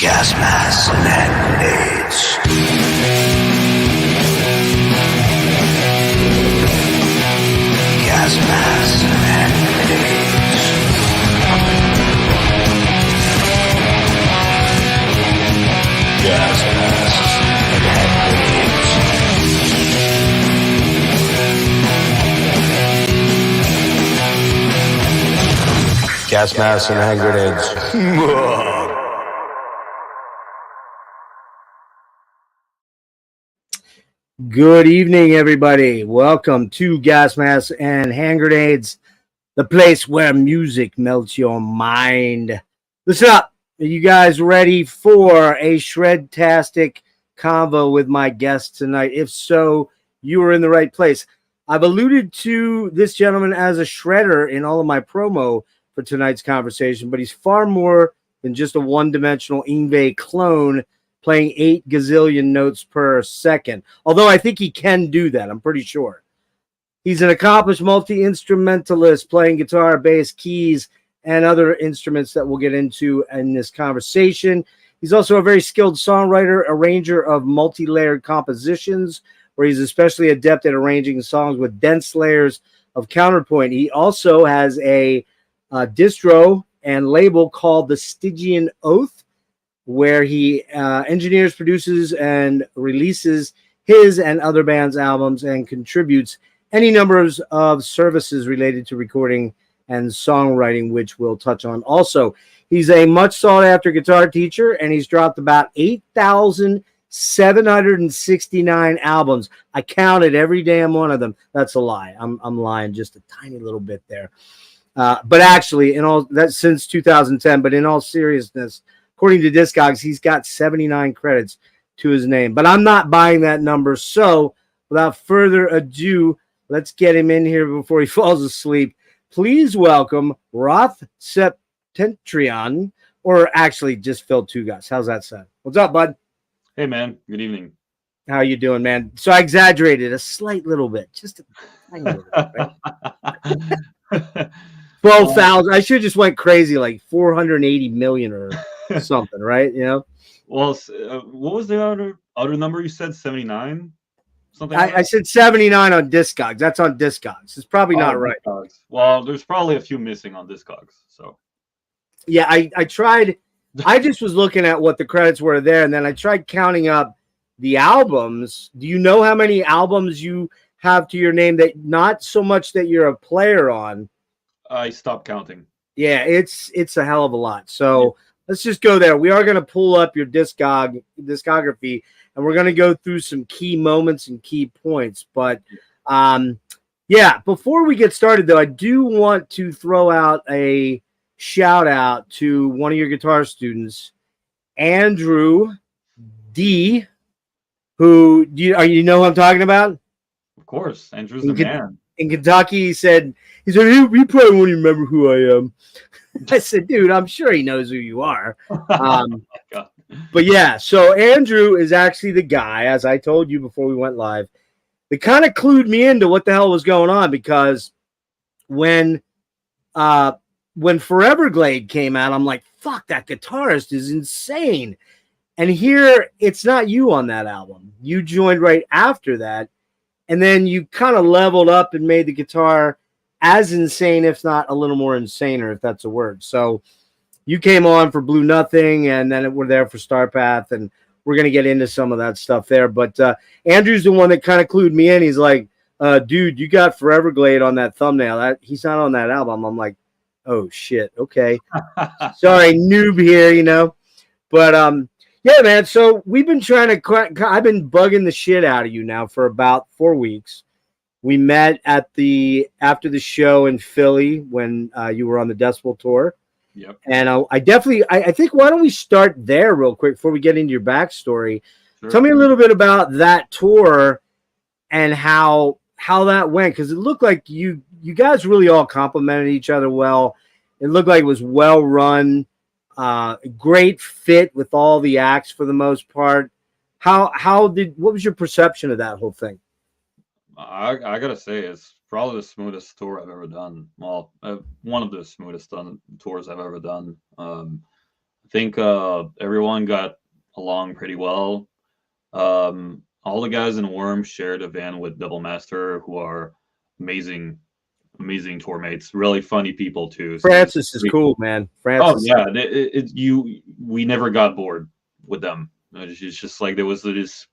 gas masks and hand grenades. Gas masks and hand grenades. Gas masks and hand grenades. Gas masks and hand grenades. Good evening, everybody. Welcome to Gas Masks and Hand Grenades, the place where music melts your mind. Listen up. Are you guys ready for a shred-tastic convo with my guest tonight? If so, you are in the right place. I've alluded to this gentleman as a shredder in all of my promo for tonight's conversation, but he's far more than just a one-dimensional Yngwie clone playing 8 gazillion notes per second. Although I think he can do that, I'm pretty sure. He's an accomplished multi-instrumentalist playing guitar, bass, keys, and other instruments that we'll get into in this conversation. He's also a very skilled songwriter, arranger of multi-layered compositions, where he's especially adept at arranging songs with dense layers of counterpoint. He also has a distro and label called the Stygian Oath, where he engineers, produces, and releases his and other bands' albums and contributes any numbers of services related to recording and songwriting, which we'll touch on. Also, he's a much sought-after guitar teacher, and he's dropped about 8,769 albums. I counted every damn one of them. That's a lie. I'm lying just a tiny little bit there. But actually, in all that's since 2010. But in all seriousness, according to Discogs, he's got 79 credits to his name. But I'm not buying that number. So without further ado, let's get him in here before he falls asleep. Please welcome Roth Septentrion, or actually just Phillipe Tougas. How's that sound? What's up, bud? Hey, man. Good evening. How you doing, man? So I exaggerated a slight little bit. Just a tiny little bit, right? 12,000. I should have just went crazy, like 480 million or something, right? You know. Well, what was the other number you said? 79. Something. I said 79 on Discogs. That's on Discogs. It's probably not right. Discogs. Well, there's probably a few missing on Discogs. So. Yeah, I tried. I just was looking at what the credits were there, and then I tried counting up the albums. Do you know how many albums you have to your name? That not so much that you're a player on. I stopped counting. Yeah, it's a hell of a lot. So let's just go there. We are going to pull up your discography, and we're going to go through some key moments and key points. But yeah, before we get started, though, I do want to throw out a shout out to one of your guitar students, Andrew D. Who you know who I'm talking about? Of course, Andrew's the man. In Kentucky, he said, you probably won't even remember who I am. I said, dude, I'm sure he knows who you are. But yeah, so Andrew is actually the guy, as I told you before we went live, that kind of clued me into what the hell was going on, because when Foreverglade came out, I'm like, fuck, that guitarist is insane. And here, it's not you on that album. You joined right after that. And then you kind of leveled up and made the guitar as insane, if not a little more insaner, if that's a word. So you came on for Blue Nothing, and then we're there for Starpath, and we're going to get into some of that stuff there. But Andrew's the one that kind of clued me in. He's like, dude, you got Foreverglade on that thumbnail. He's not on that album. I'm like, oh, shit. Okay. Sorry, noob here, you know. But yeah, man. So we've been trying to. I've been bugging the shit out of you now for about 4 weeks. We met after the show in Philly when you were on the Decibel tour. Yep. And I think why don't we start there real quick before we get into your backstory? Sure. Tell me a little bit about that tour and how that went, because it looked like you guys really all complimented each other well. It looked like it was well run. Great fit with all the acts for the most part. What was your perception of that whole thing? I gotta say, it's probably the smoothest tour I've ever done. Well, one of the smoothest tours I've ever done. think everyone got along pretty well. All the guys in Worm shared a van with Double Master, who are amazing, amazing tour mates. Really funny people too. So Francis is cool, man. oh Francis. yeah, we never got bored with them. It's just like there was this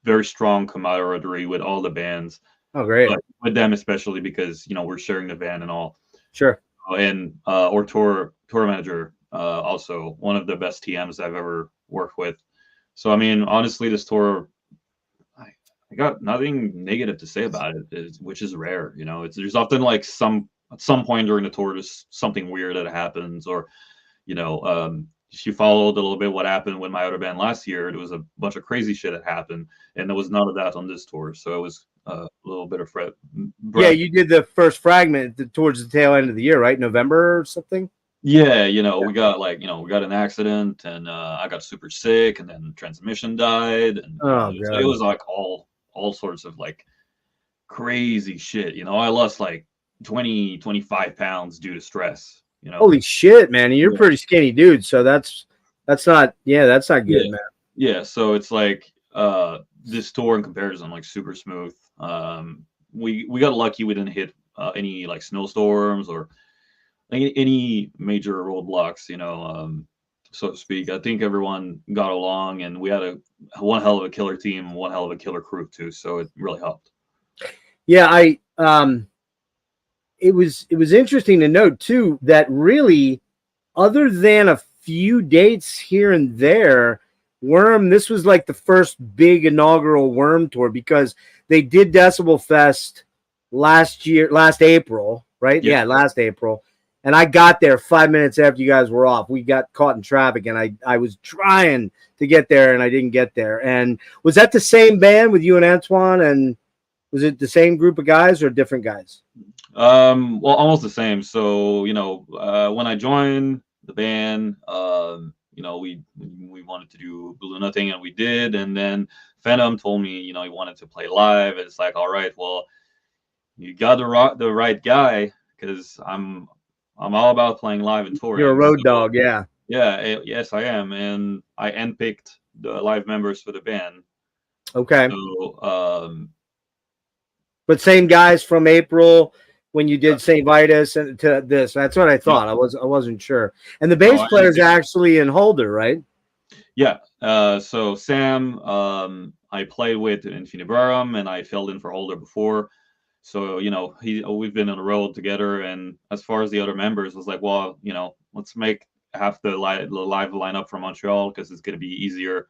very strong camaraderie with all the bands, Oh, great. but with them especially because we're sharing the van and all. Sure. And or tour manager, also one of the best TMs I've ever worked with. So I mean, honestly, this tour, I got nothing negative to say about it, which is rare. There's often like at some point during the tour, there's something weird that happens, or if you followed a little bit what happened with my other band last year, there was a bunch of crazy shit that happened, and there was none of that on this tour. So it was a little bit of Yeah, you did the first Fragment towards the tail end of the year, right? November or something? Yeah, we got we got an accident, and I got super sick, and then transmission died, and it was like all sorts of like crazy shit. I lost like 25 pounds due to stress. Holy shit, man! You're a pretty skinny dude, so that's not good, man. Yeah, so it's like this tour in comparison, like super smooth. We got lucky we didn't hit any like snowstorms or any major roadblocks, so to speak. I think everyone got along, and we had one hell of a killer team, one hell of a killer crew too. So it really helped. Yeah, it was interesting to note too that really, other than a few dates here and there, Worm, this was like the first big inaugural Worm tour, because they did Decibel Fest last April, right? Yeah, last April. And I got there 5 minutes after you guys were off. We got caught in traffic, and I was trying to get there, and I didn't get there. And was that the same band with you and Antoine? And was it the same group of guys or different guys? Well, almost the same. So, when I joined the band, we wanted to do Blue Nothing, and we did. And then Phantom told me, he wanted to play live. And it's like, all right, well, you got the right guy, because I'm all about playing live and touring. You're a road dog, yeah. Yeah, yes, I am. And I handpicked the live members for the band. Okay. So, but same guys from April when you did St. Vitus and to this. That's what I thought. I wasn't sure. And the bass player is actually in Holder, right? Yeah. So Sam, I played with in Finiburum, and I filled in for Holder before. So, we've been on the road together. And as far as the other members, was like, well, let's make half the live lineup from Montreal, because it's going to be easier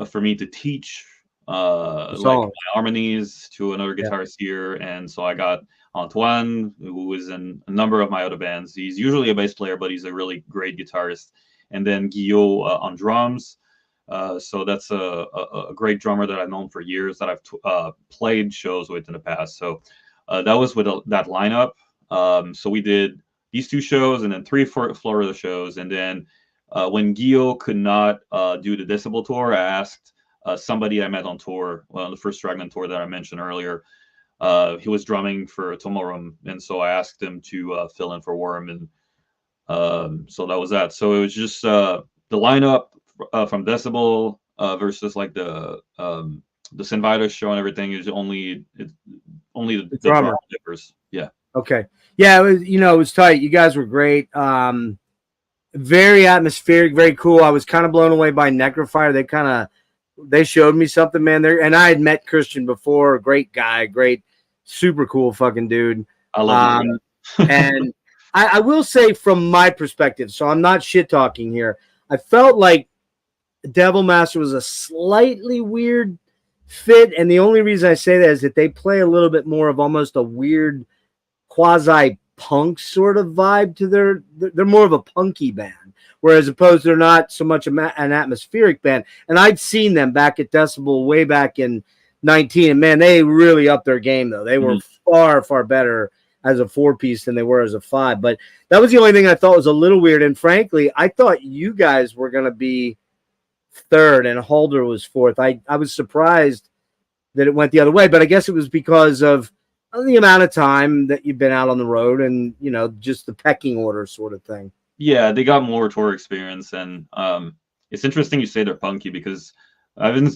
for me to teach like my harmonies to another guitarist here. And so I got Antoine, who is in a number of my other bands. He's usually a bass player, but he's a really great guitarist. And then Guillaume on drums. So that's a great drummer that I've known for years, that I've played shows with in the past. So that was with that lineup. So we did these 2 shows, and then 3 Florida shows. And then when Guillaume could not do the Decibel tour, I asked somebody I met on tour, the first Fragment tour that I mentioned earlier. He was drumming for Tomorum, and so I asked him to fill in for Worm, and so that was that. So it was just the lineup from Decibel versus like the St. Vitus show and everything is only the drummer differs. Yeah. Okay. Yeah, it was tight. You guys were great. Very atmospheric, very cool. I was kind of blown away by Necrofire. They showed me something, man. And I had met Christian before. Great guy, great, super cool fucking dude. I love him. And I will say, from my perspective, so I'm not shit talking here, I felt like Devil Master was a slightly weird fit. And the only reason I say that is that they play a little bit more of almost a weird quasi punk sort of vibe to they're more of a punky band. Whereas opposed, they're not so much an atmospheric band. And I'd seen them back at Decibel way back in 19. And man, they really upped their game, though. They were far, far better as a 4-piece than they were as a 5. But that was the only thing I thought was a little weird. And frankly, I thought you guys were going to be 3rd and Holder was 4th. I was surprised that it went the other way. But I guess it was because of the amount of time that you've been out on the road and, just the pecking order sort of thing. Yeah, they got more tour experience, and it's interesting you say they're punky because having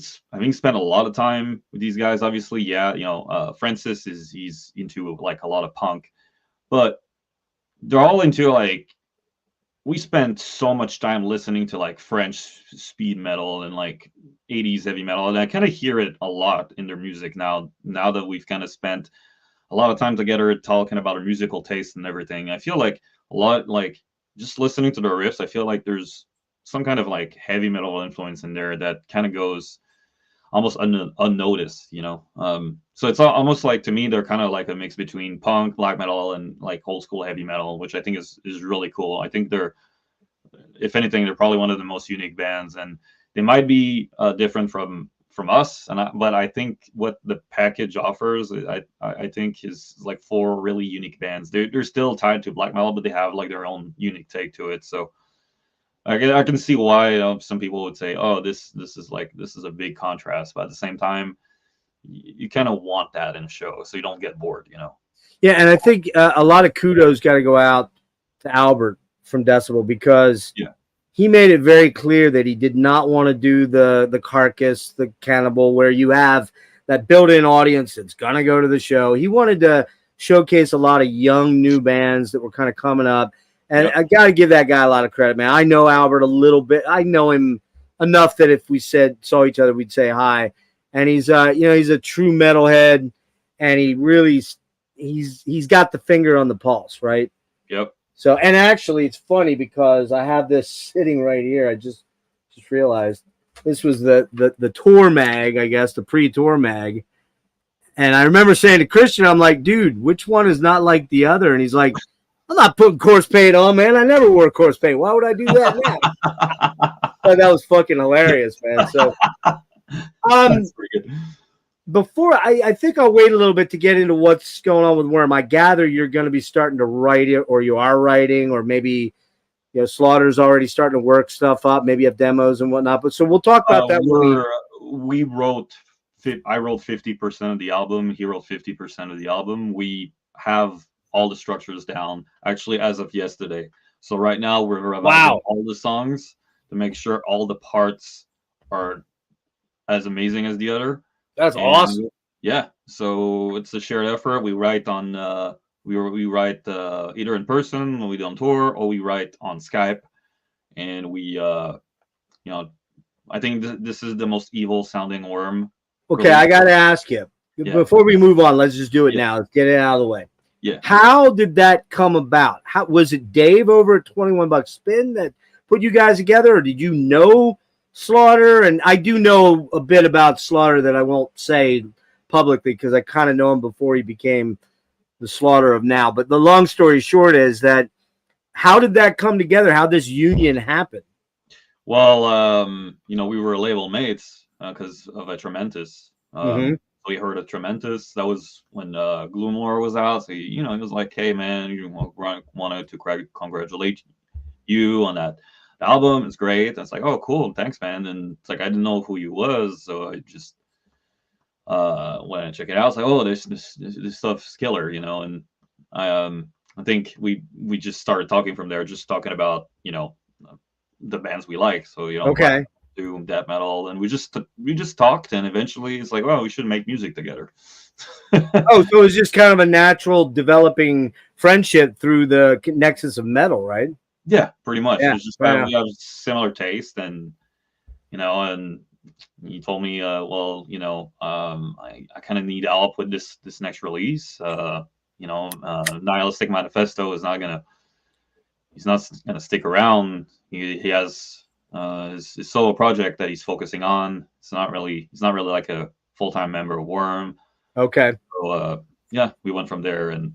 spent a lot of time with these guys, obviously, yeah, Francis he's into like a lot of punk, but they're all into like we spent so much time listening to like French speed metal and like 80s heavy metal, and I kind of hear it a lot in their music now. Now that we've kind of spent a lot of time together talking about our musical taste and everything, I feel like a lot like just listening to the riffs, I feel like there's some kind of like heavy metal influence in there that kind of goes almost unnoticed, so it's almost like to me they're kind of like a mix between punk, black metal, and like old school heavy metal, which I think is really cool. I think they're, if anything, they're probably one of the most unique bands, and they might be different from us, but I think what the package offers, I think is like four really unique bands. They're still tied to black metal, but they have like their own unique take to it. So I can see why some people would say, "Oh, this is a big contrast," but at the same time, you kind of want that in a show so you don't get bored. Yeah, and I think a lot of kudos got to go out to Albert from Decibel because he made it very clear that he did not want to do the carcass, the cannibal, where you have that built-in audience that's gonna go to the show. He wanted to showcase a lot of young new bands that were kind of coming up. And I got to give that guy a lot of credit, man. I know Albert a little bit. I know him enough that if we saw each other, we'd say hi. And he's he's a true metalhead, and he's got the finger on the pulse, right? Yep. So, and actually, it's funny because I have this sitting right here. I just realized this was the tour mag, I guess, the pre-tour mag. And I remember saying to Christian, I'm like, dude, which one is not like the other? And he's like, I'm not putting corpse paint on, man. I never wore corpse paint. Why would I do that now? But that was fucking hilarious, man. So, That's pretty good. Before I think I'll wait a little bit to get into what's going on with Worm. I gather you're going to be starting to write it, or you are writing, or maybe Slaughter's already starting to work stuff up. Maybe you have demos and whatnot. But so we'll talk about that. I wrote 50% of the album. He wrote 50% of the album. We have all the structures down actually as of yesterday. So right now we're revising all the songs to make sure all the parts are as amazing as the other. That's awesome. Yeah. So it's a shared effort. We write on we write either in person when we do on tour, or we write on Skype, and we I think this is the most evil sounding Worm. Okay, I got to ask you before we move on. Let's just do it now. Let's get it out of the way. Yeah. How did that come about? How was it Dave over at 21 Bucks Spin that put you guys together, or did you know Slaughter? And I do know a bit about Slaughter that I won't say publicly because I kind of know him before he became the Slaughter of now. But the long story short is that how did that come together? How did this union happen? Well, we were label mates because of Atramentus. We heard of Atramentus. That was when Gloomlore was out. So he was like, "Hey man, wanted to congratulate you on that album. It's great." And it's like, "Oh, cool, thanks, man." And it's like I didn't know who he was, so I just went and check it out. It's like, "Oh, this stuff's killer," And I think we just started talking from there, just talking about the bands we like. So okay. Doom, death metal, and we just talked, and eventually it's like, well, we should make music together. Oh, so it was just kind of a natural developing friendship through the nexus of metal, right? Yeah, pretty much. Yeah, It's just we have similar taste, and and he told me, I kind of need help with this next release. Nihilistic Manifesto is he's not gonna stick around. He has his solo project that he's focusing on. He's not really like a full-time member of Worm. Okay. So we went from there, and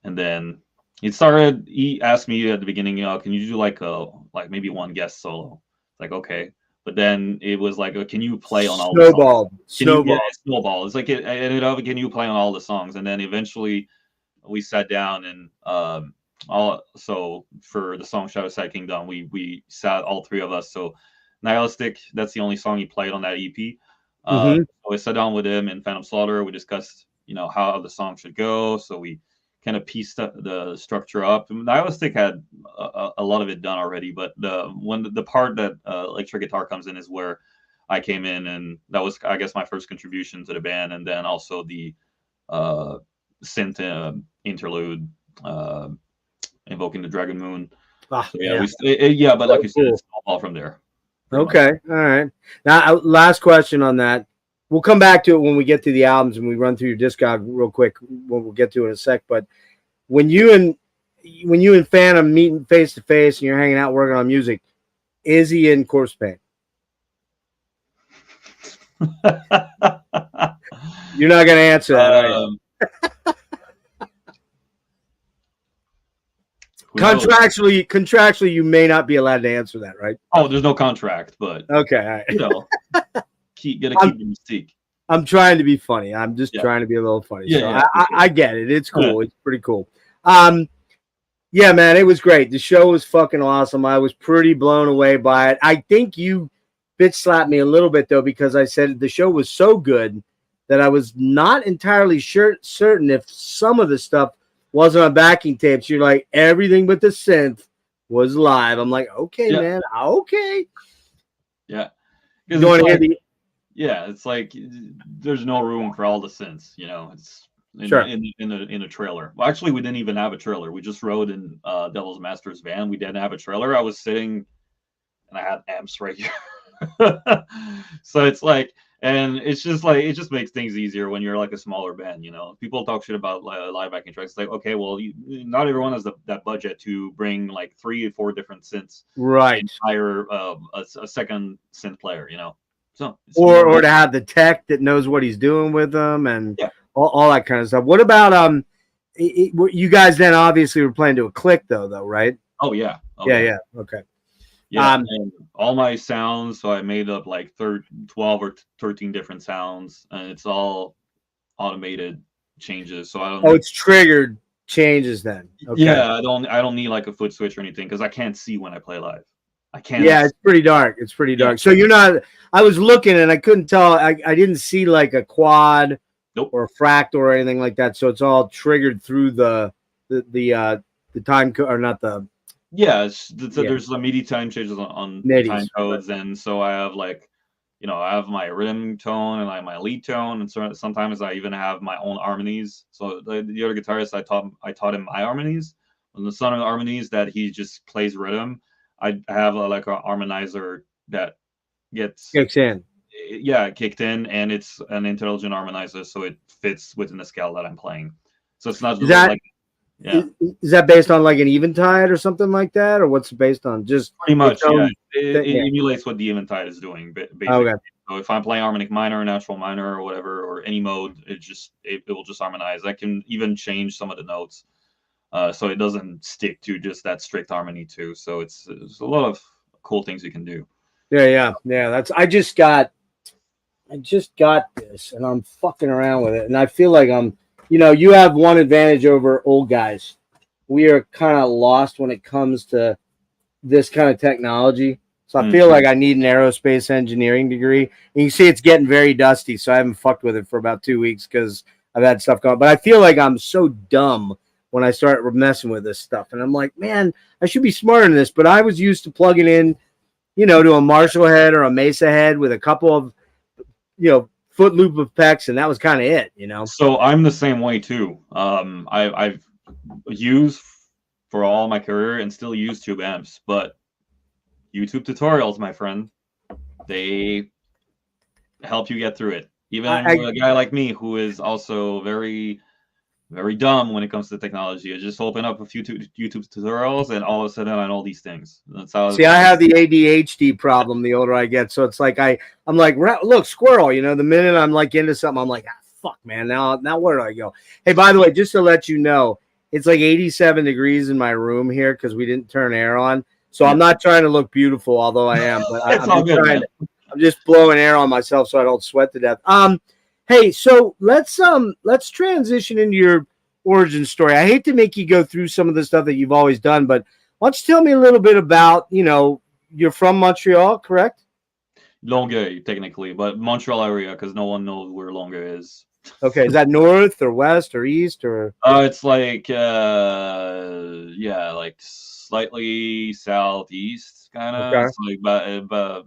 then he asked me at the beginning, can you do like maybe one guest solo? Like, okay. But then it was like, can you play on all the songs? Snowball. It's like it ended up, can you play on all the songs? And then eventually we sat down and so for the song Shadow Side Kingdom, we sat all three of us. So Nihilistic, that's the only song he played on that EP. So I sat down with him and Phantom Slaughter. We discussed, how the song should go. So we kind of piece the structure up. And Nihilistic had a lot of it done already, but the part that electric guitar comes in is where I came in, and that was, I guess, my first contribution to the band, and then also the synth interlude, Invoking the Dragon Moon. Ah, So, yeah, but like you said, it's all from there. Okay, all right. Now, last question on that. We'll come back to it when we get to the albums and we run through your Discog real quick. We'll get to it in a sec. But when you and Phantom meeting face to face and you're hanging out working on music, is he in Corpse Paint? You're not going to answer that, are you? Contractually, you may not be allowed to answer that, right? Oh, there's no contract, but okay, all right. You know, gotta keep the mystique. I'm trying to be funny. I'm just trying to be a little funny. Yeah, so I get it. It's cool. It's pretty cool. Yeah, man, it was great. The show was fucking awesome. I was pretty blown away by it. I think you bitch slapped me a little bit though, because I said the show was so good that I was not entirely certain if some of the stuff wasn't on backing tapes. You're like, everything but the synth was live. I'm like, okay, man, okay. Yeah. You want to hear it's like there's no room for all the synths, you know. It's in a trailer. Well, actually, we didn't even have a trailer. We just rode in Devil's Master's van. We didn't have a trailer. I was sitting and I had amps right here. So it's like, and it's just like, it just makes things easier when you're like a smaller band, you know. People talk shit about live backing tracks. It's like, okay, well, not everyone has that budget to bring like 3 or 4 different synths, right? And hire a second synth player, you know. So or to have the tech that knows what he's doing with them and all that kind of stuff. What about you guys then obviously were playing to a click though, right? Oh yeah. Yeah. Okay. Yeah, and all my sounds, so I made up like 12 or 13 different sounds, and it's all automated changes. So I don't. Oh, it's triggered changes then. Okay. Yeah, I don't need like a foot switch or anything because I can't see when I play live. I can't. Yeah, it's pretty dark. It's pretty dark. So you're not. I was looking and I couldn't tell. I didn't see like a quad or a fractal or anything like that. So it's all triggered through the time or not the. Yeah, there's the MIDI time changes on time codes, and so I have like, you know, I have my rhythm tone and my lead tone, and so sometimes I even have my own harmonies. So the other guitarist I taught him my harmonies, and the son of the harmonies that he just plays rhythm. I have like a harmonizer that kicks in, and it's an intelligent harmonizer, so it fits within the scale that I'm playing. So it's not just like. Yeah. Is that based on like an eventide or something like that, or what's it based on? Just pretty much, It emulates what the eventide is doing, basically. Okay. So if I'm playing harmonic minor, natural minor, or whatever, or any mode, it will just harmonize. I can even change some of the notes, so it doesn't stick to just that strict harmony too. So it's a lot of cool things you can do. Yeah. That's I just got this, and I'm fucking around with it, and I feel like I'm. You know, you have one advantage over old guys. We are kind of lost when it comes to this kind of technology. So I feel like I need an aerospace engineering degree. And you see it's getting very dusty, so I haven't fucked with it for about 2 weeks because I've had stuff going on. But I feel like I'm so dumb when I start messing with this stuff. And I'm like, man, I should be smarter than this. But I was used to plugging in, you know, to a Marshall head or a Mesa head with a couple of, you know, foot loop of pecs, and that was kind of it, you know. So I'm the same way too. I've used for all my career and still use tube amps, but YouTube tutorials, my friend, they help you get through it. Even a guy like me who is also very, very dumb when it comes to technology. I just open up a few YouTube tutorials, and all of a sudden I know these things. That's how. See, I have the ADHD problem the older I get, so it's like I'm like, look, squirrel. You know, the minute I'm like into something, I'm like, fuck, man. Now where do I go? Hey, by the way, just to let you know, it's like 87 degrees in my room here because we didn't turn air on. So I'm not trying to look beautiful, although I am. But I'm just blowing air on myself so I don't sweat to death. Hey, so let's transition into your origin story. I hate to make you go through some of the stuff that you've always done, but why don't you tell me a little bit about, you know, you're from Montreal, correct? Longueuil, technically, but Montreal area because no one knows where Longueuil is. Okay, is that north or west or east or? It's like yeah, like slightly southeast, kind of. Okay. It's like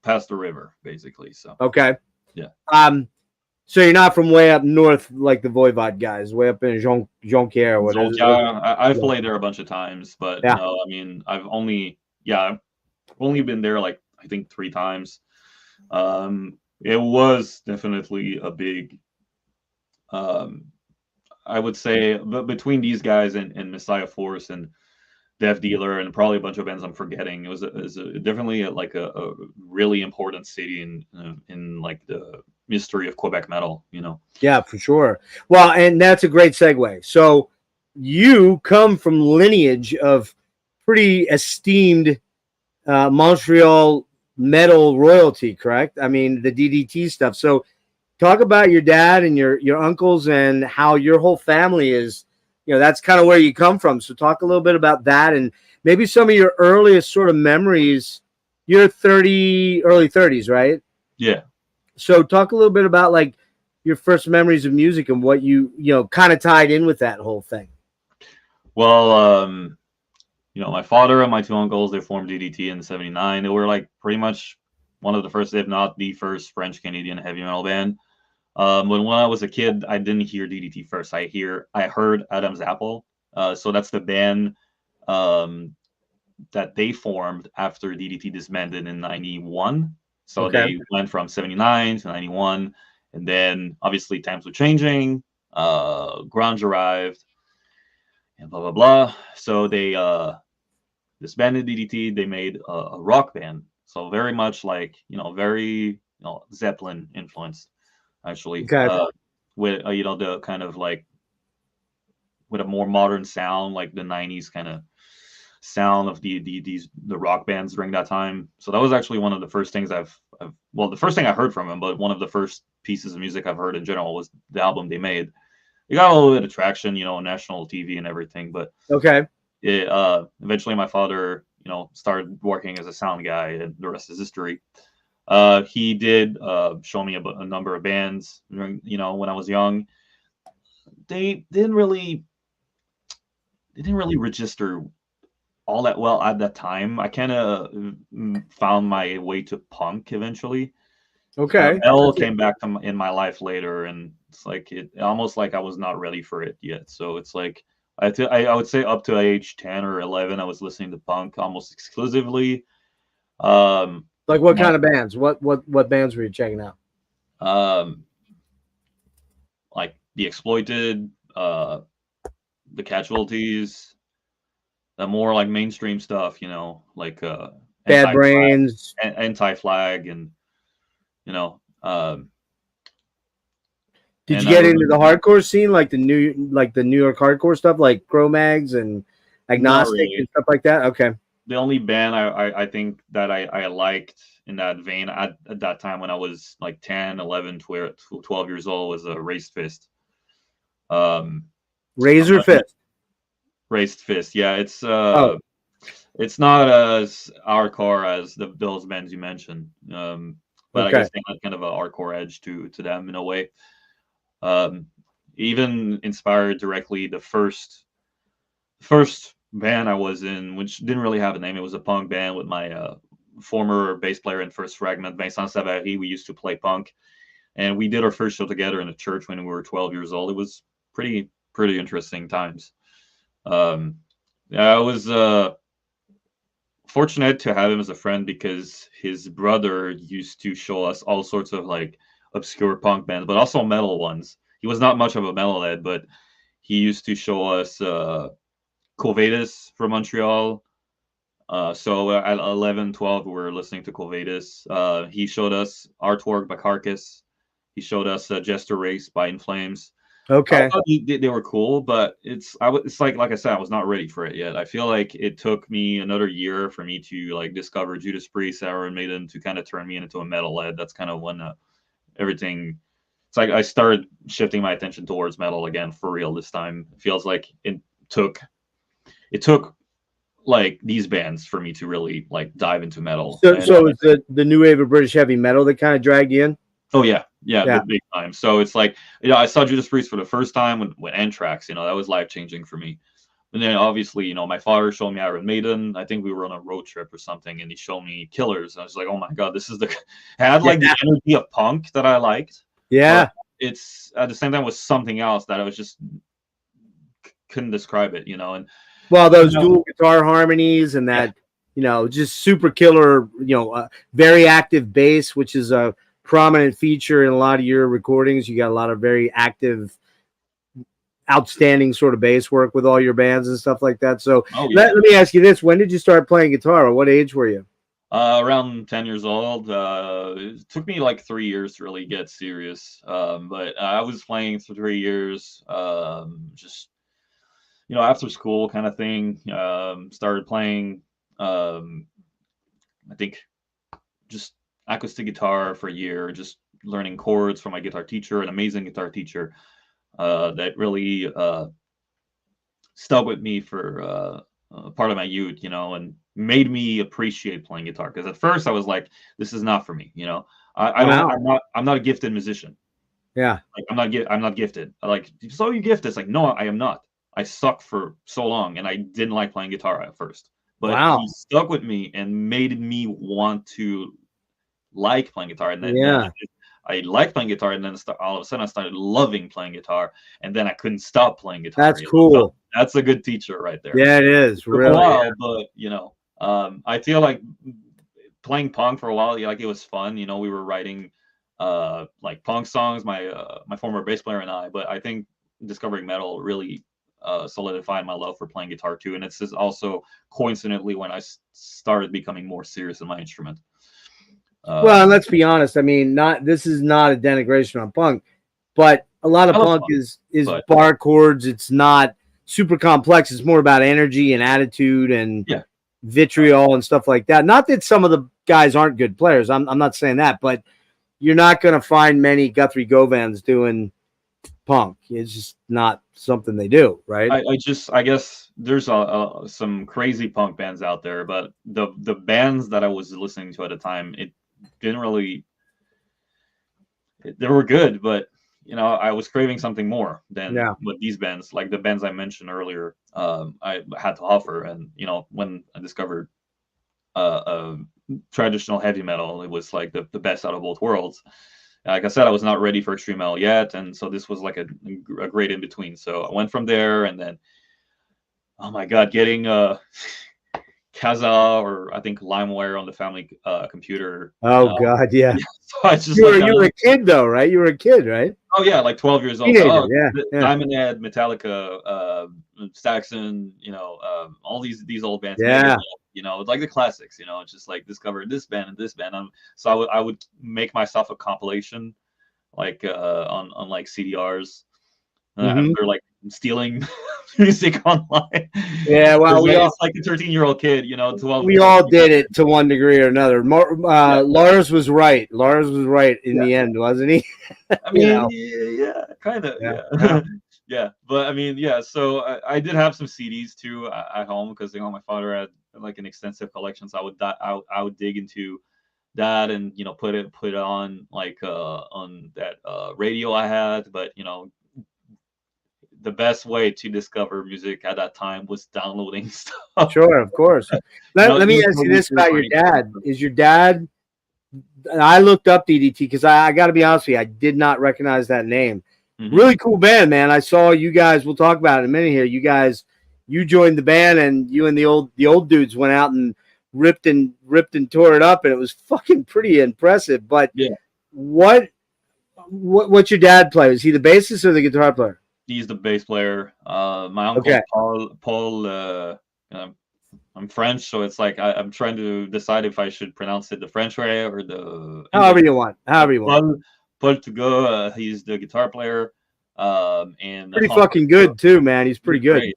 past the river, basically. So Okay. yeah. So you're not from way up north like the Voivod guys, way up in Jonquière. What is it? I've played there a bunch of times, but Yeah. no, I mean, I've only been there like I think 3 times. It was definitely a big, I would say, between these guys and Messiah Force and Death Dealer and probably a bunch of bands I'm forgetting. It was definitely a really important city in like the history of Quebec metal. You know. Yeah, for sure. Well, and that's a great segue. So you come from lineage of pretty esteemed Montreal metal royalty, correct? I mean, the DDT stuff. So talk about your dad and your uncles and how your whole family is, that's kind of where you come from. So talk a little bit about that and maybe some of your earliest sort of memories. You're early 30s, right? Yeah. So talk a little bit about like your first memories of music and what you kind of tied in with that whole thing. Well, my father and my 2 uncles, they formed DDT in '79. They were like pretty much one of the first, if not the first, French Canadian heavy metal band. When I was a kid, I didn't hear DDT first. I heard Adam's Apple. So that's the band that they formed after DDT disbanded in '91. So Okay. they went from '79 to '91, and then obviously times were changing. Grunge arrived, and blah blah blah. So they disbanded DDT. They made a rock band. So very much like very Zeppelin influenced, actually. Okay. With the kind of like with a more modern sound, like the '90s kind of sound of the rock bands during that time. So that was actually one of the first things the first thing I heard from him, but one of the first pieces of music I've heard in general was the album they made. It got a little bit of traction, on national TV and everything, but okay. Eventually my father, started working as a sound guy, and the rest is history. He did show me a number of bands during, when I was young. They didn't really register all that well at that time. I kind of found my way to punk eventually. Okay. Metal came back in my life later, and it's like it almost like I was not ready for it yet. So it's like I would say up to age 10 or 11, I was listening to punk almost exclusively. Like what kind of bands? What bands were you checking out? Like The Exploited, the Casualties, the more like mainstream stuff, like Bad Brains, Anti-Flag, and did you get into the hardcore scene, like the New York hardcore stuff, like Cro-Mags and Agnostic really. and stuff like that? Okay. The only band I think that I liked in that vein at that time when I was like 10, 11, 12 years old was Raised Fist. Razor Fist. Raised Fist, yeah. It's it's not as hardcore as those bands you mentioned, but Okay. I guess they had kind of a hardcore edge to them in a way. Even inspired directly the first band I was in, which didn't really have a name. It was a punk band with my former bass player in first Fragment, Vincent Savary. We used to play punk, and we did our first show together in a church when we were 12 years old. It was pretty interesting times. I was fortunate to have him as a friend because his brother used to show us all sorts of like obscure punk bands, but also metal ones. He was not much of a metalhead, but he used to show us Covetus from Montreal. So at 11, 12, we were listening to Covetus. He showed us artwork by Carcass. He showed us Jester Race by In Flames. Okay. I thought they were cool, but it's like I said, I was not ready for it yet. I feel like it took me another year for me to like discover Judas Priest, Iron Maiden, to kind of turn me into a metalhead. That's kind of when everything. It's like I started shifting my attention towards metal again for real this time. It feels like it took like these bands for me to really like dive into metal. So it's the new wave of British heavy metal that kind of dragged you in? Oh yeah, Yeah, Yeah. the big time. So it's like, I saw Judas Priest for the first time with Anthrax. That was life changing for me. And then obviously, my father showed me Iron Maiden. I think we were on a road trip or something, and he showed me Killers. And I was like, oh my god, this is the. It had like the energy of punk that I liked. Yeah. But it's at the same time was something else that I was just couldn't describe it. And well, those dual guitar harmonies and that, just super killer, very active bass, which is a prominent feature in a lot of your recordings. You got a lot of very active, outstanding sort of bass work with all your bands and stuff like that. So let me ask you this. When did you start playing guitar, or what age were you? Around 10 years old. It took me like 3 years to really get serious. But I was playing for 3 years, just, after school kind of thing. Started playing, I think, just acoustic guitar for a year, just learning chords from my guitar teacher, an amazing guitar teacher that really stuck with me for part of my youth, and made me appreciate playing guitar. Because at first I was like, this is not for me. I'm not a gifted musician. Yeah. Like I'm not gifted. Like, so you gifted? It's like, no, I am not. I sucked for so long, and I didn't like playing guitar at first. But he stuck with me and made me want to like playing guitar. And then I liked playing guitar, and then all of a sudden I started loving playing guitar, and then I couldn't stop playing guitar. That's cool. So that's a good teacher right there. Yeah, it is. Really. But I feel like playing punk for a while, like it was fun. We were writing like punk songs, my former bass player and I. But I think discovering metal really solidified my love for playing guitar too. And it's just also coincidentally when I started becoming more serious in my instrument. Well, and let's be honest. I mean, this is not a denigration on punk, but a lot of punk is bar chords. It's not super complex. It's more about energy and attitude and vitriol and stuff like that. Not that some of the guys aren't good players. I'm not saying that, but you're not going to find many Guthrie Govans doing punk. It's just not something they do, right? I guess there's some crazy punk bands out there, but the bands that I was listening to at the time, it didn't really. They were good, but I was craving something more than what these bands, like the bands I mentioned earlier, I had to offer. And when I discovered traditional heavy metal, it was like the best out of both worlds. Like I said, I was not ready for extreme metal yet, and so this was like a great in between. So I went from there, and then, oh my god, getting Kazaa, or I think LimeWire on the family computer. Oh god, yeah. So I just you were a kid though, right? You were a kid, right? Oh yeah, like 12 years old. Diamond Head, Metallica, Saxon, all these old bands. Yeah. Like the classics. It's just like discovered this band and this band. So I would make myself a compilation, like on like CDRs. After like stealing music online. Yeah, well, it's like a 13-year-old kid, 12. We all did it to one degree or another. Lars was right. Lars was right in the end, wasn't he? I mean, yeah, kind of. Yeah. Yeah, but I mean, so I did have some CDs too at home because my father had like an extensive collection, so I would dig into that and put it on like on that radio I had. But the best way to discover music at that time was downloading stuff. Sure, of course. Let me ask you this about your dad. Is your dad? I looked up DDT because I got to be honest with you, I did not recognize that name. Mm-hmm. Really cool band, man. I saw you guys. We'll talk about it in a minute here. You joined the band, and you and the old dudes went out and ripped and tore it up, and it was fucking pretty impressive. But what's your dad play? Is he the bassist or the guitar player? He's the bass player. My uncle Paul. I'm French, so it's like I'm trying to decide if I should pronounce it the French way or the however you want. Paul Tougas, he's the guitar player. And pretty fucking good too, man. He's pretty good.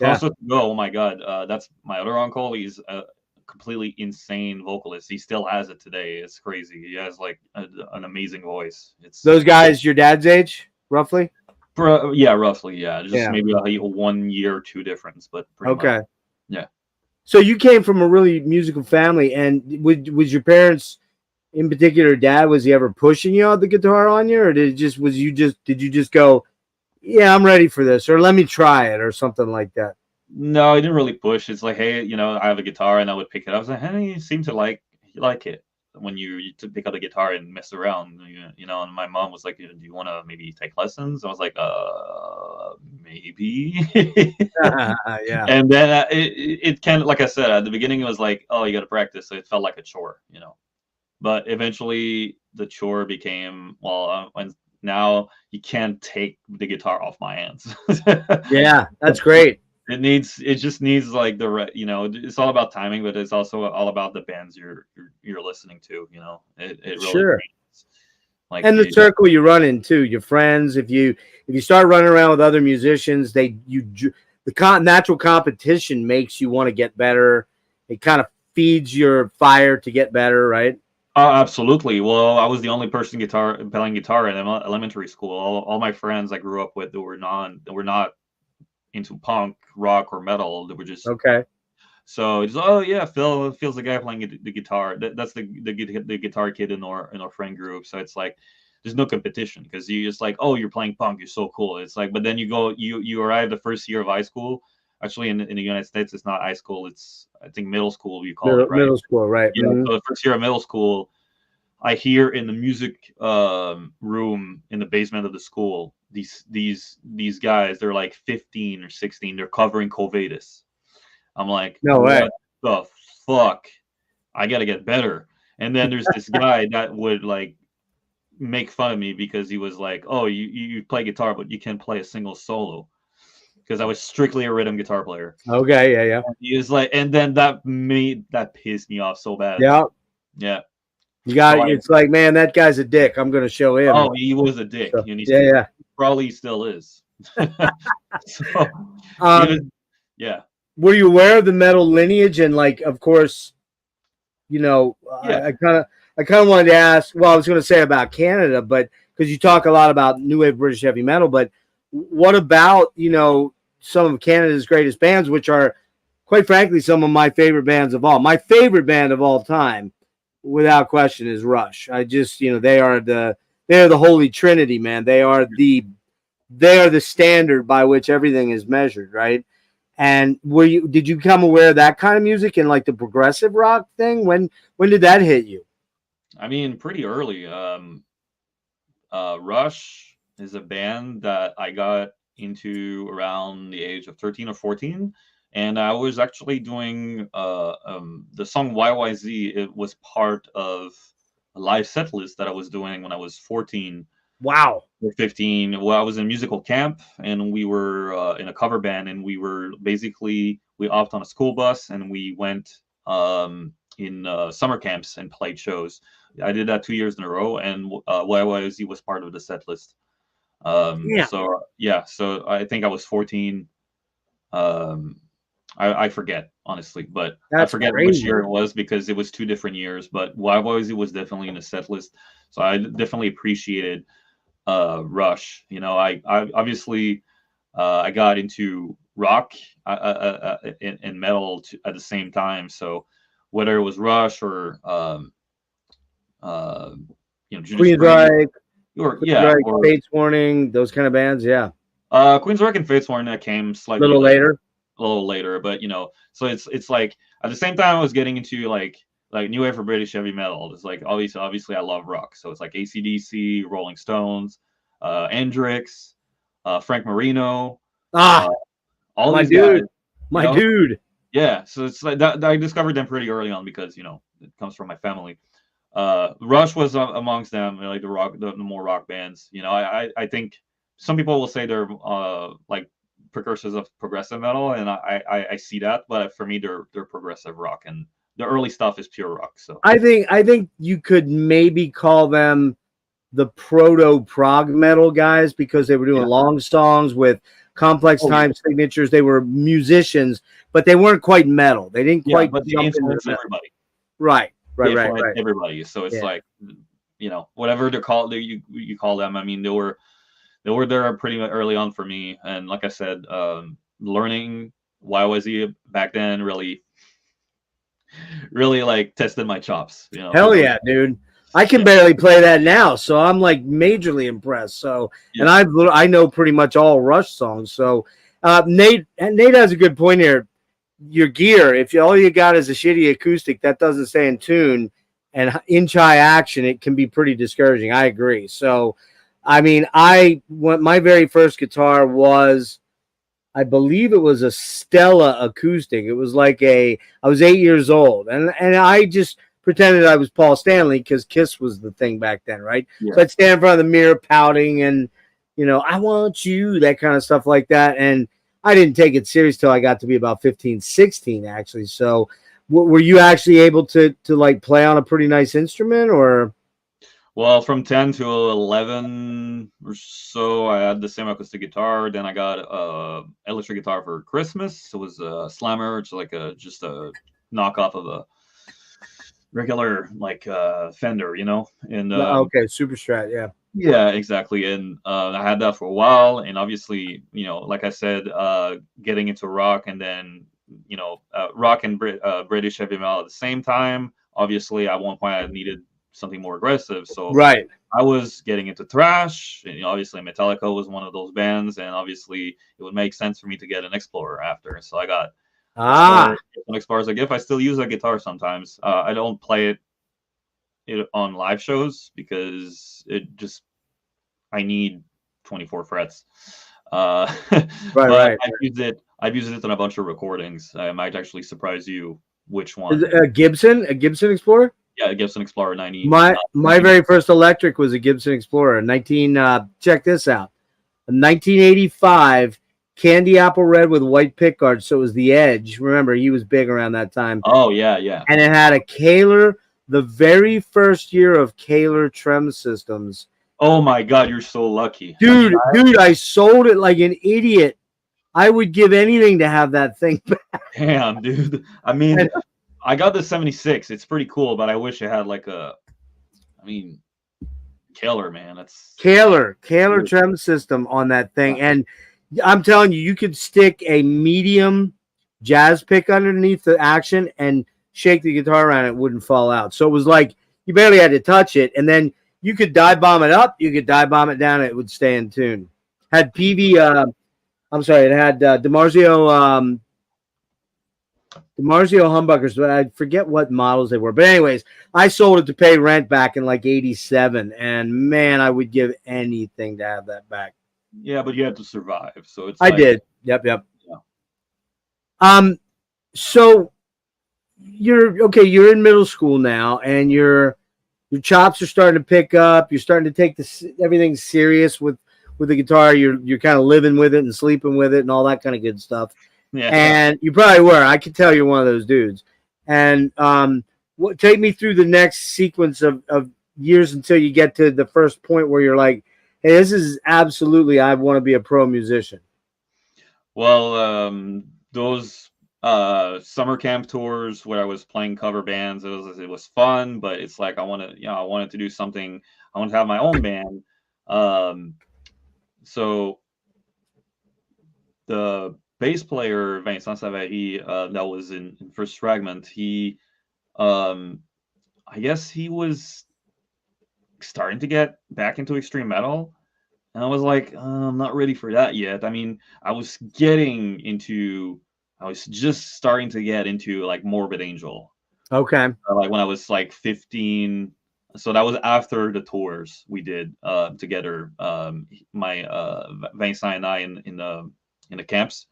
Also, oh my god, that's my other uncle. He's a completely insane vocalist. He still has it today. It's crazy. He has like an amazing voice. It's those guys your dad's age, roughly. Yeah, roughly. Yeah, just maybe a 1 year or two difference, but pretty much. Yeah. So you came from a really musical family, and was your parents in particular dad, was he ever pushing you on the guitar on you, or did you just go, yeah, I'm ready for this, or let me try it, or something like that? No, I didn't really push. It's like, hey, I have a guitar, and I would pick it up. I was like, hey, you seem to like it when you to pick up the guitar and mess around, And my mom was like, do you want to maybe take lessons? I was like, maybe. Yeah. And then it kind of, like I said, at the beginning, it was like, oh, you got to practice. So it felt like a chore, But eventually, the chore became, well, when now you can't take the guitar off my hands. Yeah, that's great. It just needs like it's all about timing, but it's also all about the bands you're listening to. It really Sure. changes. Like, and the circle you run in too, your friends. If you start running around with other musicians, natural competition makes you want to get better. It kind of feeds your fire to get better, right? Absolutely. Well, I was the only person playing guitar in elementary school. All my friends I grew up with that were not into punk, rock, or metal. They were just okay. So it's, oh yeah, Phil's the guy playing the guitar. That's the guitar kid in our friend group. So it's like there's no competition because you just like, oh, you're playing punk, you're so cool. It's like, but then you arrive the first year of high school. Actually, in the United States, it's not high school. It's, I think, middle school. You call it, right? Middle school, right? Yeah. So the first year of middle school, I hear in the music room in the basement of the school, these guys, they're like 15 or 16. They're covering Covetus. I'm like, no way. What the fuck? I gotta get better. And then there's this guy that would like make fun of me because he was like, oh, you play guitar, but you can't play a single solo. Because I was strictly a rhythm guitar player. Okay, yeah. And he was like, and then that pissed me off so bad. Yeah. It's like, man, that guy's a dick. I'm gonna show him. Oh, he was a dick. So, He probably still is. So, yeah. Were you aware of the metal lineage? And like, of course, I kind of wanted to ask. Well, I was going to say about Canada, but because you talk a lot about new wave British heavy metal, but what about some of Canada's greatest bands, which are, quite frankly, some of my favorite bands of all. My favorite band of all time, without question, is Rush. I just, they are the holy trinity, man. They are the standard by which everything is measured, right? And did you become aware of that kind of music and like the progressive rock thing? When did that hit you? I mean, pretty early. Rush is a band that I got into around the age of 13 or 14. And I was actually doing the song YYZ. It was part of a live set list that I was doing when I was 14. Wow. Or 15. Well, I was in musical camp, and we were in a cover band, and we hopped on a school bus, and we went in summer camps and played shows. I did that 2 years in a row, and YYZ was part of the set list. So I think I was 14. I forget, honestly, but I forget which year it was because it was 2 different years. But YYZ was definitely in the set list, so I definitely appreciated Rush. I obviously I got into rock and metal at the same time. So whether it was Rush or Queensryche, or Fates Warning, those kind of bands, yeah. Queensryche and Fates Warning that came slightly a little later, but so it's like at the same time I was getting into like new wave for British heavy metal. It's like obviously I love rock, so it's like AC/DC, Rolling Stones, Hendrix, Frank Marino, all my these dude, guys, my dude. Yeah, so it's like that I discovered them pretty early on because it comes from my family. Rush was amongst them, like the more rock bands. I think some people will say they're like precursors of progressive metal, and I see that, but for me they're progressive rock, and the early stuff is pure rock. So I think you could maybe call them the proto prog metal guys because they were doing long songs with complex time signatures. They were musicians, but they weren't quite metal. They didn't quite jump into everybody. Right. Everybody. So it's like whatever they're called, you call them. I mean, they were there pretty early on for me, and like I said, learning YYZ back then really like tested my chops. Hell yeah, dude. I can barely play that now, so I'm like majorly impressed. So, and I know pretty much all Rush songs. So, Nate has a good point here. Your gear, if all you got is a shitty acoustic that doesn't stay in tune and inch high action, it can be pretty discouraging. I agree. So, I mean, my very first guitar was, I believe it was a Stella acoustic. It was like I was 8 years old, and I just pretended I was Paul Stanley because Kiss was the thing back then, right? Yeah. So I'd stand in front of the mirror pouting and, I want you, that kind of stuff like that. And I didn't take it serious till I got to be about 15, 16, actually. So were you actually able to like play on a pretty nice instrument, or? Well, from 10 to 11 or so, I had the same acoustic guitar. Then I got a electric guitar for Christmas. It was a Slammer. It's like just a knockoff of a regular Fender, and okay, Super Strat, yeah, exactly. And I had that for a while, and obviously, like I said, getting into rock, and then rock and British heavy metal at the same time. Obviously, at one point I needed something more aggressive, so right, I was getting into thrash, and obviously Metallica was one of those bands, and obviously it would make sense for me to get an Explorer after, so I got an Explorer as a gift. I still use a guitar sometimes. I don't play it on live shows because I need 24 frets. Right. I've used it on a bunch of recordings. I might actually surprise you which one. Is it a Gibson Explorer? Yeah, a Gibson Explorer 90. My very first electric was a Gibson Explorer. Check this out. A 1985 candy apple red with white pickguard. So it was the Edge. Remember, he was big around that time. Oh, yeah. And it had a Kahler, the very first year of Kahler trem systems. Oh my God, you're so lucky. Dude, I sold it like an idiot. I would give anything to have that thing back. Damn, dude. I mean, I got the 76. It's pretty cool, but I wish it had Kahler, man. That's Kahler trem system on that thing. And I'm telling you, you could stick a medium jazz pick underneath the action and shake the guitar around, it wouldn't fall out. So it was like you barely had to touch it, and then you could dive bomb it up, you could dive bomb it down, it would stay in tune. Had it had DiMarzio humbuckers, but I forget what models they were. But anyways, I sold it to pay rent back in like 87, and man, I would give anything to have that back. Yeah, but you had to survive, so it's. I did. Yep. Yeah. So you're in middle school now, and your chops are starting to pick up. You're starting to take everything serious with the guitar. You're kind of living with it and sleeping with it and all that kind of good stuff. Yeah. And you probably were. I could tell you're one of those dudes. And take me through the next sequence of years until you get to the first point where you're like, hey, this is absolutely, I want to be a pro musician. Well, those summer camp tours where I was playing cover bands, it was fun, but it's like I wanted to do something. I want to have my own band. So the bass player Vincent Savary, that was in first Fragment, he I guess he was starting to get back into extreme metal, and I was like, I'm not ready for that yet. I mean, I was just starting to get into like Morbid Angel. Okay. Like when I was like 15. So that was after the tours we did together. My Vincent and I in the camps.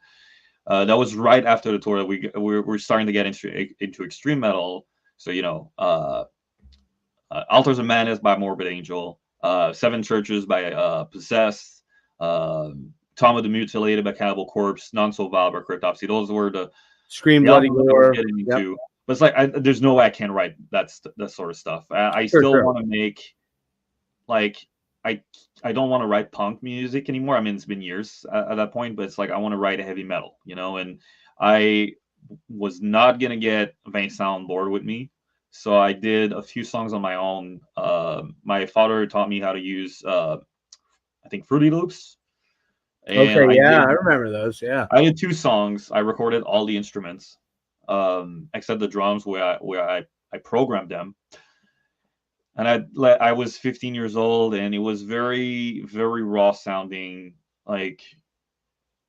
That was right after the tour that we were starting to get into extreme metal. So Altars of Madness by Morbid Angel, Seven Churches by Possessed, Tom of the Mutilated by Cannibal Corpse, Non So Vile by Cryptopsy. Those were the Scream Bloody Gore. Getting into. Yep. But it's like there's no way I can write that sort of stuff. I still want to make I don't want to write punk music anymore. I mean, it's been years at that point, but it's like I want to write a heavy metal, and I was not gonna get Vincent on board with me. So I did a few songs on my own. My father taught me how to use, I think, Fruity Loops. And I remember those. Yeah, I did 2 songs. I recorded all the instruments, except the drums, where I programmed them. and I was 15 years old, and it was very, very raw sounding, like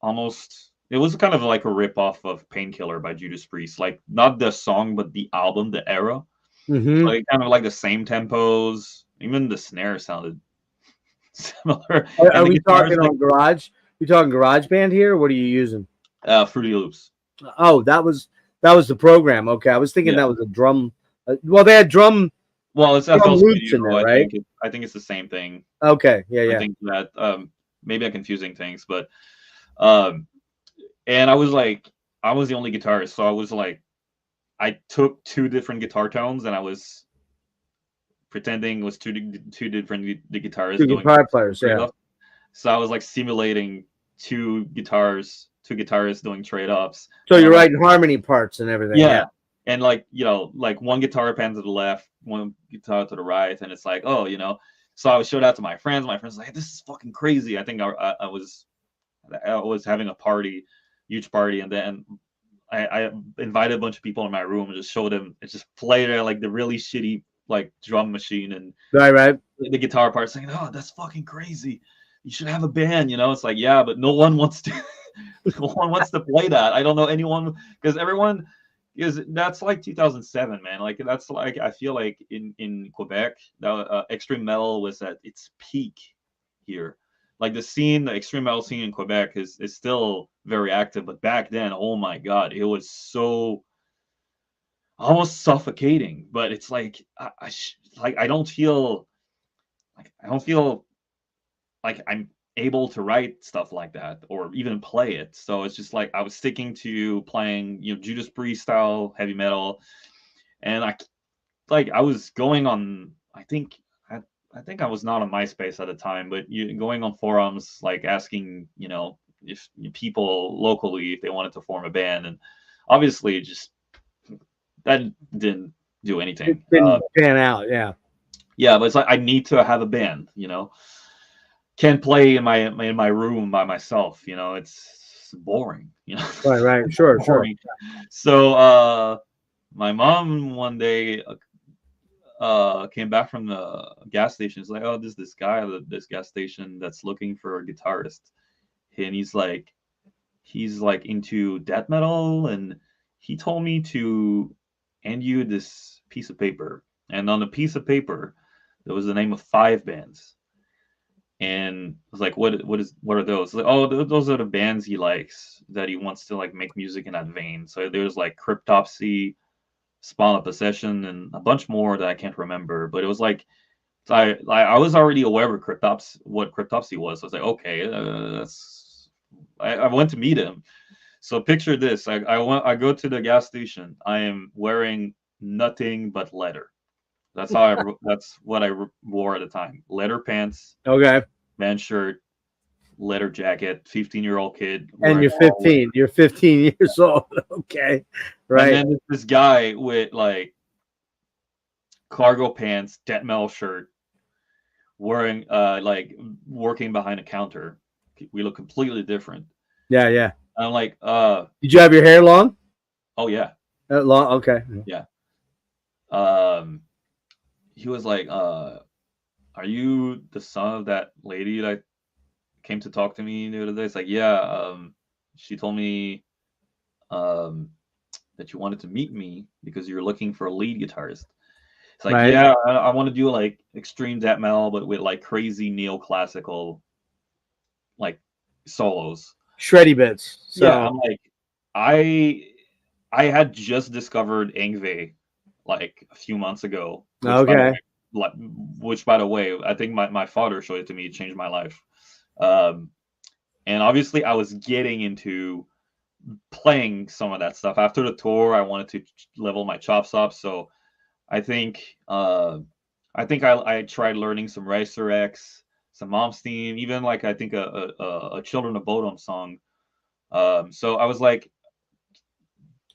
almost. It was kind of like a rip off of Painkiller by Judas Priest, like not the song, but the album, the era. Mm-hmm. Like kind of like the same tempos. Even the snare sounded similar. Are And the we guitars, talking on Garage? We talking Garage Band here? Or what are you using? Fruity Loops. Oh, that was the program. Okay, I was thinking Yeah. that was a drum. Well, they had drum. Well, it's Drum FL loops in Studio. there, I right? think I think it's the same thing. Okay, yeah, I yeah. think that maybe I'm confusing things, but um, and I was the only guitarist, so I was like, I took two different guitar tones, and I was pretending it was two different the guitarists Two doing guitar players, trade yeah. off. So I was like simulating two guitarists doing trade offs. So you're like, writing harmony parts and everything. yeah. Yeah. And like, like one guitar pan to the left, one guitar to the right, and it's like, oh, So I showed out to my friends. My friends were like, this is fucking crazy. I think I was having a party, huge party, and then I invited a bunch of people in my room and just showed them. It just played like the really shitty like drum machine and Right. the guitar part, saying, "Oh, that's fucking crazy. You should have a band." It's like, yeah, but no one wants to. No one wants to play that. I don't know anyone because everyone. Because that's like 2007, man. Like that's like I feel like in Quebec, that extreme metal was at its peak here. Like the extreme metal scene in Quebec is still very active, but back then, oh my god, it was so almost suffocating. But it's like I don't feel like I'm able to write stuff like that or even play it. So it's just like I was sticking to playing, Judas Priest style heavy metal, and I was going on. I think I was not on MySpace at the time, but going on forums like asking, if people locally if they wanted to form a band, and obviously just that didn't do anything. It didn't pan out. Yeah. Yeah, but it's like I need to have a band, Can't play in my room by myself, it's boring, Right. Sure. boring. So my mom one day came back from the gas station. It's like, oh, there's this guy at this gas station that's looking for a guitarist, and he's like into death metal, and he told me to hand you this piece of paper, and on the piece of paper there was the name of 5 bands. And I was like, what are those? Like, oh, those are the bands he likes, that he wants to like make music in that vein. So there's like Cryptopsy, Spawn of Possession, and a bunch more that I can't remember. But it was like I was already aware of what Cryptopsy was. So I was like, okay, I went to meet him. So picture this: I go to the gas station. I am wearing nothing but leather. That's what I wore at the time. Leather pants, Okay. band shirt, leather jacket. 15-year-old kid. And you're 15. You're 15 years old. Okay. Right. And then there's this guy with like cargo pants, death metal shirt, wearing like working behind a counter. We look completely different. Yeah. And I'm like, Did you have your hair long? oh yeah. Long. Okay. Yeah. He was like, are you the son of that lady that came to talk to me the other day? It's like, yeah. She told me that you wanted to meet me because you're looking for a lead guitarist. It's like, Right. yeah, I want to do like extreme death metal, but with like crazy neoclassical like solos. Shreddy bits. So Yeah, I'm like, I had just discovered Yngwie like a few months ago. Okay. Which, by the way, I think my father showed it to me. It changed my life. And obviously, I was getting into playing some of that stuff. After the tour, I wanted to level my chops up. So I think I tried learning some Racer X, some Mom's Theme, even like I think a Children of Bodom song. So I was like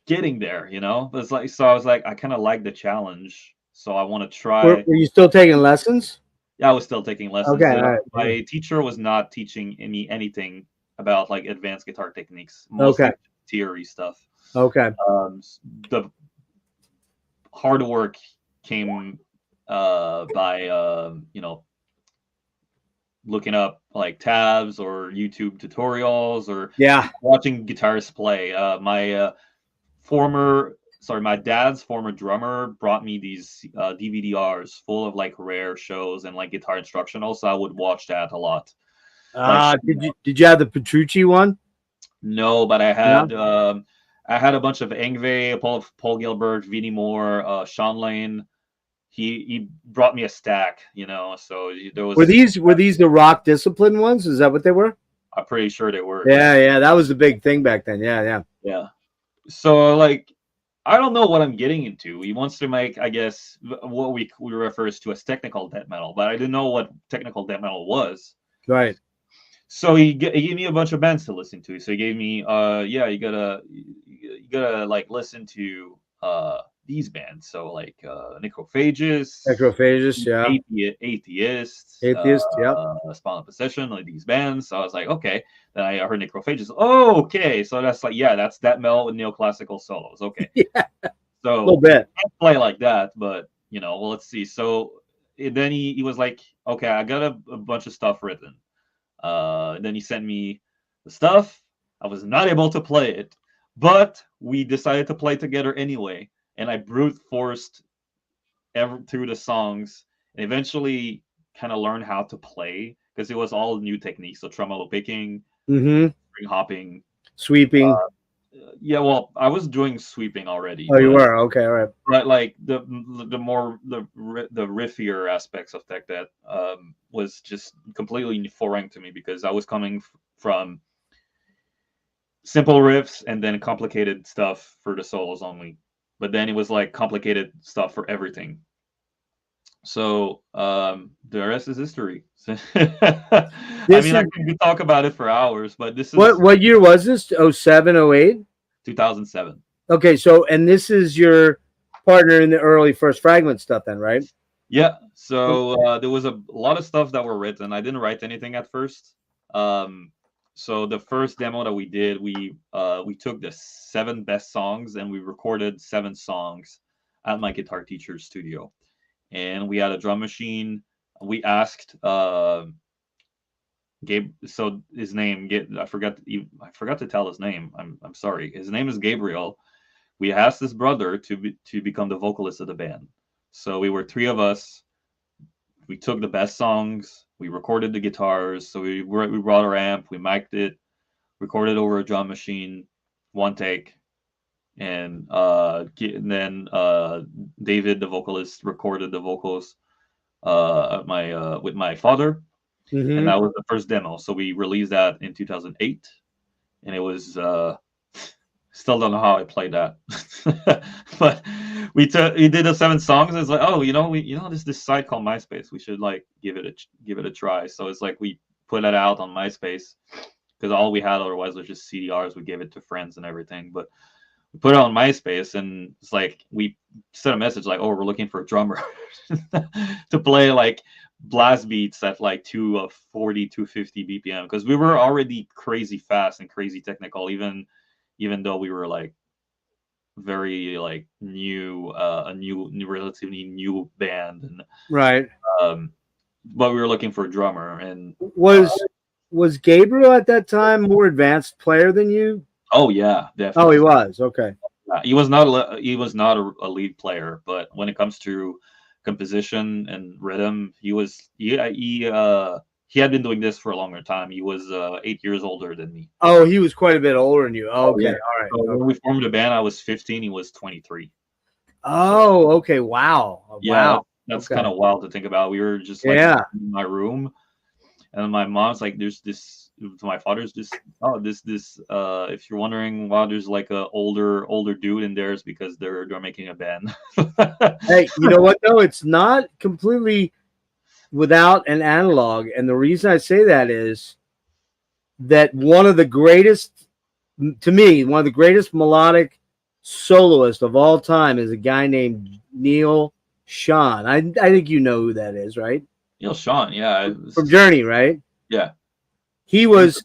getting there, But it's like, so I was like, I kind of like the challenge, so I want to try. Were you still taking lessons? Yeah, I was still taking lessons. Okay, all right. My teacher was not teaching anything about like advanced guitar techniques. Mostly theory stuff. Okay. The hard work came by looking up like tabs or YouTube tutorials or Yeah. watching guitarists play. My dad's former drummer brought me these DVD-Rs full of like rare shows and like guitar instructionals. So I would watch that a lot. Did you have the Petrucci one? No, but I had a bunch of Yngwie, Paul Gilbert, Vinnie Moore, Sean Lane. He brought me a stack, So there was. Were these the Rock Discipline ones? Is that what they were? I'm pretty sure they were. Yeah. That was the big thing back then. Yeah. So like, I don't know what I'm getting into. He wants to make, I guess, what we refers to as technical death metal, but I didn't know what technical death metal was. Right. So he gave me a bunch of bands to listen to. So he gave me, you gotta like listen to these bands. So like Necrophagus, yeah. Atheist, yeah. Spawn Possession, like these bands. So I was like, okay. Then I heard Necrophagus. Oh, okay. So that's like, that's death metal with neoclassical solos. Okay. Yeah. So a little bit. I can't play like that, but well, let's see. So then he was like, okay, I got a bunch of stuff written. Then he sent me the stuff. I was not able to play it, but we decided to play together anyway. And I brute forced through the songs and eventually kind of learned how to play because it was all new techniques. So tremolo picking, string hopping, sweeping. Well, I was doing sweeping already. Oh, you were? Okay, all right. But like the riffier aspects of tech that was just completely foreign to me because I was coming from simple riffs and then complicated stuff for the solos only. But then it was like complicated stuff for everything. So the rest is history. I can talk about it for hours, but this is what year was this? 07, 08? 2007. Okay, so and this is your partner in the early first Fragment stuff then, right? Yeah. So there was a lot of stuff that were written. I didn't write anything at first. So the first demo that we did, we took the 7 best songs and we recorded 7 songs at my guitar teacher's studio. And we had a drum machine. We asked Gabe. So his name, I forgot to tell his name. I'm sorry. His name is Gabriel. We asked his brother to become the vocalist of the band. So we were 3 of us. We took the best songs. We recorded the guitars. So we brought our amp. We mic'd it, recorded over a drum machine, 1 take. And then David, the vocalist, recorded the vocals with my father, and that was the first demo. So we released that in 2008, and it was still don't know how I played that, but we did the 7 songs. And it's like, there's this site called MySpace. We should like give it a try. So it's like we put it out on MySpace because all we had otherwise was just CDRs. We gave it to friends and everything, but we put it on MySpace, and it's like we sent a message like, "Oh, we're looking for a drummer to play like blast beats at like 240, 250 BPM," because we were already crazy fast and crazy technical, even though we were like very like new, relatively new band, and right. But we were looking for a drummer, and was Gabriel at that time more advanced player than you? Oh yeah, definitely. Oh, he was. Okay. He was not a lead player, but when it comes to composition and rhythm, he had been doing this for a longer time. He was 8 years older than me. Oh, he was quite a bit older than you. Oh, okay, yeah. All right. So when we formed the band, I was 15. He was 23. Oh, okay. Wow. Yeah, that's kind of wild to think about. We were just like in my room, and my mom's like, "There's this." To my father's just if you're wondering why there's like a older dude in there, is because they're making a band. Hey, you know what though? It's not completely without an analog, and the reason I say that is that one of the greatest melodic soloists of all time is a guy named Neil Sean. I think you know who that is, right? Neil Sean, yeah, from Journey, right? Yeah. He was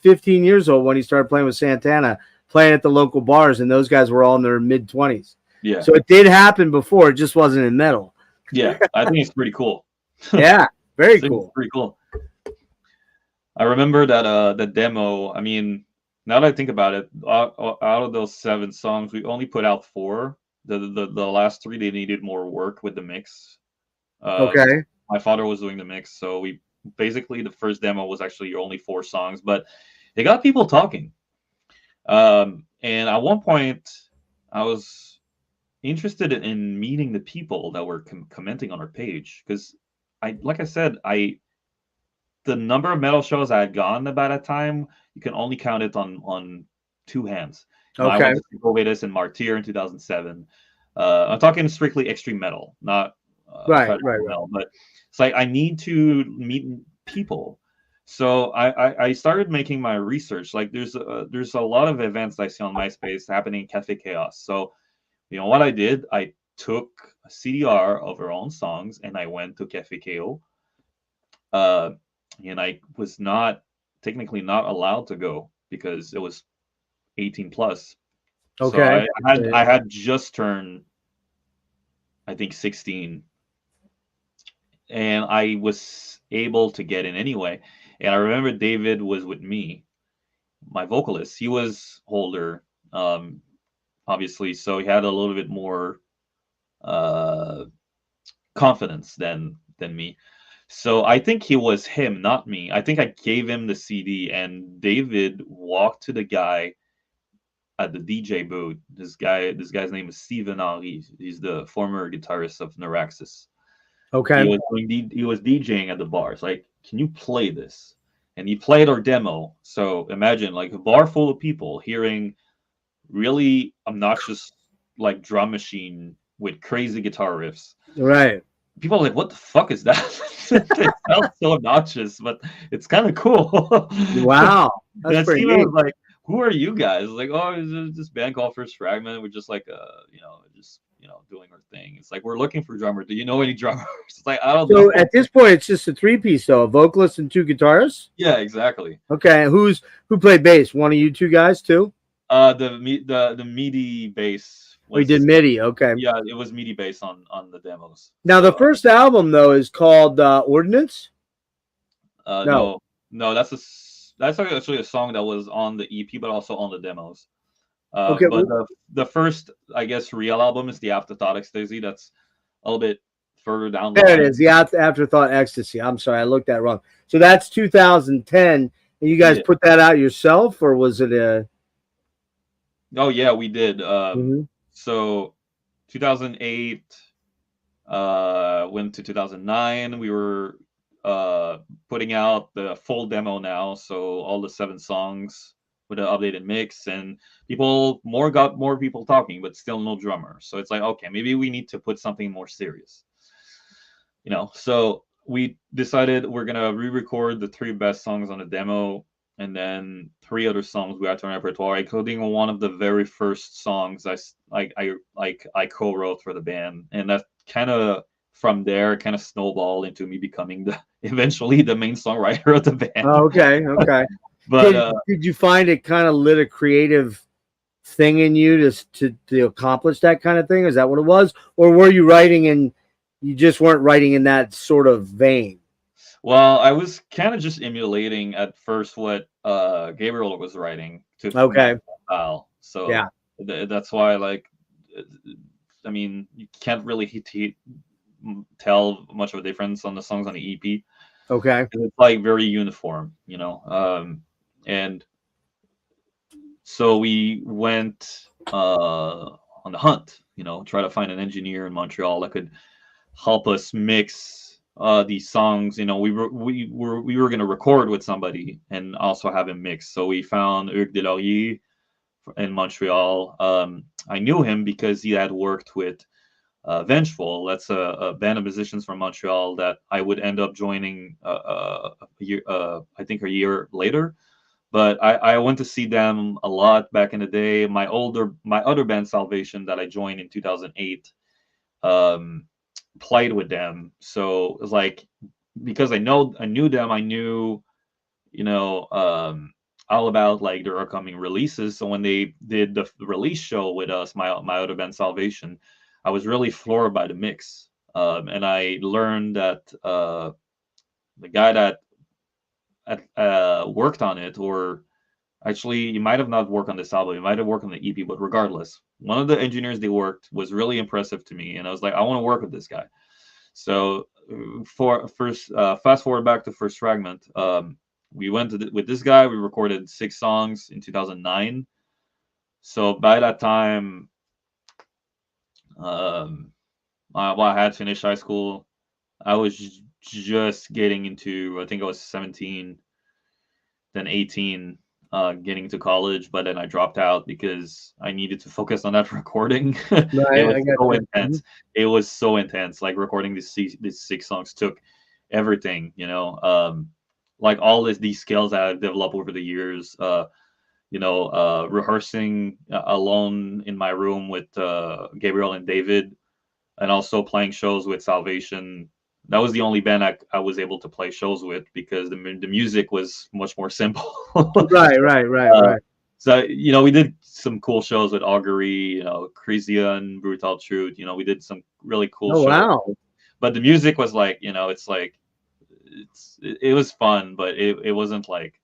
15 years old when he started playing with Santana, playing at the local bars, and those guys were all in their mid-20s. Yeah. So it did happen before, it just wasn't in metal. Yeah, I think it's pretty cool. Yeah, very I think it's cool. pretty cool. I remember that the demo. I mean, now that I think about it, out of those 7 songs, we only put out 4. The last 3 they needed more work with the mix. Okay. My father was doing the mix, so we basically the first demo was actually only 4 songs, but it got people talking. And at one point, I was interested in meeting the people that were commenting on our page because like I said, the number of metal shows I had gone about that time, you can only count it on 2 hands. I Okay. went to Covetus and Martyr in 2007. I'm talking strictly extreme metal, not Right. traditional metal. But it's like I need to meet people. So I started making my research. Like there's a lot of events I see on MySpace happening in Cafe Chaos. So what I did, I took a CDR of our own songs and I went to Cafe Chaos. And I was technically not allowed to go because it was 18 plus. So Okay. I had just turned, I think, 16, and I was able to get in anyway. And I remember David was with me, my vocalist. He was older, obviously, so he had a little bit more confidence than me. So I think he was him, not me. I think I gave him the CD, and David walked to the guy at the DJ booth. This guy's name is Steven Henry. He's the former guitarist of Neoxis. Okay. He was DJing at the bar. It's like, can you play this? And he played our demo. So imagine like a bar full of people hearing really obnoxious like drum machine with crazy guitar riffs. Right. People are like, what the fuck is that? It sounds so obnoxious, but it's kind of cool. Wow. That's pretty Steven neat. was like, who are you guys? Like, oh, it's this band called First Fragment. We're just like, doing our thing. It's like, we're looking for drummers. Do you know any drummers? It's like, I don't know. So at this point, it's just a 3-piece, though, a vocalist and 2 guitarists. Yeah, exactly. Okay. Who played bass? One of you 2 guys too? The MIDI bass. Oh, you did MIDI. Okay. Yeah, it was MIDI bass on the demos. Now the first album though is called Ordinance. No, that's actually a song that was on the EP, but also on the demos. Okay. But the first, I guess, real album is the Afterthought Ecstasy. That's a little bit further down the There line. it is, the Afterthought Ecstasy. I'm sorry, I looked that wrong. So that's 2010. And you guys put that out yourself, or was it a? Oh yeah, we did. Mhm. So 2008 went to 2009. We were putting out the full demo now, so all the 7 songs with an updated mix, and got more people talking, but still no drummer. So it's like, okay, maybe we need to put something more serious, So we decided we're gonna re-record the 3 best songs on the demo, and then 3 other songs we had to our repertoire, including one of the very first songs I co-wrote for the band, and that kind of from there kind of snowballed into me becoming eventually the main songwriter of the band. Oh, okay. But did you find it kind of lit a creative thing in you to accomplish that kind of thing? Is that what it was, or were you writing and you just weren't writing in that sort of vein? Well, I was kind of just emulating at first what Gabriel was writing to style. So yeah, that's why, like, I mean, you can't really tell much of a difference on the songs on the EP. Okay. It's like very uniform, and so we went on the hunt, try to find an engineer in Montreal that could help us mix these songs. We were going to record with somebody and also have him mix. So we found Hugues Delaurier in Montreal. I knew him because he had worked with Vengeful. That's a band of musicians from Montreal that I would end up joining I think a year later. But I went to see them a lot back in the day. My other band, Salvation, that I joined in 2008, played with them. So it was like, because I knew them, I knew, all about like their upcoming releases. So when they did the release show with us, my other band, Salvation, I was really floored by the mix. And I learned that the guy that worked on it, or actually, he might have not worked on this album, he might have worked on the EP, but regardless, one of the engineers they worked was really impressive to me, and I was like, I want to work with this guy. So fast forward back to first Fragment. We went with this guy. We recorded 6 songs in 2009. So by that time, I had finished high school. I was just getting into, I think I was 17, then 18, getting to college, but then I dropped out because I needed to focus on that recording. It was so intense. It was so intense. Like recording these 6 songs took everything, like all these skills that I've developed over the years. Rehearsing alone in my room with Gabriel and David, and also playing shows with Salvation. That was the only band I was able to play shows with because the music was much more simple. Right. So, we did some cool shows with Augury, Crisian, Brutal Truth. We did some really cool shows. Wow. But the music was like, it's like, it was fun, but it wasn't like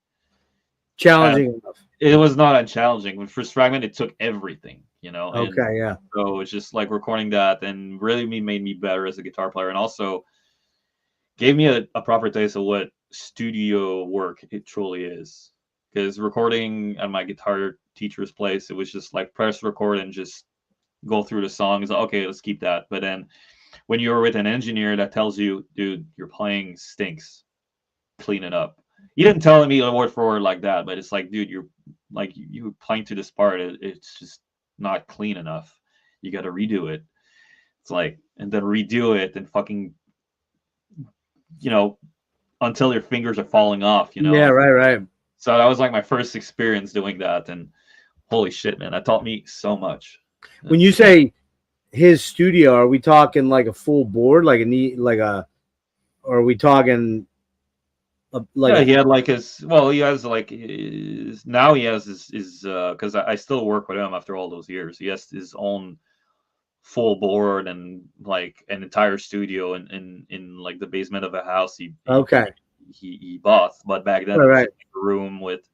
challenging enough. It was not unchallenging. With first Fragment, it took everything, Okay, yeah. So it's just like recording that and really made me better as a guitar player, and also gave me a proper taste of what studio work it truly is. Because recording at my guitar teacher's place, it was just like press record and just go through the songs. Okay, let's keep that. But then when you're with an engineer that tells you, dude, your playing stinks, clean it up. He didn't tell me word for word like that, but it's like, dude, you're playing to this part. It's just not clean enough. You got to redo it. It's like, and then redo it and fucking, until your fingers are falling off, Yeah, right. So that was like my first experience doing that, and holy shit, man, that taught me so much. When you say his studio, are we talking like a full board, or are we talking he had like he has like now he has his because I still work with him after all those years. He has his own full board and like an entire studio in like the basement of a house he bought. But back then, right. It was a room with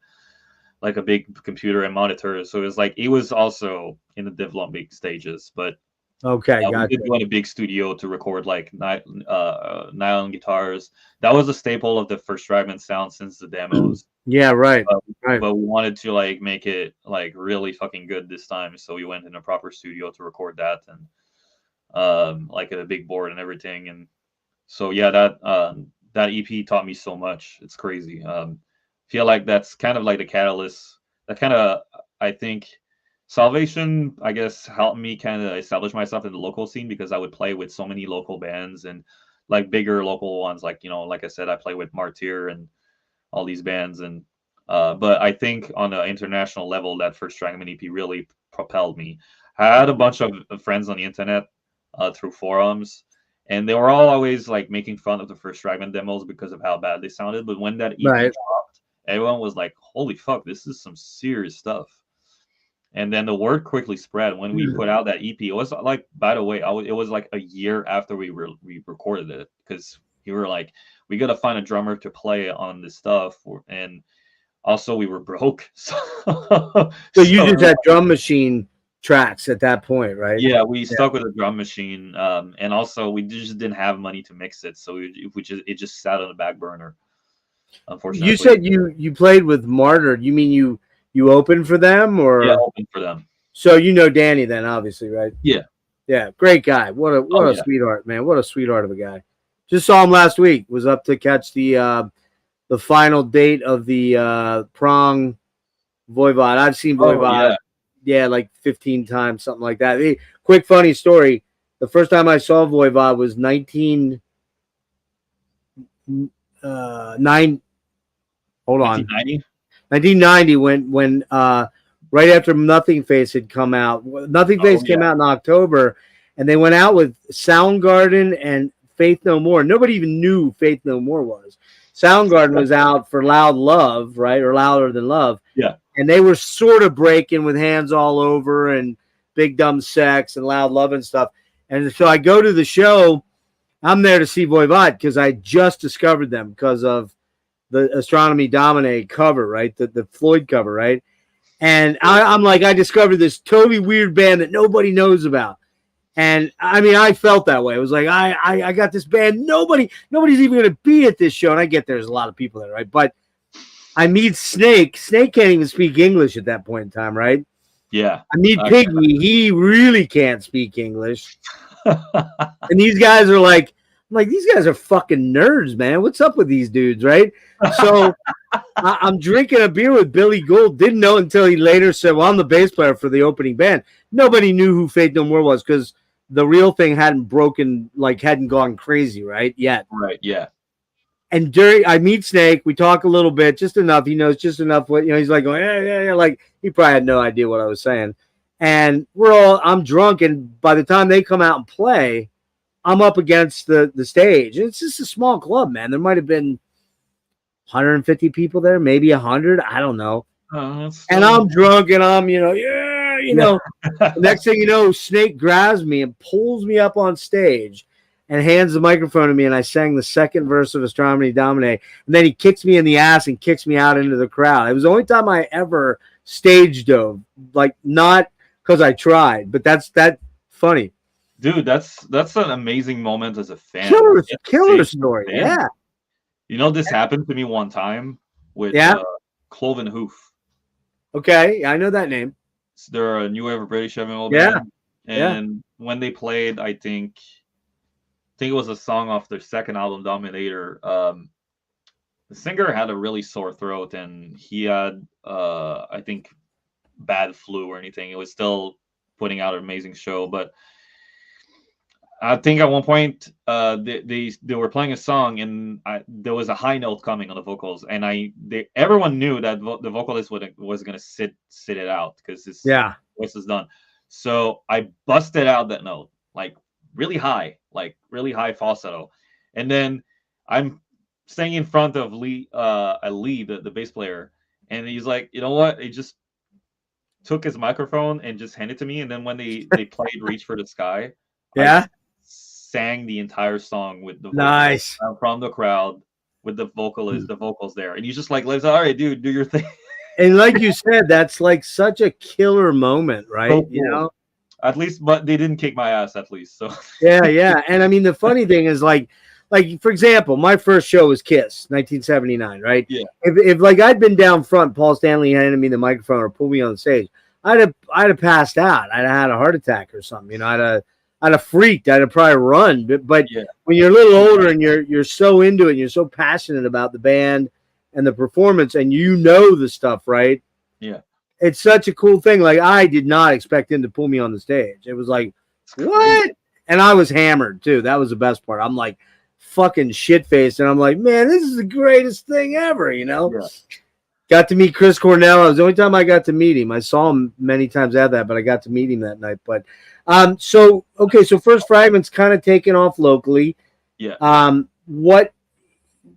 like a big computer and monitors. So it was like he was also in the developing stages. But gotcha. We did go in a big studio to record like nylon guitars. That was a staple of the first Fragment sound since the demos. Yeah, right. But we wanted to like make it like really fucking good this time, so we went in a proper studio to record that, and like a big board and everything. And so yeah, that EP taught me so much. It's crazy. Feel like that's kind of like the catalyst. That kind of, I think, Salvation, I guess, helped me kind of establish myself in the local scene because I would play with so many local bands and like bigger local ones. Like, like I said, I play with Martyr and all these bands. And but I think on the international level, that first Fragment EP really propelled me. I had a bunch of friends on the internet through forums, and they were all always like making fun of the first Fragment demos because of how bad they sounded. But when that EP dropped, everyone was like, holy fuck, this is some serious stuff. And then the word quickly spread. When we put out that EP, it was like, by the way, it was like a year after we recorded it, because we were like, we got to find a drummer to play on this stuff. And also we were broke. So you just had drum machine tracks at that point, right? Yeah, we stuck with a drum machine. And also we just didn't have money to mix it. So it just sat on the back burner, unfortunately. You said you played with Martyr. You mean you opened for them, or? Yeah, opened for them. So Danny then, obviously, right? Yeah, great guy. What a sweetheart, man. What a sweetheart of a guy. Just saw him last week. Was up to catch the final date of the Prong Voivod. I've seen Voivod, like 15 times, something like that. Hey, quick funny story. The first time I saw Voivod was 1990 when right after Nothing Face had come out. Nothing Face came out in October, and they went out with Soundgarden and Faith No More. Nobody even knew Faith No More was. Soundgarden was out for Loud Love, right? Or Louder Than Love. Yeah. And they were sort of breaking with Hands All Over and Big Dumb Sex and Loud Love and stuff. And so I go to the show, I'm there to see Voivod because I just discovered them because of the Astronomy Domine cover, right? The Floyd cover, right? And I'm like, I discovered this totally weird band that nobody knows about. And I mean, I felt that way. It was like, I got this band. Nobody's even going to be at this show. And I get there's a lot of people there, right? But I meet Snake. Snake can't even speak English at that point in time, right? Yeah. I meet Piggy. He really can't speak English. And these guys are like, these guys are fucking nerds, man. What's up with these dudes, right? So I'm drinking a beer with Billy Gould. Didn't know until he later said, well, I'm the bass player for the opening band. Nobody knew who Faith No More was because the real thing hadn't gone crazy, right? Yet. Right, yeah. And I meet Snake. We talk a little bit, just enough. He knows just enough. What he's like going, yeah. Like he probably had no idea what I was saying. And I'm drunk. And by the time they come out and play, I'm up against the stage. And it's just a small club, man. There might have been 150 people there, maybe 100. I don't know. And I'm drunk and I'm, next thing you know, Snake grabs me and pulls me up on stage and hands the microphone to me. And I sang the second verse of Astronomy Domine. And then he kicks me in the ass and kicks me out into the crowd. It was the only time I ever stage dove, like not because I tried, but that's funny. Dude, that's an amazing moment as a fan. Killer story, yeah. You know, this happened to me one time with Cloven Hoof. Okay, I know that name. So they're a new wave British heavy metal band. And when they played, I think it was a song off their second album, Dominator. The singer had a really sore throat, and he had, I think, bad flu or anything. It was still putting out an amazing show, but I think at one point they were playing a song and there was a high note coming on the vocals, and everyone knew that the vocalist was going to sit it out because his voice is done. So I busted out that note like really high falsetto, and then I'm staying in front of Lee, the bass player, and he's like, you know what? He just took his microphone and just handed it to me, and then when they played "Reach for the Sky," I sang the entire song with the nice from the crowd with the vocals there, and he's just like, "Let's all right, dude, do your thing." And like you said, that's like such a killer moment, right? So cool. You know, at least, but they didn't kick my ass at least. So yeah. And I mean, the funny thing is like for example, my first show was Kiss, 1979, right? Yeah. If like I'd been down front, Paul Stanley handed me the microphone or pulled me on the stage, I'd have passed out. I'd have had a heart attack or something. You know, I'd have freaked. I'd have probably run. But when you're a little older and you're so into it, and you're so passionate about the band and the performance, and you know the stuff, right? Yeah. It's such a cool thing. Like I did not expect him to pull me on the stage. It was like, what? And I was hammered too. That was the best part. I'm like fucking shit faced, and I'm like, man, this is the greatest thing ever. You know. Yeah. Got to meet Chris Cornell. It was the only time I got to meet him. I saw him many times after that, but I got to meet him that night. But so first Fragment's kind of taken off locally. Yeah. What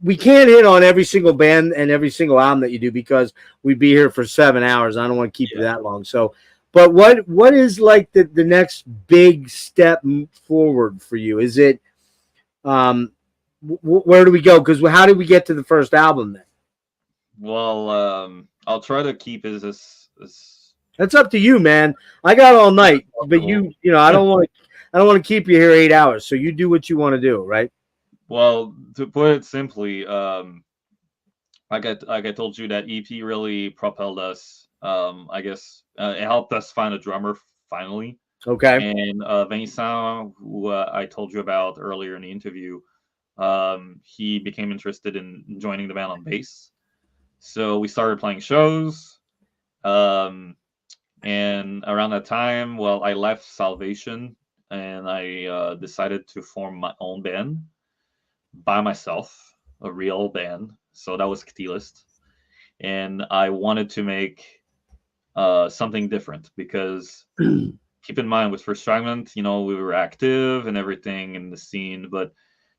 we can't hit on every single band and every single album that you do because we'd be here for 7 hours. I don't want to keep you that long. So, but what is like the next big step forward for you? Is it where do we go? Because how did we get to the first album then? Well, I'll try to keep as That's up to you, man. I got all night, but you know, I don't want to keep you here 8 hours. So you do what you want to do, right? Well, to put it simply, like I told you, that EP really propelled us. I guess it helped us find a drummer finally. Okay. And Vincent, who I told you about earlier in the interview, he became interested in joining the band on bass. So we started playing shows. And around that time, well, I left Salvation and I decided to form my own band by myself, a real band. So that was Chthe'ilist. And I wanted to make something different because keep in mind with First Fragment, you know, we were active and everything in the scene, but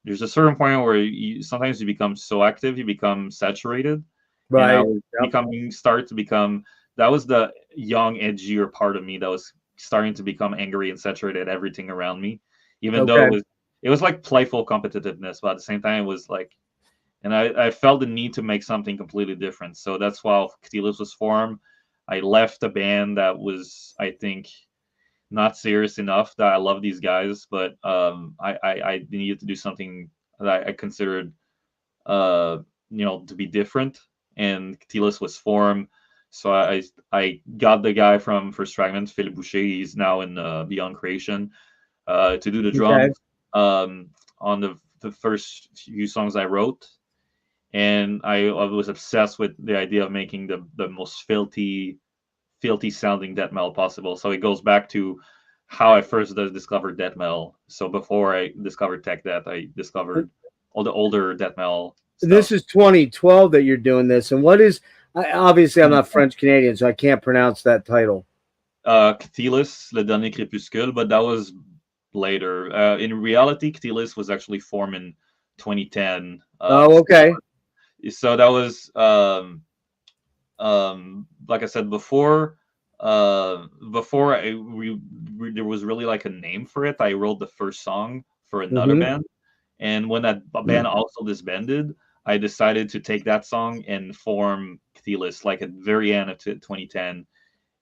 there's a certain point where sometimes you become so active, you become saturated. Right. That was the young, edgier part of me that was starting to become angry and saturated at everything around me. Even though it was like playful competitiveness, but at the same time, it was like, and I felt the need to make something completely different. So that's why Chthe'ilist was formed. I left a band that was, I think, not serious enough that I love these guys, but I needed to do something that I considered, to be different. And Chthe'ilist was formed. So I got the guy from First Fragment, Phillipe Tougas. He's now in Beyond Creation, to do the drums on the first few songs I wrote. And I was obsessed with the idea of making the most filthy sounding death metal possible. So it goes back to how I first discovered death metal. So before I discovered tech death, I discovered all the older death metal stuff. This is 2012 that you're doing this. And what is, obviously I'm not French Canadian, so I can't pronounce that title. Chthe'ilist, Le Dernier Crépuscule, but that was later. In reality, Chthe'ilist was actually formed in 2010. Okay. So that was like I said before, there was really like a name for it. I wrote the first song for another band, and when that band also disbanded, I decided to take that song and form Chthe'ilist like at the very end of 2010.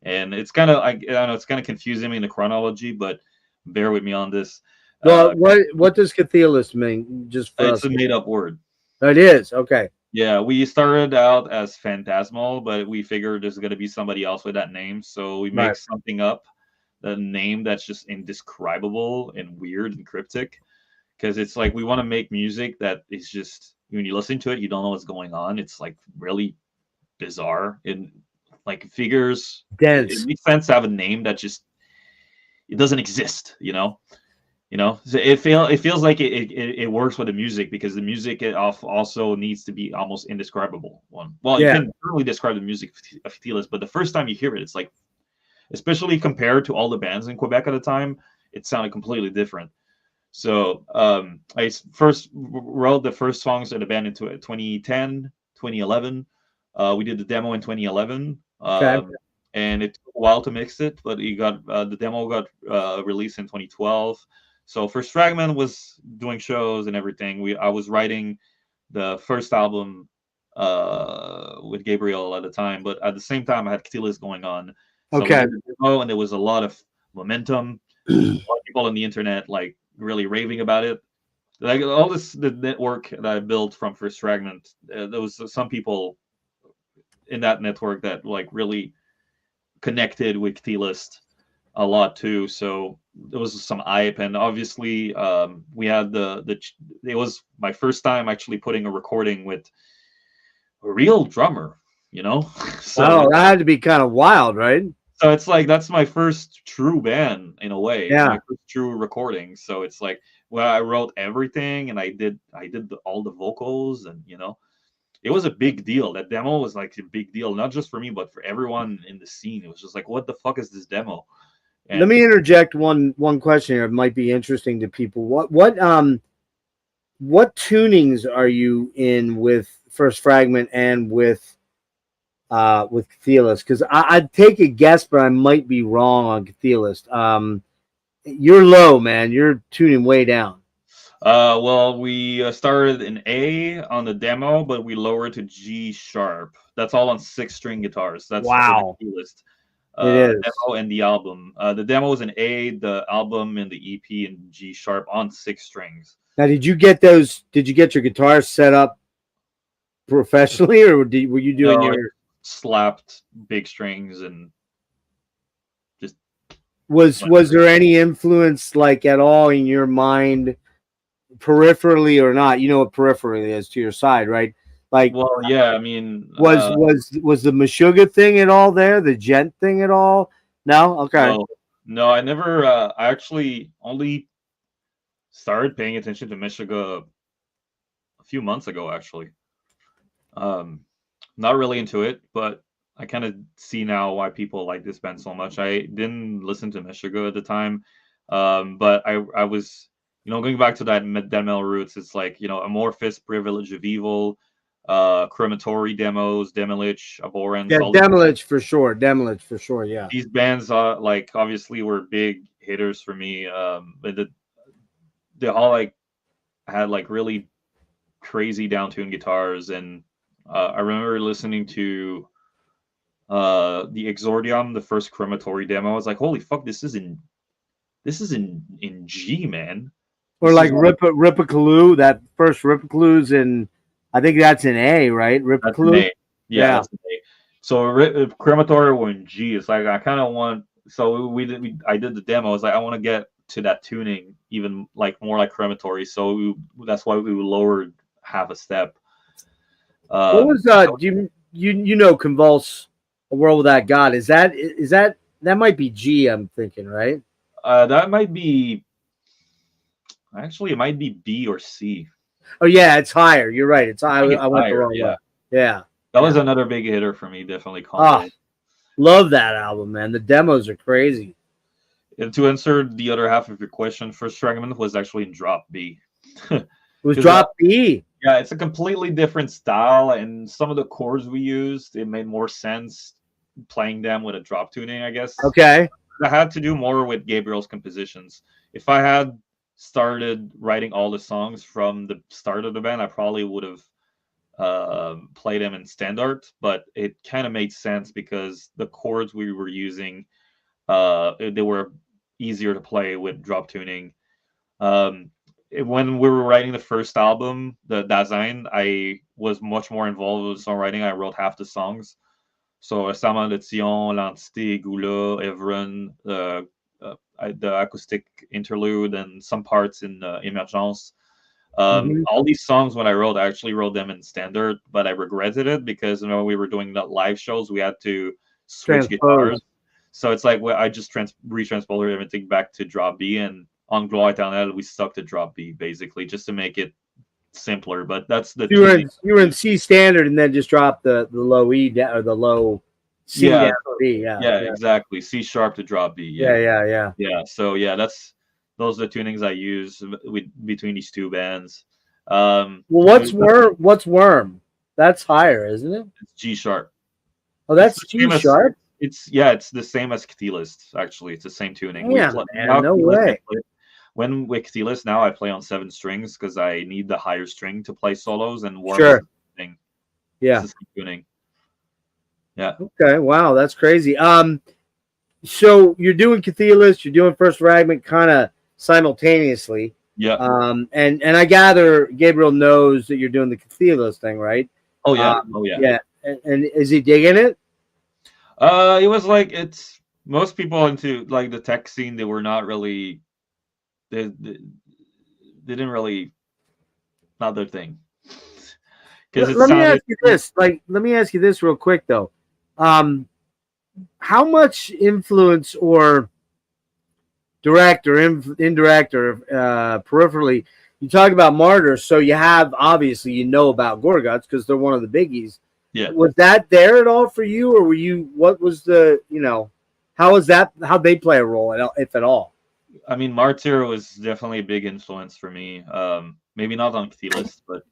And it's kind of, I don't know, it's kind of confusing me in the chronology, but bear with me on this. Well, what does Chthe'ilist mean? Just for it's a made up word. It is, okay. Yeah, we started out as Phantasmal, but we figured there's going to be somebody else with that name. So we make something up, the name that's just indescribable and weird and cryptic. Because it's like we want to make music that is just, when you listen to it, you don't know what's going on. It's like really bizarre and like figures. Dense. It makes sense to have a name that just, it doesn't exist, so it feels like it works with the music, because the music also needs to be almost indescribable. You can really describe the music of Chthe'ilist, but the first time you hear it, it's like, especially compared to all the bands in Quebec at the time, it sounded completely different. So I first wrote the first songs of the band in 2010, 2011. We did the demo in 2011. And it took a while to mix it, but the demo got released in 2012. So First Fragment was doing shows and everything. I was writing the first album with Gabriel at the time, but at the same time I had Chthe'ilist going on. So we did the demo, and there was a lot of momentum. A lot of people on the internet like really raving about it. Like all the network that I built from First Fragment, there was some people in that network that like really connected with Chthe'ilist a lot too. So there was some hype, and obviously we had it was my first time actually putting a recording with a real drummer, So that had to be kind of wild, right? So it's like that's my first true band in a way. Yeah. My first true recording. So it's like, well, I wrote everything, and I did all the vocals, and it was a big deal. That demo was like a big deal, not just for me, but for everyone in the scene. It was just like, what the fuck is this demo? And let me interject one question here. It might be interesting to people. What tunings are you in with First Fragment and with Chthe'ilist? Because I'd take a guess, but I might be wrong on Chthe'ilist. You're low, man. You're tuning way down. Well, we started in A on the demo, but we lowered to G sharp. That's all on 6-string guitars. That's wow. The Chthe'ilist. It is. Demo and the album. The demo was in A, the album and the EP in G sharp on 6 strings. Now, did you get your guitar set up professionally, or were you doing your slapped big strings and just was there any influence like at all in your mind, peripherally or not? You know what peripherally is, to your side, right? Like, well, yeah, I mean, was the Meshuggah thing at all there? The Gent thing at all? No? Okay. No, I never. I actually only started paying attention to Meshuggah a few months ago, actually. Not really into it, but I kind of see now why people like this band so much. I didn't listen to Meshuggah at the time, but I was, going back to that death metal roots. It's like, Amorphous, Privilege of Evil, Crematory demos, Demolich, Abhorrence. Yeah, Demolich for sure. Yeah, these bands like obviously were big hitters for me. But they all like had like really crazy down-tuned guitars, and I remember listening to the Exordium, the first Crematory demo. I was like, holy fuck, this is in G, man. Or This like is Ripicaloo, that first Ripicaloo's in, I think that's an A, right? that's an Ripicaloo. A. Yeah, that's an A. So Crematory were in G. It's like I kind of want. So I did the demo. I was like, I want to get to that tuning, even like more like Crematory. So that's why we lowered half a step. What was do you know Convulse, A World Without God? Is that might be G? I'm thinking, right? That might be. Actually, it might be B or C. Oh yeah, it's higher. You're right. It's I went the higher, wrong way. Yeah, that was another big hitter for me. Definitely. Love that album, man. The demos are crazy. And to answer the other half of your question, first Fragment was actually in drop B. It was drop B. Yeah, it's a completely different style, and some of the chords we used, it made more sense playing them with a drop tuning, I guess. Okay. I had to do more with Gabriel's compositions. If I had started writing all the songs from the start of the band, I probably would have play them in standard, but it kind of made sense because the chords we were using, they were easier to play with drop tuning. When we were writing the first album, the Dasein, I was much more involved with songwriting. I wrote half the songs. So Récemment de Sion, L'Entité, Goula, Evren, the acoustic interlude, and some parts in Emergence. All these songs, when I actually wrote them in standard, but I regretted it because we were doing the live shows, we had to switch guitars. So it's like I just retranspose everything back to drop B, and on Gloire Eternelle we stuck to drop B basically just to make it simpler. But that's the you were in C standard and then just dropped the low E down, or the low C down to B. Yeah, exactly. C sharp to drop B. Yeah. So those are the tunings I use between these two bands. Well, what's Worm? That's higher, isn't it? It's G sharp. Oh, that's G sharp. It's the same as Chthe'ilist. Actually, it's the same tuning. Yeah, man, no way. When with Chthe'ilist now, I play on 7 strings because I need the higher string to play solos, and Worm is the thing. Yeah, it's the same tuning. Yeah. Okay. Wow, that's crazy. So you're doing Chthe'ilist, you're doing First Fragment, kind of simultaneously. Yeah. And I gather Gabriel knows that you're doing the Chthe'ilist thing, right? Oh yeah. Yeah. And is he digging it? It was like it's most people into like the tech scene. They were not really. They didn't really. Not their thing. Because let me ask you this. Let me ask you this real quick though. How much influence or direct or indirect or peripherally, you talk about Martyrs, so you have obviously about Gorguts because they're one of the biggies. Yeah. Was that there at all for you, or were you? What was the how was that? How they play a role, if at all? I mean, Martyr was definitely a big influence for me. Maybe not on Chthe'ilist, but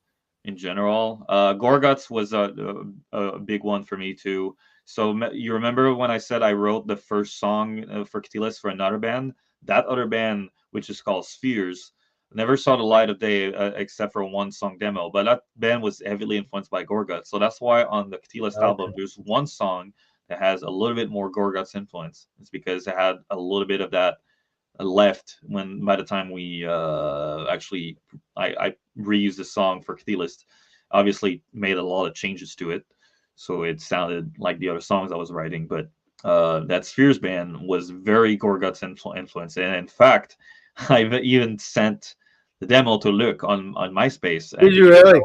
in general, Gorguts was a big one for me too. So you remember when I said I wrote the first song for Chthe'ilist for another band? That other band, which is called Spheres, never saw the light of day except for one song demo. But that band was heavily influenced by Gorguts. So that's why on the Chthe'ilist album, there's one song that has a little bit more Gorguts influence. It's because it had a little bit of that left by the time we actually I reused the song for Chthe'ilist. Obviously made a lot of changes to it, so it sounded like the other songs I was writing. But that Spheres band was very Gorguts influence, and in fact, I've even sent the demo to Luc on MySpace. Did you really?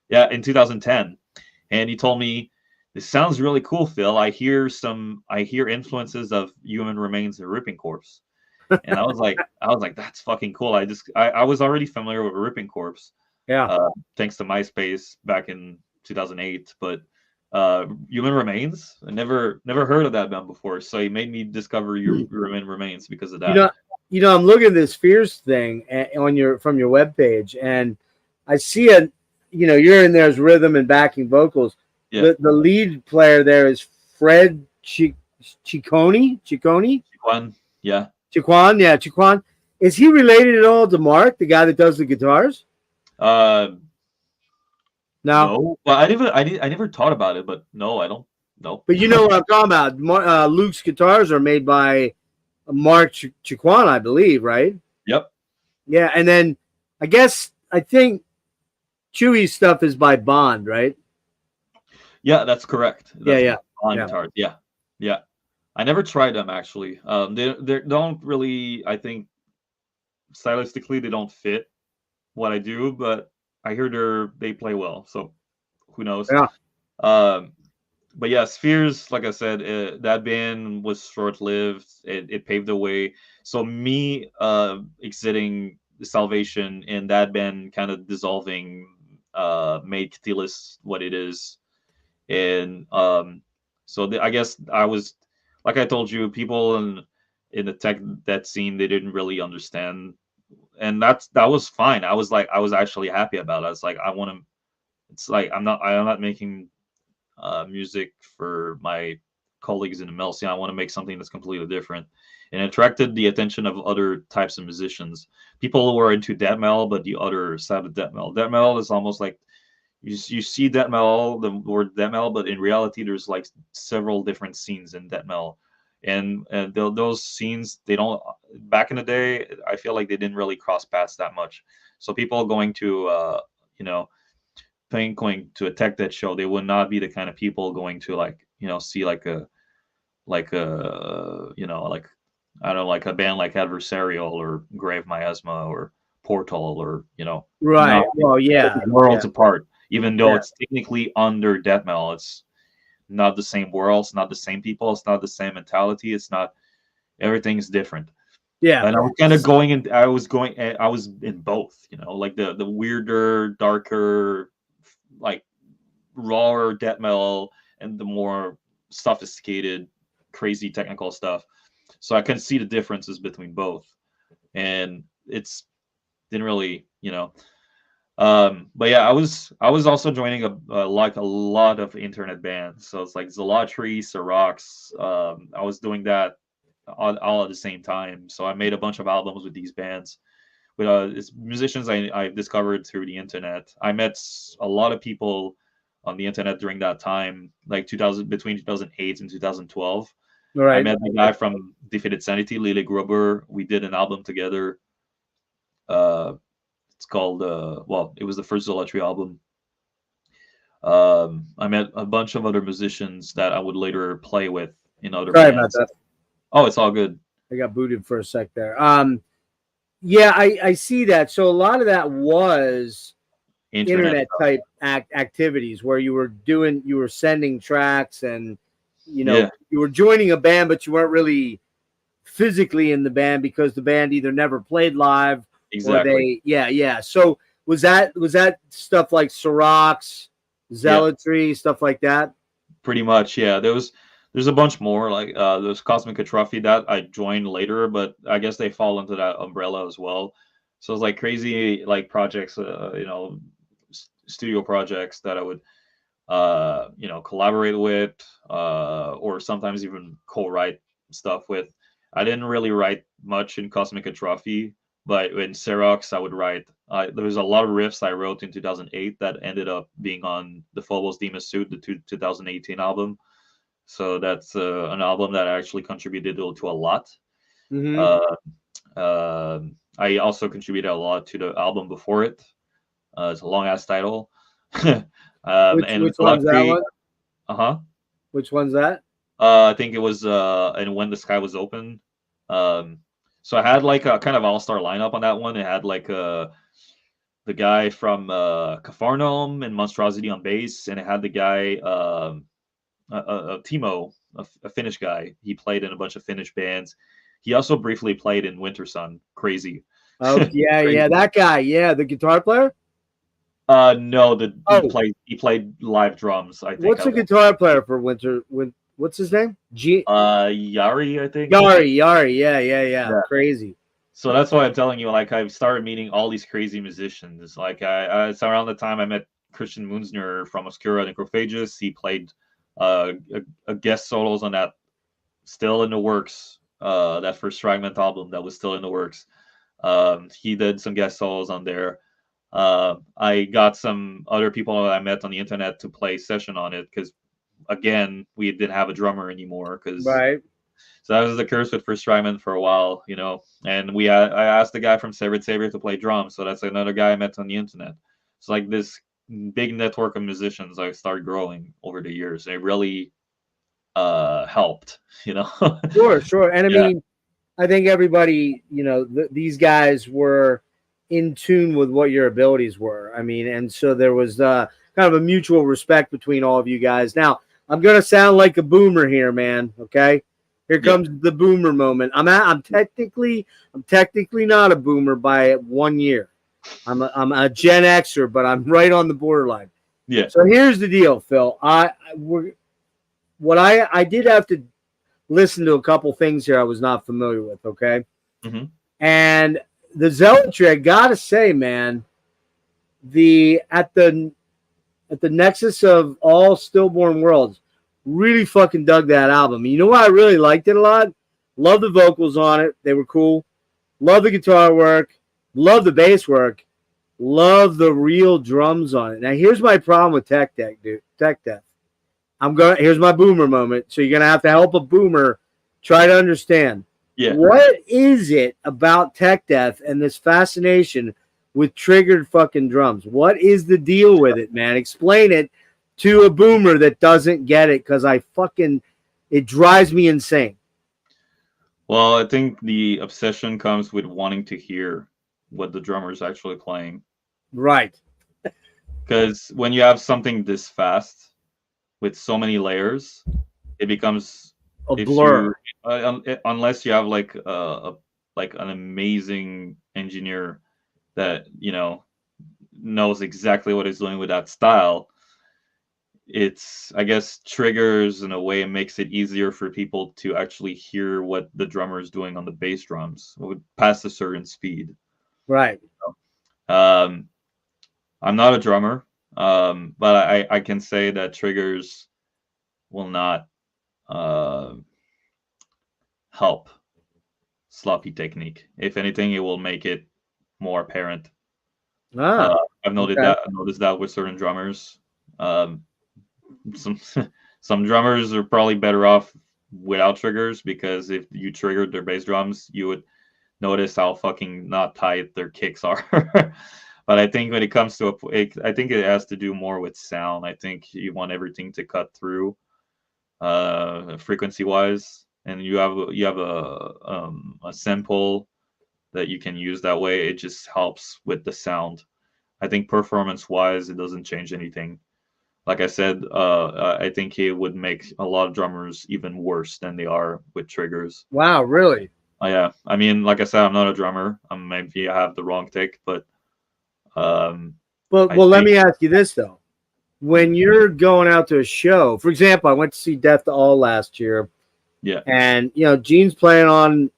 Yeah, in 2010, and he told me, "This sounds really cool, Phil. I hear influences of Human Remains and Ripping Corpse." And I was like, that's fucking cool. I was already familiar with Ripping Corpse. Yeah. Thanks to MySpace back in 2008. But Human Remains, I never heard of that band before. So he made me discover Human Remains because of that. I'm looking at this Fierce thing from your webpage, and I see you're in there as rhythm and backing vocals. Yeah. The lead player there is Fred Ciccone. Chiquan, yeah. Chiquan. Is he related at all to Mark, the guy that does the guitars? No. No. Well, I never thought about it, but no, I don't. No. But you know what I'm talking about. Luke's guitars are made by Mark Chiquan, I believe, right? Yep. Yeah, and then I think Chewie's stuff is by Bond, right? Yeah, that's correct. Yeah. On guitars. Yeah. Yeah. I never tried them actually. They don't really. I think stylistically they don't fit what I do, but I hear they play well. So who knows? Yeah. But yeah, Spheres, like I said, that band was short-lived. It paved the way. So me exiting Salvation and that band kind of dissolving made Chthe'ilist what it is. And I guess I was, like I told you, people in the tech that scene, they didn't really understand, and that was fine. I was actually happy about it. It's like I want to. It's like I'm not making music for my colleagues in the metal scene. I want to make something that's completely different, and it attracted the attention of other types of musicians. People who are into death metal, but the other side of death metal. Death metal is almost like you see death metal, the word death metal, but in reality, there's like several different scenes in death metal, and those scenes they don't. Back in the day, I feel like they didn't really cross paths that much. So people going to going to a tech that show, they would not be the kind of people going to see like a like I don't know, like a band like Adversarial or Grave Miasma or Portal or Right. Well, yeah. Worlds apart. Even though Yeah. it's technically under death metal, it's not the same world, it's not the same people, it's not the same mentality, it's not, everything's different. Yeah. And I was kind of going in, I was in both, like the weirder, darker, like rawer death metal and the more sophisticated, crazy technical stuff. So I can see the differences between both. And it's didn't really, but yeah, I was also joining a lot of internet bands. So it's like Zealotry, Serocs. I was doing that all at the same time. So I made a bunch of albums with these bands. With it's musicians I discovered through the internet. I met a lot of people on the internet during that time, like between 2008 and 2012. Right. I met the guy from Defeated Sanity, Lily Gruber. We did an album together. It's called it was the first Zealotry album. I met a bunch of other musicians that I would later play with in other Sorry bands. about that. Oh, it's all good. I got booted for a sec there. Yeah, I see that. So a lot of that was internet type activities where you were sending tracks and you were joining a band, but you weren't really physically in the band because the band either never played live. Exactly. So was that stuff like Serocs, Zealotry, stuff like that? Pretty much, yeah. There's a bunch more, like there's Cosmic Atrophy that I joined later, but I guess they fall into that umbrella as well. So it's like crazy like projects, studio projects that I would collaborate with, or sometimes even co-write stuff with. I didn't really write much in Cosmic Atrophy, but in Serocs I would write. There was a lot of riffs I wrote in 2008 that ended up being on the Phobos Demon Suit, the 2018 album. So that's an album that actually contributed to a lot. Mm-hmm. I also contributed a lot to the album before it. It's a long ass title. Which one's that one? Which one's that? I think it was and When the Sky Was Open. So I had like a kind of all-star lineup on that one. It had like the guy from Capharnaum and Monstrosity on bass, and it had the guy Timo, a Finnish guy. He played in a bunch of Finnish bands. He also briefly played in Winter Sun. Crazy. Oh yeah, Crazy. Yeah, that guy. Yeah, the guitar player. No, he played live drums. I think. What's the guitar player for Winter? What's his name? Yari, I think. Yari. Yeah. Crazy. So that's why I'm telling you. Like I've started meeting all these crazy musicians. Like it's around the time I met Christian Munzner from Obscura Necrophagus. He played a guest solos on that, still in the works. That first Fragment album that was still in the works. He did some guest solos on there. I got some other people that I met on the internet to play session on it because, again, we didn't have a drummer anymore. Right. So that was the curse with First Fragment for a while, And I asked the guy from Severed Savior to play drums, so that's another guy I met on the internet. It's like this big network of musicians I started growing over the years. It really helped, Sure. And I mean, I think everybody, these guys were in tune with what your abilities were. I mean, and so there was kind of a mutual respect between all of you guys. Now, I'm gonna sound like a boomer here, man. Okay, here comes the boomer moment. I'm technically not a boomer by 1 year. I'm a Gen Xer, but I'm right on the borderline. Yeah. So here's the deal, Phil. I did have to listen to a couple things here I was not familiar with, okay? Mm-hmm. And the Zealotry, I gotta say, man, at the nexus of all stillborn worlds, really fucking dug that album. You know why I really liked it a lot? Love the vocals on it. They were cool. Love the guitar work. Love the bass work. Love the real drums on it. Now, here's my problem with Tech Death, dude. Tech Death. Here's my boomer moment. So you're gonna have to help a boomer try to understand. Yeah. What is it about Tech Death and this fascination with triggered fucking drums? What is the deal with it, man? Explain it to a boomer that doesn't get it, because it drives me insane. Well, I think the obsession comes with wanting to hear what the drummer is actually playing. Right. Because when you have something this fast, with so many layers, it becomes a blur. Unless you have like an amazing engineer that knows exactly what he's doing with that style. It's, I guess, triggers in a way and makes it easier for people to actually hear what the drummer is doing on the bass drums past a certain speed. Right. I'm not a drummer. But I can say that triggers will not help sloppy technique. If anything, it will make it more apparent. I've noticed that with certain drummers. Some drummers are probably better off without triggers, because if you triggered their bass drums, you would notice how fucking not tight their kicks are. But I think when it comes to I think it has to do more with sound. I think you want everything to cut through, frequency wise, and you have a sample that you can use that way. It just helps with the sound. I think performance wise, it doesn't change anything. Like I said, I think it would make a lot of drummers even worse than they are with triggers. Wow, really? Yeah. I mean, like I said, I'm not a drummer. Maybe I have the wrong take, but. Let me ask you this though: when you're going out to a show, for example, I went to see Death to All last year. Yeah. And Gene's playing on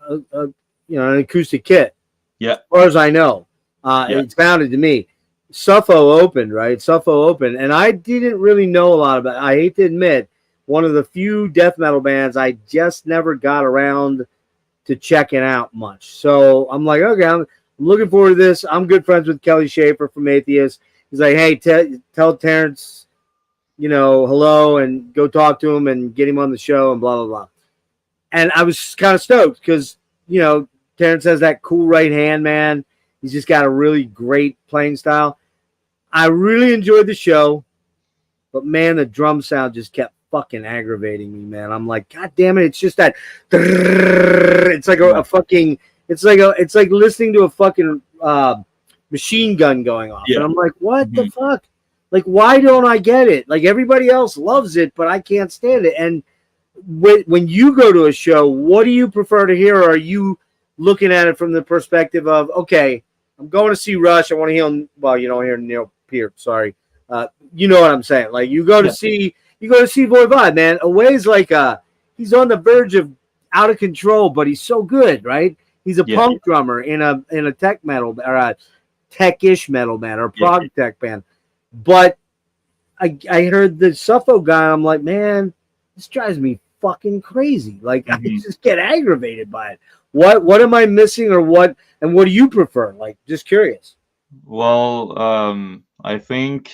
an acoustic kit. Yeah. As far as I know, it sounded to me. Suffo opened, right? Suffo opened, and I didn't really know a lot about it. I hate to admit, one of the few death metal bands I just never got around to checking out much. So I'm like, okay, I'm looking forward to this. I'm good friends with Kelly Schaefer from Atheist. He's like, hey, tell Terrence, hello, and go talk to him and get him on the show and blah, blah, blah. And I was kind of stoked because, Terrence has that cool right hand, man. He's just got a really great playing style. I really enjoyed the show, but man, the drum sound just kept fucking aggravating me, man. I'm like, God damn it. It's just that. It's like a fucking, it's like listening to a fucking machine gun going off. Yeah. And I'm like, what the fuck? Like, why don't I get it? Like, everybody else loves it, but I can't stand it. And when you go to a show, what do you prefer to hear? Or are you looking at it from the perspective of, okay, I'm going to see Rush. I want to hear, well, you don't hear Neil Peart. Sorry. You know what I'm saying? Like, you go to see Voivod, man. Away's like he's on the verge of out of control, but he's so good, right? He's a punk drummer in a tech metal or a tech-ish metal band or a prog tech band. But I heard the Suffo guy. I'm like, man, this drives me fucking crazy. Like I Mhm. just get aggravated by it. What am I missing, or what? And what do you prefer? Like, just curious. Well, I think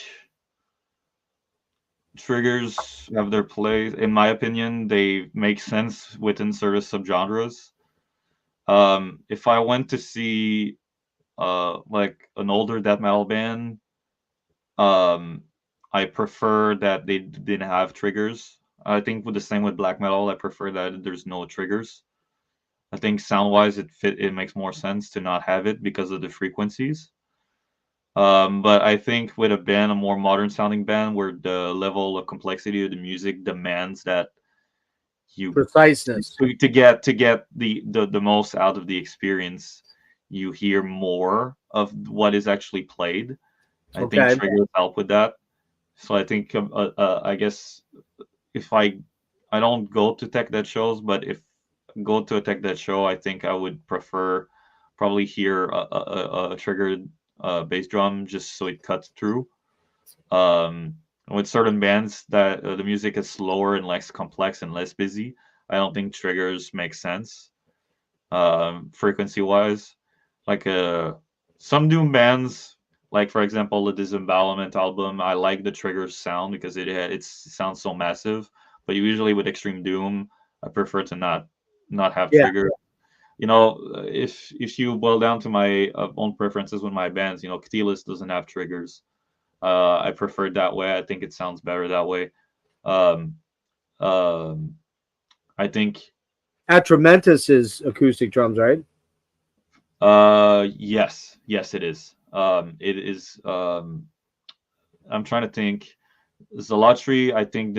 triggers have their place. In my opinion, they make sense within certain subgenres. If I went to see like an older death metal band, um, I prefer that they didn't have triggers. I think with the same with black metal, I prefer that there's no triggers. I think sound wise, it makes more sense to not have it because of the frequencies. But I think with a band, a more modern sounding band, where the level of complexity of the music demands that you Preciseness. to get the most out of the experience, you hear more of what is actually played. I think Okay. triggers help with that. So I think I guess if I don't go to tech dead shows, but if I go to a tech dead show, I think I would prefer probably hear a triggered bass drum just so it cuts through. With certain bands that the music is slower and less complex and less busy, I don't think triggers make sense frequency wise. Like some doom bands, like for example the Disembowelment album, I like the triggers sound because it sounds so massive. But usually with extreme doom, I prefer to not have Yeah. triggers. You know, if you boil down to my own preferences with my bands, you know, Chthe'ilist doesn't have triggers. I prefer it that way. I think it sounds better that way. Um, um, I think, Atramentus is acoustic drums, right? yes, it is. It is. I'm trying to think. Zealotry, I think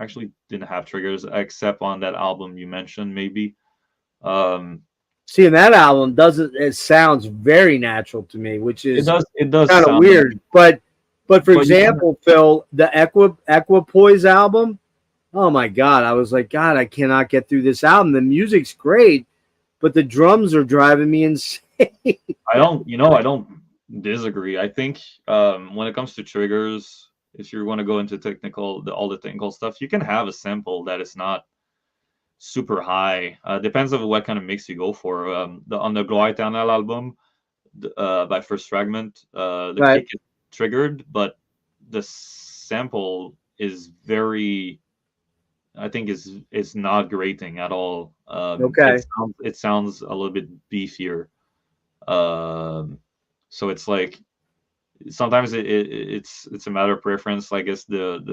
actually didn't have triggers except on that album you mentioned, maybe. Um, Seeing that album doesn't, it sounds very natural to me, which it is does. It does kind of sound. weird. But for But you can, example, Phil, the Equipoise album, oh my god, I was like, God, I cannot get through this album. The music's great, but the drums are driving me insane. I don't disagree. I think when it comes to triggers, if you want to go into all the technical stuff, you can have a sample that is not super high. Depends on what kind of mix you go for. On the Glow Eternal album by First Fragment, the Right. kick is triggered, but the sample is very, I think is not grating at all. Okay. It sounds a little bit beefier. So it's like sometimes it's a matter of preference. I guess the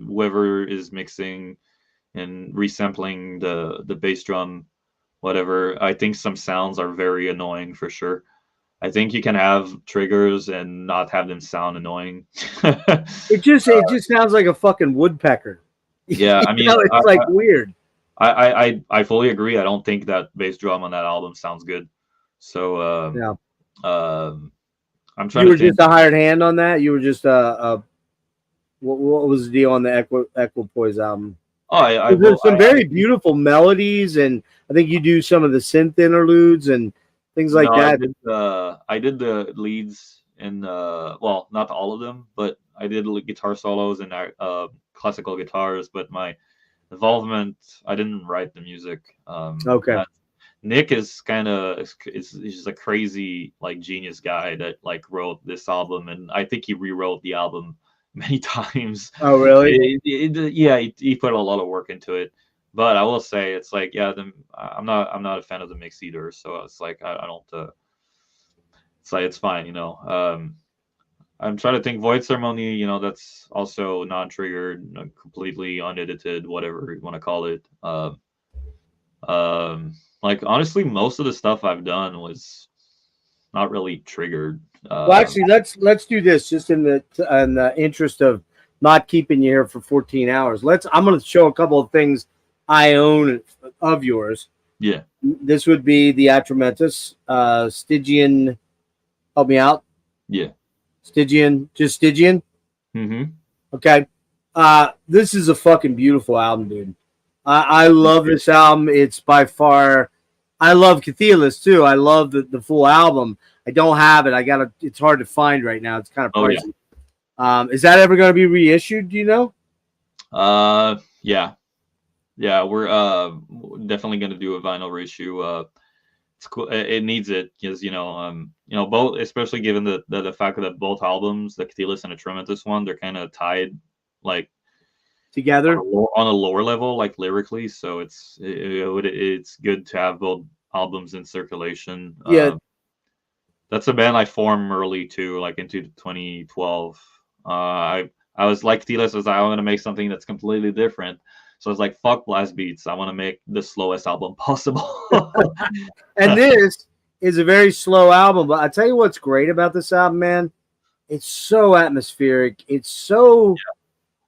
whoever is mixing and resampling the bass drum, whatever. I think some sounds are very annoying for sure. I think you can have triggers and not have them sound annoying. It just sounds like a fucking woodpecker. Yeah, I mean, It's like weird. I fully agree. I don't think that bass drum on that album sounds good. So Yeah. I'm trying You to were think. just a hired hand on that. You were just what was the deal on the Equipoise album? Oh, There's some very beautiful melodies, and I think you do some of the synth interludes and things like no, that. I did the leads in well, not all of them, but I did guitar solos and classical guitars. But my involvement, I didn't write the music. Okay. Nick is kind of is he's a crazy like genius guy that like wrote this album, and I think he rewrote the album many times. Oh, really? Yeah, he put a lot of work into it. But I will say it's like yeah, I'm not a fan of the mix either. So it's like I don't. It's like it's fine, you know. I'm trying to think. Void Ceremony, you know, that's also non-triggered, completely unedited, whatever you want to call it. Like honestly, most of the stuff I've done was not really triggered. Well, actually, let's do this just in the interest of not keeping you here for 14 hours. I'm going to show a couple of things I own of yours. Yeah. This would be the Atramentus, Stygian. Help me out. Yeah. Stygian, just Stygian. Mm-hmm. Okay. This is a fucking beautiful album, dude. I love this album. It's by far. I love Chthe'ilist too. I love the full album. I don't have it. It's hard to find right now. It's kind of pricey. Yeah. Is that ever going to be reissued? Do you know? Yeah. Yeah, we're definitely gonna do a vinyl reissue. It's cool. It needs it because both, especially given the fact that both albums, the Chthe'ilist and Atramentus one, they're kind of tied, like Together. on a lower level, like lyrically. So it's good to have both albums in circulation. Yeah. That's a band I formed early too, like into 2012. I was like Chthe'ilist, was I want to make something that's completely different. So I was like, fuck blast beats. I want to make the slowest album possible. And this is a very slow album, but I tell you what's great about this album, man. It's so atmospheric. It's so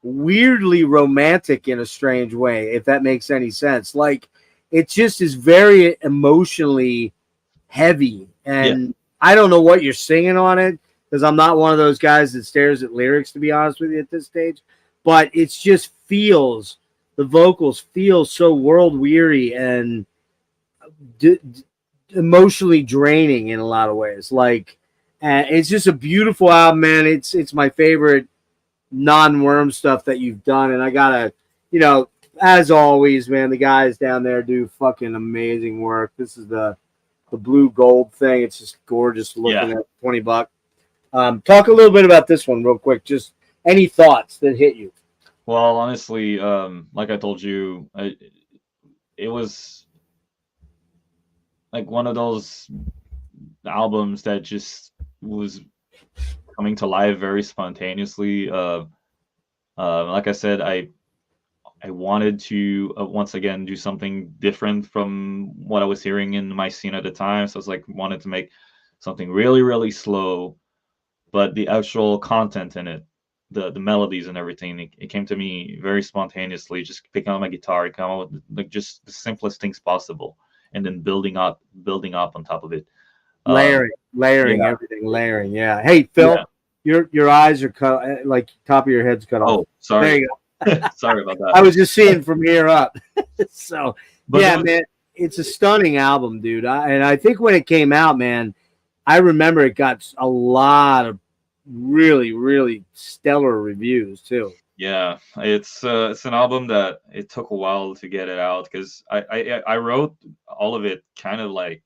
weirdly romantic in a strange way, if that makes any sense. Like, it just is very emotionally heavy. And I don't know what you're singing on it, because I'm not one of those guys that stares at lyrics, to be honest with you, at this stage. But it just feels, the vocals feel so world weary and emotionally draining in a lot of ways. Like, it's just a beautiful album, man. It's my favorite non-worm stuff that you've done, and I gotta, as always, man, the guys down there do fucking amazing work. This is the blue gold thing. It's just gorgeous looking at $20. Talk a little bit about this one real quick. Just any thoughts that hit you? Well, honestly, like I told you, it was like one of those albums that just was coming to life very spontaneously. Like I said, I wanted to once again do something different from what I was hearing in my scene at the time. So I was like, wanted to make something really, really slow, but the actual content in it, the melodies and everything, it came to me very spontaneously. Just picking up my guitar, come out with like just the simplest things possible, and then building up on top of it. Layering everything, layering. Yeah. Hey, Phil, your eyes are cut, like top of your head's cut off. Oh, sorry. There you go. Sorry about that. I was just seeing from here up. So, But man, it's a stunning album, dude. And I think when it came out, man, I remember it got a lot of really, really stellar reviews too. Yeah, it's an album that it took a while to get it out, because I wrote all of it kind of like,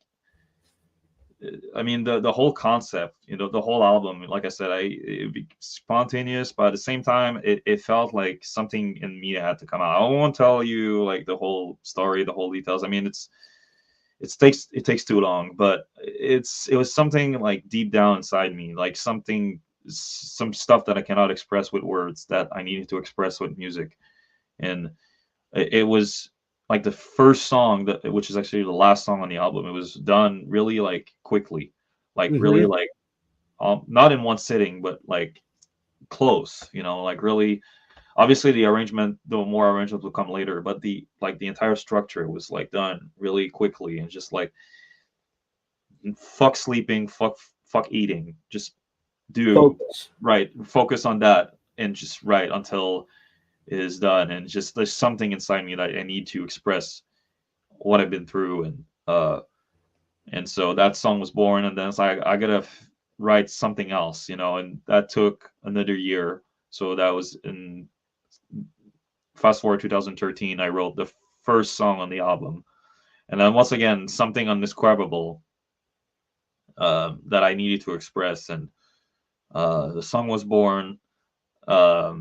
I mean, the whole concept, the whole album, like I said, it be spontaneous, but at the same time, it felt like something in me had to come out. I won't tell you like the whole story, the whole details. I mean, it takes too long, but it was something like deep down inside me, like some stuff that I cannot express with words that I needed to express with music. And it was like the first song, which is actually the last song on the album. It was done really like quickly, like really like not in one sitting, but like close, like really. Obviously the more arrangements will come later, but the entire structure was like done really quickly, and just like, fuck sleeping, fuck eating, just focus on that, and just write until it is done. And just there's something inside me that I need to express what I've been through, and so that song was born. And then it's like, I gotta write something else, and that took another year. So that was in fast forward 2013, I wrote the first song on the album, and then once again something undescribable that I needed to express, and the song was born. I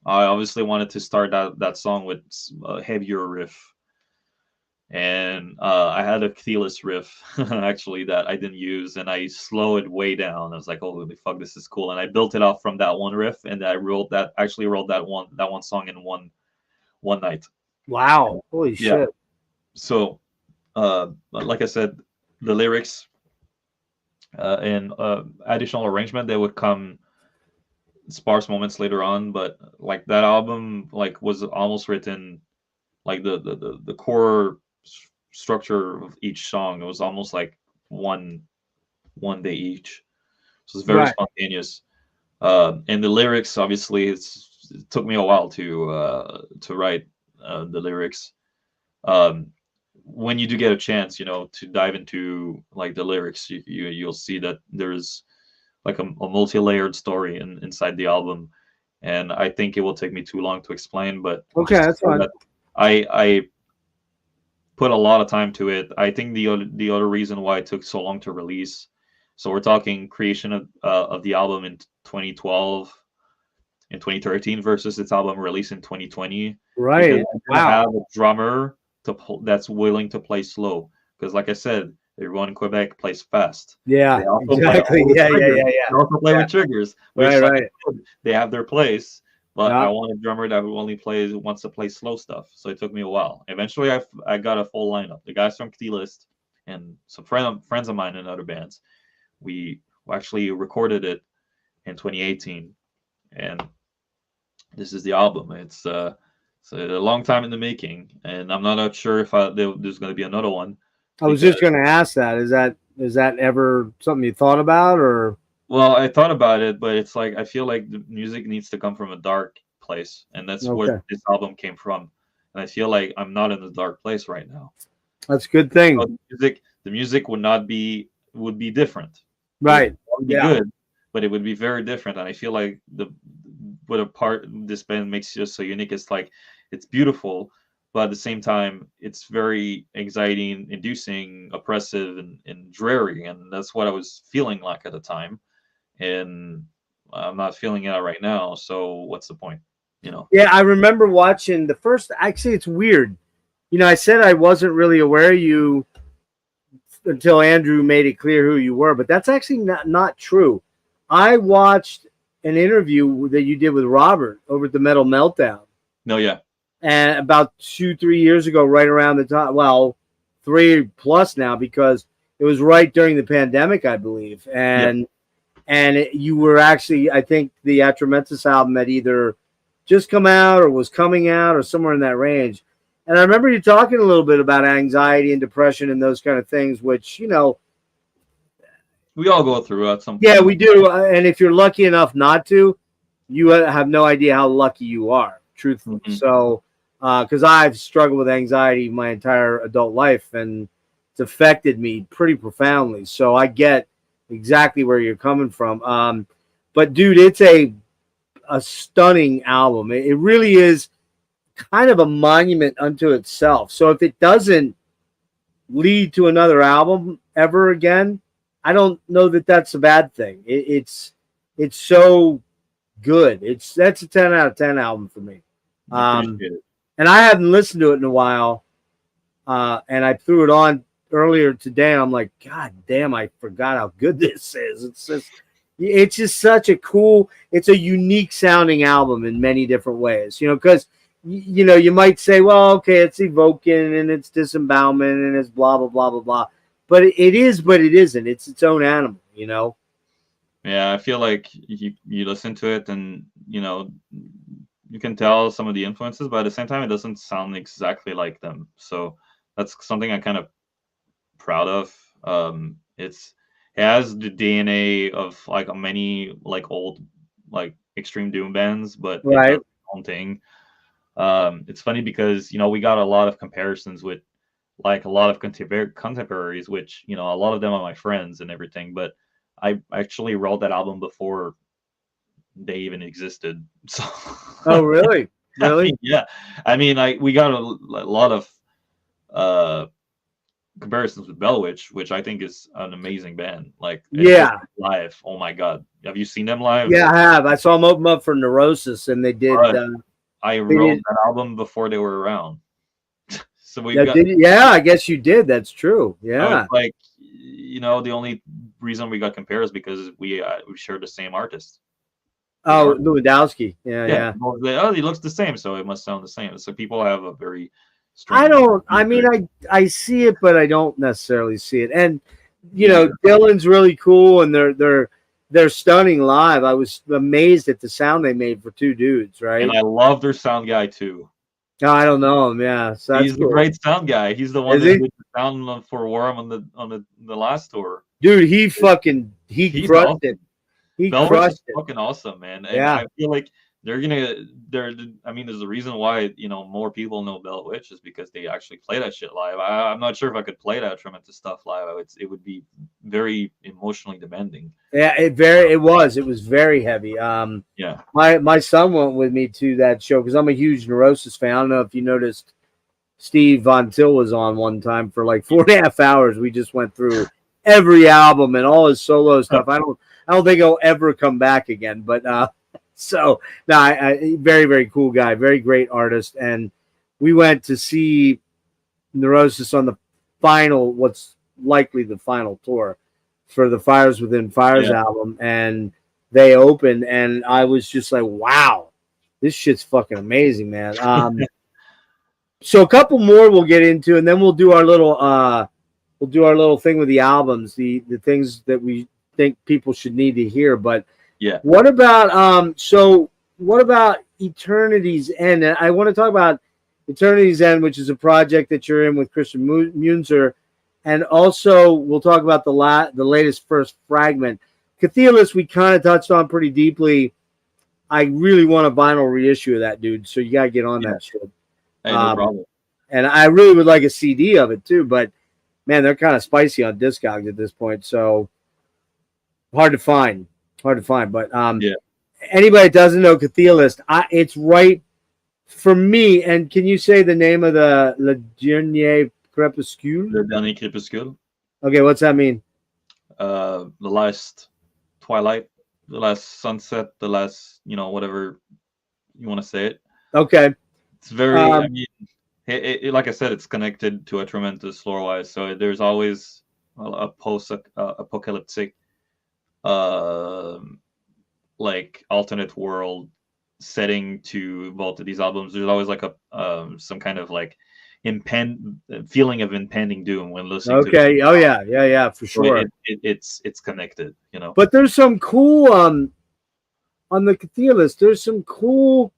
obviously wanted to start that song with a heavier riff, and I had a Chthe'ilist riff actually that I didn't use, and I slowed it way down. I was like, "Holy fuck, this is cool!" And I built it off from that one riff, and I wrote that one song in one night. Wow! Holy shit! So, like I said, the lyrics and additional arrangement, they would come sparse moments later on, but like that album like was almost written like the core structure of each song. It was almost like one day each, so it's very spontaneous. And the lyrics, obviously, it took me a while to write the lyrics. When you do get a chance, to dive into like the lyrics, you'll see that there's like a multi-layered story inside the album, and I think it will take me too long to explain. But okay, that's fine. I put a lot of time to it. I think the other reason why it took so long to release. So we're talking creation of the album in 2012 in 2013 versus its album release in 2020. Right. Wow. Have a drummer that's willing to play slow, because like I said, everyone in Quebec plays fast. Yeah, exactly. Yeah. They also play with triggers, which right. They have their place, but Yeah. I want a drummer that only wants to play slow stuff. So it took me a while. Eventually, I got a full lineup. The guys from Chthe'ilist and some friends of mine in other bands. We actually recorded it in 2018, and this is the album. It's a long time in the making, and I'm not sure if there's going to be another one. I was just going to ask that. Is that ever something you thought about, or? Well, I thought about it, but it's like I feel like the music needs to come from a dark place, and that's where this album came from. And I feel like I'm not in a dark place right now. That's a good thing. So the music would be different. Right. It would be good, but it would be very different. And I feel like what a part this band makes just so unique is like it's beautiful, but at the same time it's very anxiety inducing, oppressive, and dreary. And that's what I was feeling like at the time. And I'm not feeling it out right now. So what's the point? Yeah, I remember watching the first. Actually, it's weird. I said I wasn't really aware of you until Andrew made it clear who you were, but that's actually not true. I watched an interview that you did with Robert over at the Metal Meltdown. No, yeah. And about 2-3 years ago, right around the time, well, 3+ now, because it was right during the pandemic, I believe. And you were actually, I think the Atramentus album had either just come out or was coming out or somewhere in that range. And I remember you talking a little bit about anxiety and depression and those kind of things, which, we all go through at some point. Yeah, we do. And if you're lucky enough not to, you have no idea how lucky you are, truthfully. Mm-hmm. So, because I've struggled with anxiety my entire adult life, and it's affected me pretty profoundly. So I get exactly where you're coming from. But dude, it's a stunning album. It really is kind of a monument unto itself. So if it doesn't lead to another album ever again, I don't know that that's a bad thing. It's so good. That's a 10 out of 10 album for me. And I haven't listened to it in a while. And I threw it on earlier today, and I'm like, God damn, I forgot how good this is. It's just such a cool, it's a unique sounding album in many different ways, because you might say, well, okay, it's evoking and it's disembowelment and it's blah, blah, blah, blah, blah. But it is, but it isn't. It's its own animal, Yeah, I feel like you listen to it and, you can tell some of the influences, but at the same time, it doesn't sound exactly like them. So that's something I'm kind of proud of. It has the DNA of like many like old like extreme doom bands, but it does its own thing. It's funny because we got a lot of comparisons with like a lot of contemporaries, which a lot of them are my friends and everything, but I actually wrote that album before they even existed. So oh really? Yeah, I mean we got a lot of comparisons with Bellwitch, which I think is an amazing band. Like live, oh my god, have you seen them live? Yeah, I have. I saw them open up for Neurosis, and they did I wrote that album before they were around. So I guess you did. That's true. Yeah. Like, the only reason we got compared is because we share the same artist. Oh, Lewandowski. Yeah. Oh, he looks the same, so it must sound the same. So people have a very strong. I see it, but I don't necessarily see it. And Dylan's really cool, and they're stunning live. I was amazed at the sound they made for two dudes, right? And I love their sound guy too. No, I don't know him. Yeah, so he's the great sound guy. He's the one that did the sound for Worm on the last tour. Dude, he crushed it. He crushed it. Fucking awesome, man. And I feel like there's a reason why more people know Bellwitch is because they actually play that shit live. I'm not sure if I could play that tremendous stuff live. It would be very emotionally demanding. Yeah, it was very heavy. My son went with me to that show because I'm a huge Neurosis fan. I don't know if you noticed Steve Von Till was on one time for like 4.5 hours. We just went through every album and all his solo stuff. I don't think he'll ever come back again. But so no, very, very cool guy, very great artist. And we went to see Neurosis on the final, what's likely the final tour for the Fires Within Fires album, and they opened, and I was just like, wow, this shit's fucking amazing, man. So a couple more we'll get into, and then we'll do our little thing with the albums, the things that we think people should need to hear. But yeah, what about Eternity's End? And I want to talk about Eternity's End, which is a project that you're in with Christian Munzer, and also we'll talk about the latest first Fragment. Chthe'ilist we kind of touched on pretty deeply. I really want a vinyl reissue of that, dude. So you gotta get on that shit. Hey, no problem. And I really would like a CD of it too, but man, they're kind of spicy on Discogs at this point, so hard to find. But anybody that doesn't know Chthe'ilist, it's right for me. And can you say the name of the Le Dernier Crépuscule? Le Dernier Crépuscule. Okay, what's that mean? The last twilight, the last sunset, the last, whatever you want to say it. Okay. It's very, I mean, like I said, it's connected to Atramentus lore-wise, so there's always a post-apocalyptic, like alternate world setting to both of these albums. There's always like some kind of like feeling of impending doom when listening. Okay. Oh yeah, for sure. So it's connected, But there's some cool on the Chthe'ilist. There's some cool.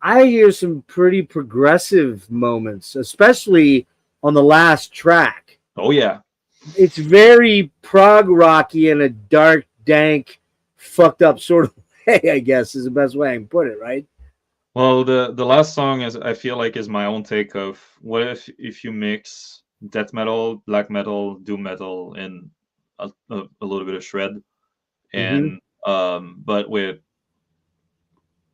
I hear some pretty progressive moments, especially on the last track. Oh yeah, it's very prog rocky in a dark, dank, fucked up sort of way. I guess is the best way I can put it, right? Well, the last song I feel like is my own take of what if you mix death metal, black metal, doom metal, and a little bit of shred, and but with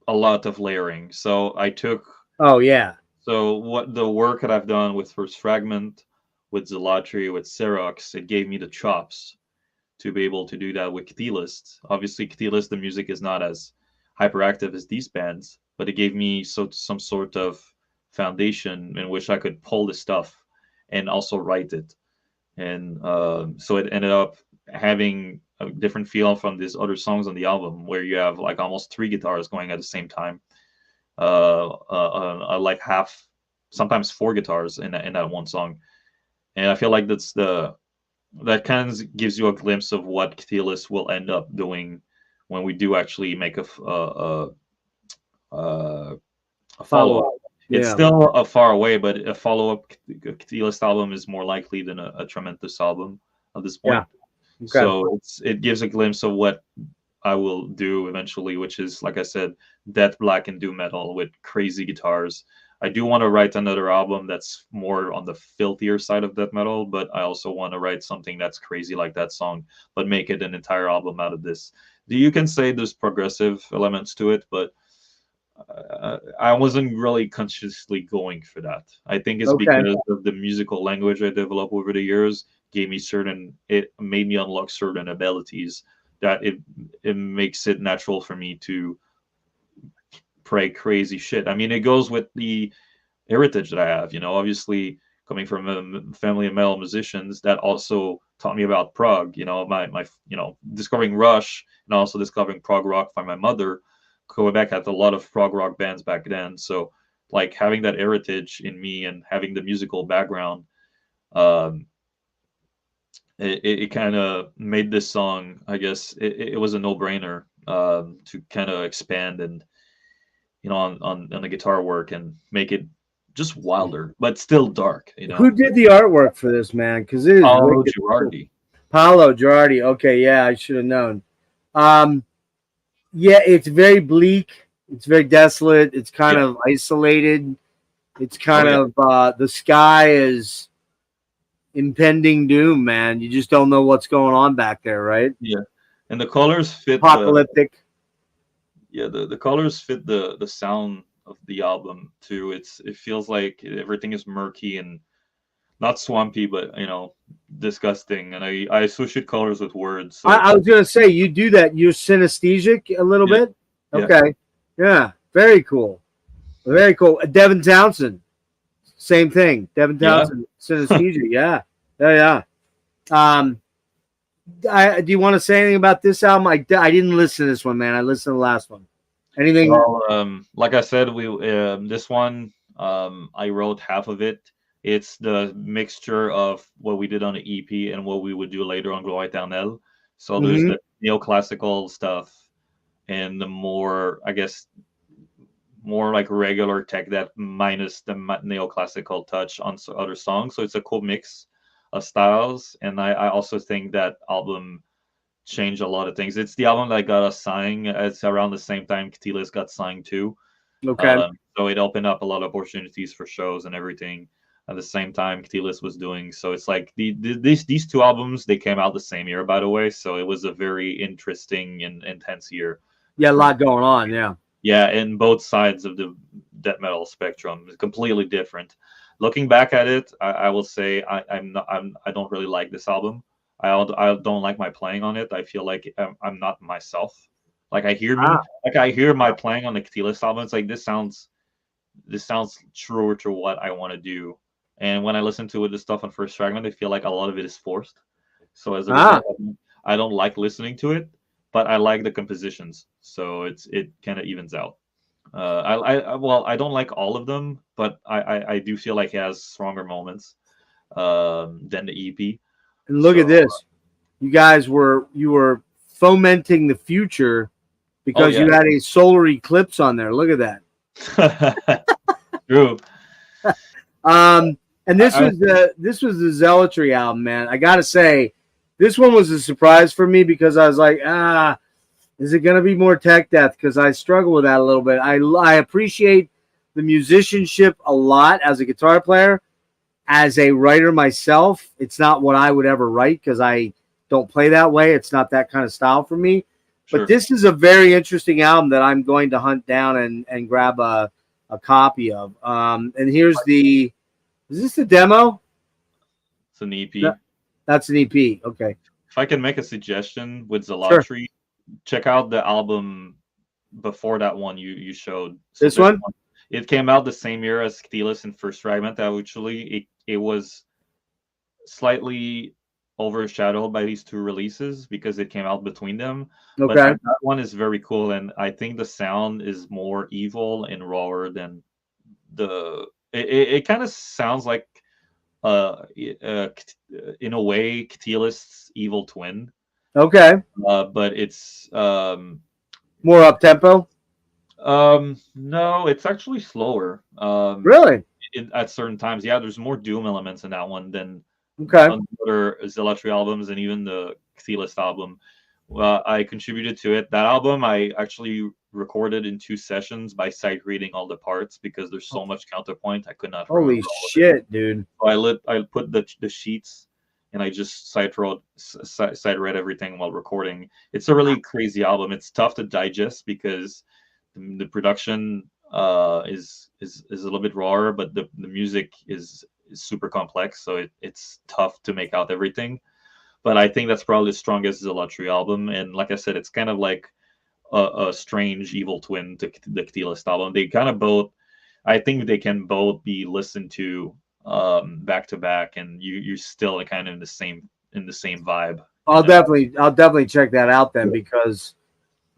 a lot of layering. So I took so what the work that I've done with first Fragment, with Zealotry, with Serocs, it gave me the chops to be able to do that with Chthe'ilist. Obviously Chthe'ilist, the music is not as hyperactive as these bands, but it gave me some sort of foundation in which I could pull this stuff and also write it. And so it ended up having a different feel from these other songs on the album, where you have like almost 3 guitars going at the same time, like half, sometimes 4 guitars in that one song. And I feel like that kind of gives you a glimpse of what Chthe'ilist will end up doing when we do actually make a follow-up. It's still a far away, but a follow-up Chthe'ilist album is more likely than a Atramentus album at this point. Okay. So it gives a glimpse of what I will do eventually, which is, like I said, death, black, and doom metal with crazy guitars. I do want to write another album that's more on the filthier side of death metal, but I also want to write something that's crazy like that song, but make it an entire album out of this. You can say there's progressive elements to it, but I wasn't really consciously going for that. I think it's because of the musical language I developed over the years. It made me unlock certain abilities that it makes it natural for me to pray crazy shit. I mean, it goes with the heritage that I have, obviously coming from a family of metal musicians that also taught me about prog, my discovering Rush and also discovering prog rock by my mother. Quebec had a lot of prog rock bands back then. So like having that heritage in me and having the musical background, it kind of made this song, I guess it was a no-brainer to kind of expand and on the guitar work and make it just wilder but still dark. Who did the artwork for this, man? Because it is Paolo Girardi. Paolo Girardi. Okay, yeah, I should have known. Yeah, it's very bleak, it's very desolate, it's kind of isolated, it's kind of the sky is impending doom, man. You just don't know what's going on back there, right? Yeah, and the colors fit apocalyptic. The colors fit the sound of the album too. It feels like everything is murky and not swampy, but disgusting. And I associate colors with words. So I was gonna say you do that. You're synesthetic a little bit. Yeah. Okay. Yeah. Very cool. Very cool. Devin Townsend. Same thing. Devin Townsend. Synesthesia. Yeah. Yeah. Do you want to say anything about this album? I didn't listen to this one, man. I listened to the last one. Anything? Well, like I said, this one I wrote half of it. It's the mixture of what we did on the EP and what we would do later on Gloire Éternelle. So there's the neoclassical stuff and the more, I guess, more like regular tech that minus the neoclassical touch on other songs. So it's a cool mix of styles. And I also think that album changed a lot of things. It's the album that got us signed. It's around the same time Chthe'ilist got signed too. Okay. So it opened up a lot of opportunities for shows and everything at the same time Chthe'ilist was doing. So it's like these two albums, they came out the same year, by the way. So it was a very interesting and intense year. Yeah, a lot going on. Yeah. Yeah, and both sides of the death metal spectrum is completely different. Looking back at it, I will say I don't really like this album. I don't like my playing on it. I feel like I'm not myself. Like I hear my playing on the Chthe'ilist album. It's like this sounds truer to what I want to do. And when I listen to the stuff on First Fragment, I feel like a lot of it is forced. So as a result, I don't like listening to it, but I like the compositions. So it kind of evens out. I don't like all of them, but I do feel like it has stronger moments than the EP. And look at this. You guys were fomenting the future because you had a solar eclipse on there. Look at that. True. And this was the Zealotry album, man. I gotta say, this one was a surprise for me because I was like, is it gonna be more tech death? Because I struggle with that a little bit. I appreciate the musicianship a lot as a guitar player. As a writer myself, it's not what I would ever write because I don't play that way. It's not that kind of style for me. Sure. But this is a very interesting album that I'm going to hunt down and grab a copy of. And here's is this the demo? It's an EP. No, that's an EP. Okay. If I can make a suggestion with Zealotry, check out the album before that one you showed. So this one? It came out the same year as Chthe'ilist and First Fragment. Actually, it was slightly overshadowed by these two releases because it came out between them. Okay. But that one is very cool, and I think the sound is more evil and rawer than it kind of sounds like in a way Chthe'ilist's evil twin. Okay. But it's more up tempo. No, it's actually slower. Really? At certain times, yeah. There's more doom elements in that one than other Zealotry albums and even the Chthe'ilist album. I contributed to it. That album I actually recorded in 2 sessions by sight reading all the parts because there's so much counterpoint I could not. Holy shit, dude! So I put the sheets and I just sight read everything while recording. It's a really crazy album. It's tough to digest because the production is a little bit rawer, but the music is super complex, so it's tough to make out everything. But I think that's probably the strongest Zealotry album, and like I said, it's kind of like a strange evil twin to the Chthe'ilist album. They kind of both, I think they can both be listened to back to back, and you're still kind of in the same vibe. I'll definitely check that out then because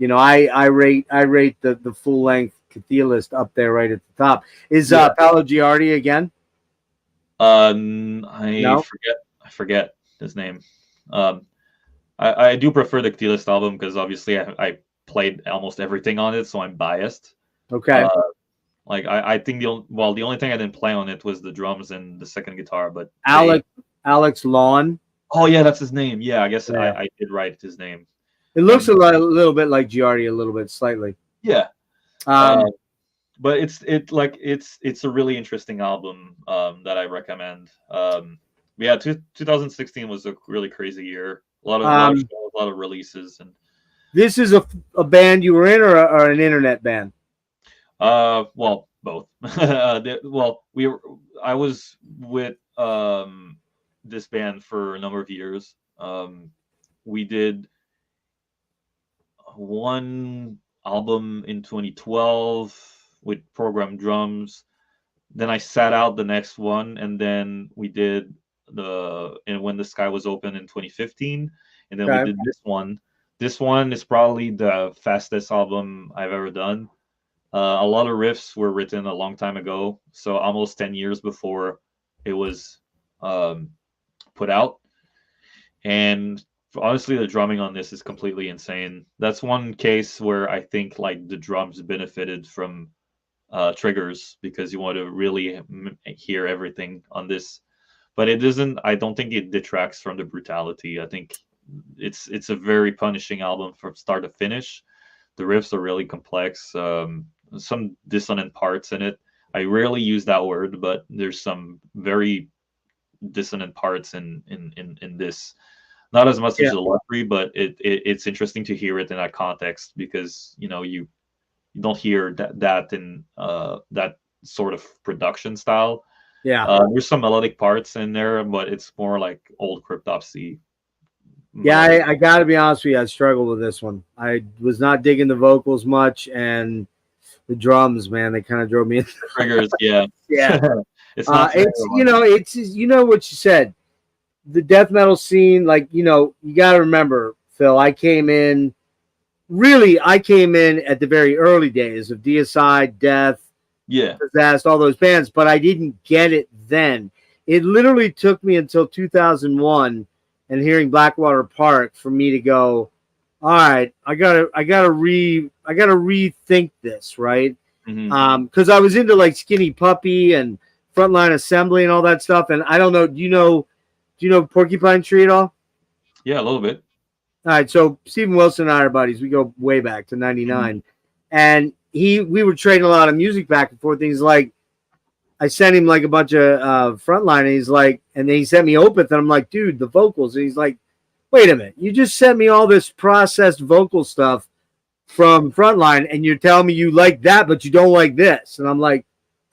I rate the full length Chthe'ilist up there right at the top. Is Paolo Giardi again? I forget his name. I do prefer the Chthe'ilist album because obviously I played almost everything on it, so I'm biased. Okay. Like I think the only thing I didn't play on it was the drums and the second guitar, but Alex Lawn. Oh yeah, that's his name. Yeah, I guess I did write his name. It looks a little bit like Giardi, a little bit, slightly. Yeah. But it's a really interesting album that I recommend. 2016 was a really crazy year. A lot of shows, a lot of releases. And this is a band you were in or an internet band? Well, both. I was with this band for a number of years. We did one album in 2012 with programmed drums. Then I sat out the next one, and then we did and When the Sky Was Open in 2015, and then we Okay. did this one. This one is probably the fastest album I've ever done. A lot of riffs were written a long time ago, so almost 10 years before it was put out. And honestly, the drumming on this is completely insane. That's one case where I think like the drums benefited from triggers, because you want to really hear everything on this. But it doesn't. I don't think it detracts from the brutality. I think it's a very punishing album from start to finish. The riffs are really complex. Some dissonant parts in it. I rarely use that word, but there's some very dissonant parts in this. Not as much as Zealotry, but it's interesting to hear it in that context, because you don't hear that in that sort of production style. Yeah. There's some melodic parts in there, but it's more like old cryptopsy. Yeah, I got to be honest with you. I struggled with this one. I was not digging the vocals much, and the drums, man, they kind of drove me in. Triggers, yeah. Yeah. It's not. It's what you said. The death metal scene, like, you got to remember, Phil, I came in at the very early days of Deicide, Death, Possessed, all those bands, but I didn't get it then. It literally took me until 2001 and hearing Blackwater Park for me to go, all right, I gotta rethink this, right? Because I was into like Skinny Puppy and Frontline Assembly and all that stuff, and I don't know. Do you know Porcupine Tree at all? Yeah, a little bit. All right, so Stephen Wilson and I are buddies. We go way back to '99, and we were trading a lot of music back and forth. He's like, I sent him like a bunch of Frontline, and he's like, and then he sent me Opeth, and I'm like, dude, the vocals. And he's like, wait a minute, you just sent me all this processed vocal stuff from Frontline, and you're telling me you like that, but you don't like this. And I'm like,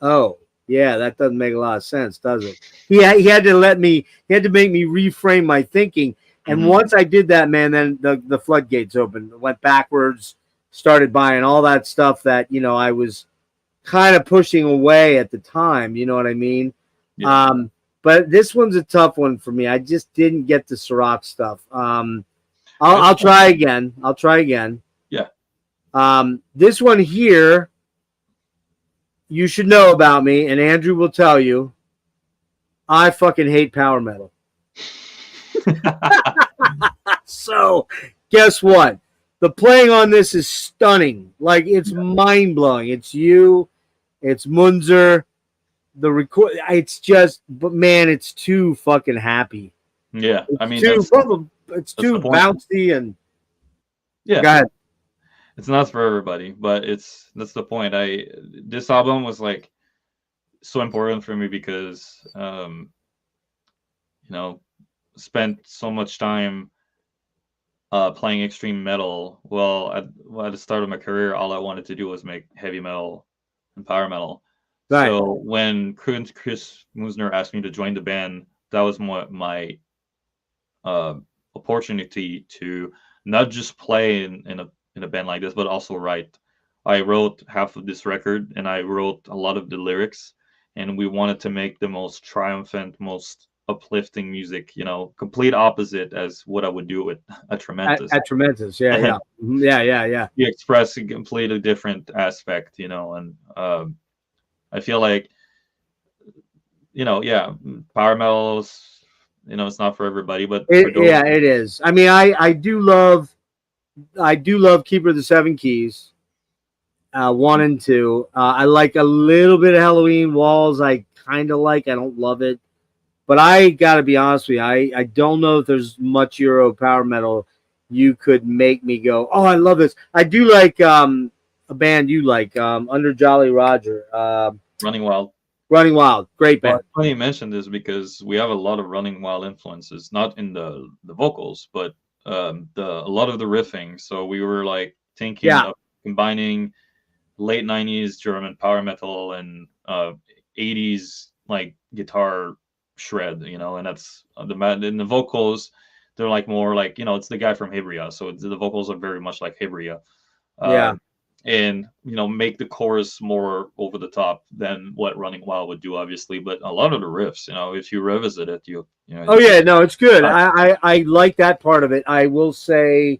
oh, yeah, that doesn't make a lot of sense, does it? He had to make me reframe my thinking. And once I did that, man, then the floodgates opened, went backwards, started buying all that stuff that, I was kind of pushing away at the time. You know what I mean? Yeah. But this one's a tough one for me. I just didn't get the Serocs stuff. I'll try again. Yeah. This one here, you should know about me, and Andrew will tell you, I fucking hate power metal. So, guess what? The playing on this is stunning. Like, it's mind-blowing. It's you. It's Munzer. The record. It's just, but man, it's too fucking happy. Yeah, it's I mean, it's too bouncy and. Yeah. Go ahead. It's not for everybody, but that's the point. This album was like so important for me because spent so much time playing extreme metal. Well, at the start of my career, all I wanted to do was make heavy metal and power metal. Right. So when Chris Musner asked me to join the band, that was my opportunity to not just play in a band like this, but also write. I wrote half of this record, and I wrote a lot of the lyrics, and we wanted to make the most triumphant, most uplifting music, complete opposite as what I would do with Atramentus. Atramentus, yeah. You express a completely different aspect, and I feel like, power metals, it's not for everybody, but it is. I mean, I do love Keeper of the Seven Keys, 1 and 2. I like a little bit of Halloween Walls. I kind of like. I don't love it. But I got to be honest with you, I don't know if there's much Euro power metal you could make me go, oh, I love this. I do like a band you like, Under Jolly Roger. Running Wild. Running Wild. Great band. Well, funny you mentioned this because we have a lot of Running Wild influences, not in the vocals, but a lot of the riffing. So we were like thinking of combining late 90s German power metal and 80s like guitar shred, you know, and that's and the vocals, they're like more like, you know, it's the guy from Hybria, so the vocals are very much like Hybria. Yeah. And, you know, make the chorus more over the top than what Running Wild would do, obviously. But a lot of the riffs, you know, if you revisit it, you know. Oh yeah, no, it's good. I like that part of it. I will say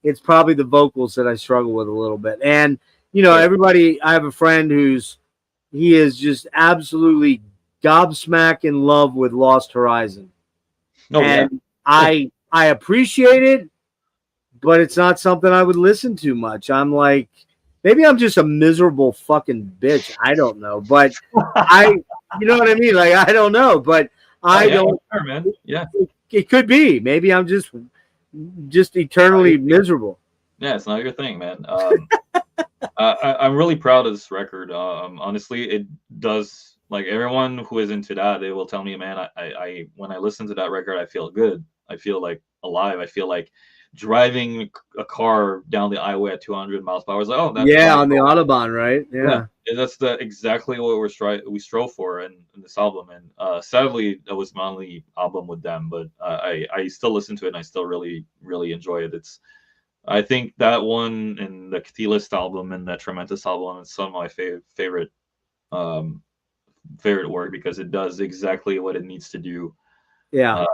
it's probably the vocals that I struggle with a little bit. And, you know, everybody, I have a friend he is just absolutely gobsmack in love with Lost Horizon. Oh, and I appreciate it, but it's not something I would listen to much. I'm like, maybe I'm just a miserable fucking bitch. I don't know, but you know what I mean? Like, I don't know, but I don't. Sure, man. Yeah, it could be. Maybe I'm just eternally miserable. Yeah, it's not your thing, man. I'm really proud of this record. Honestly, it does. Like, everyone who is into that, they will tell me, man, I when I listen to that record, I feel good. I feel like alive. I feel like driving a car down the highway at 200 miles per hour. It's like, oh, that's on the Autobahn, right? Yeah. That's exactly what we strove for in this album. And sadly, that was my only album with them, but I still listen to it and I still really, really enjoy it. I think that one and the Chthe'ilist album and the Atramentus album is some of my favorite work, because it does exactly what it needs to do. Yeah.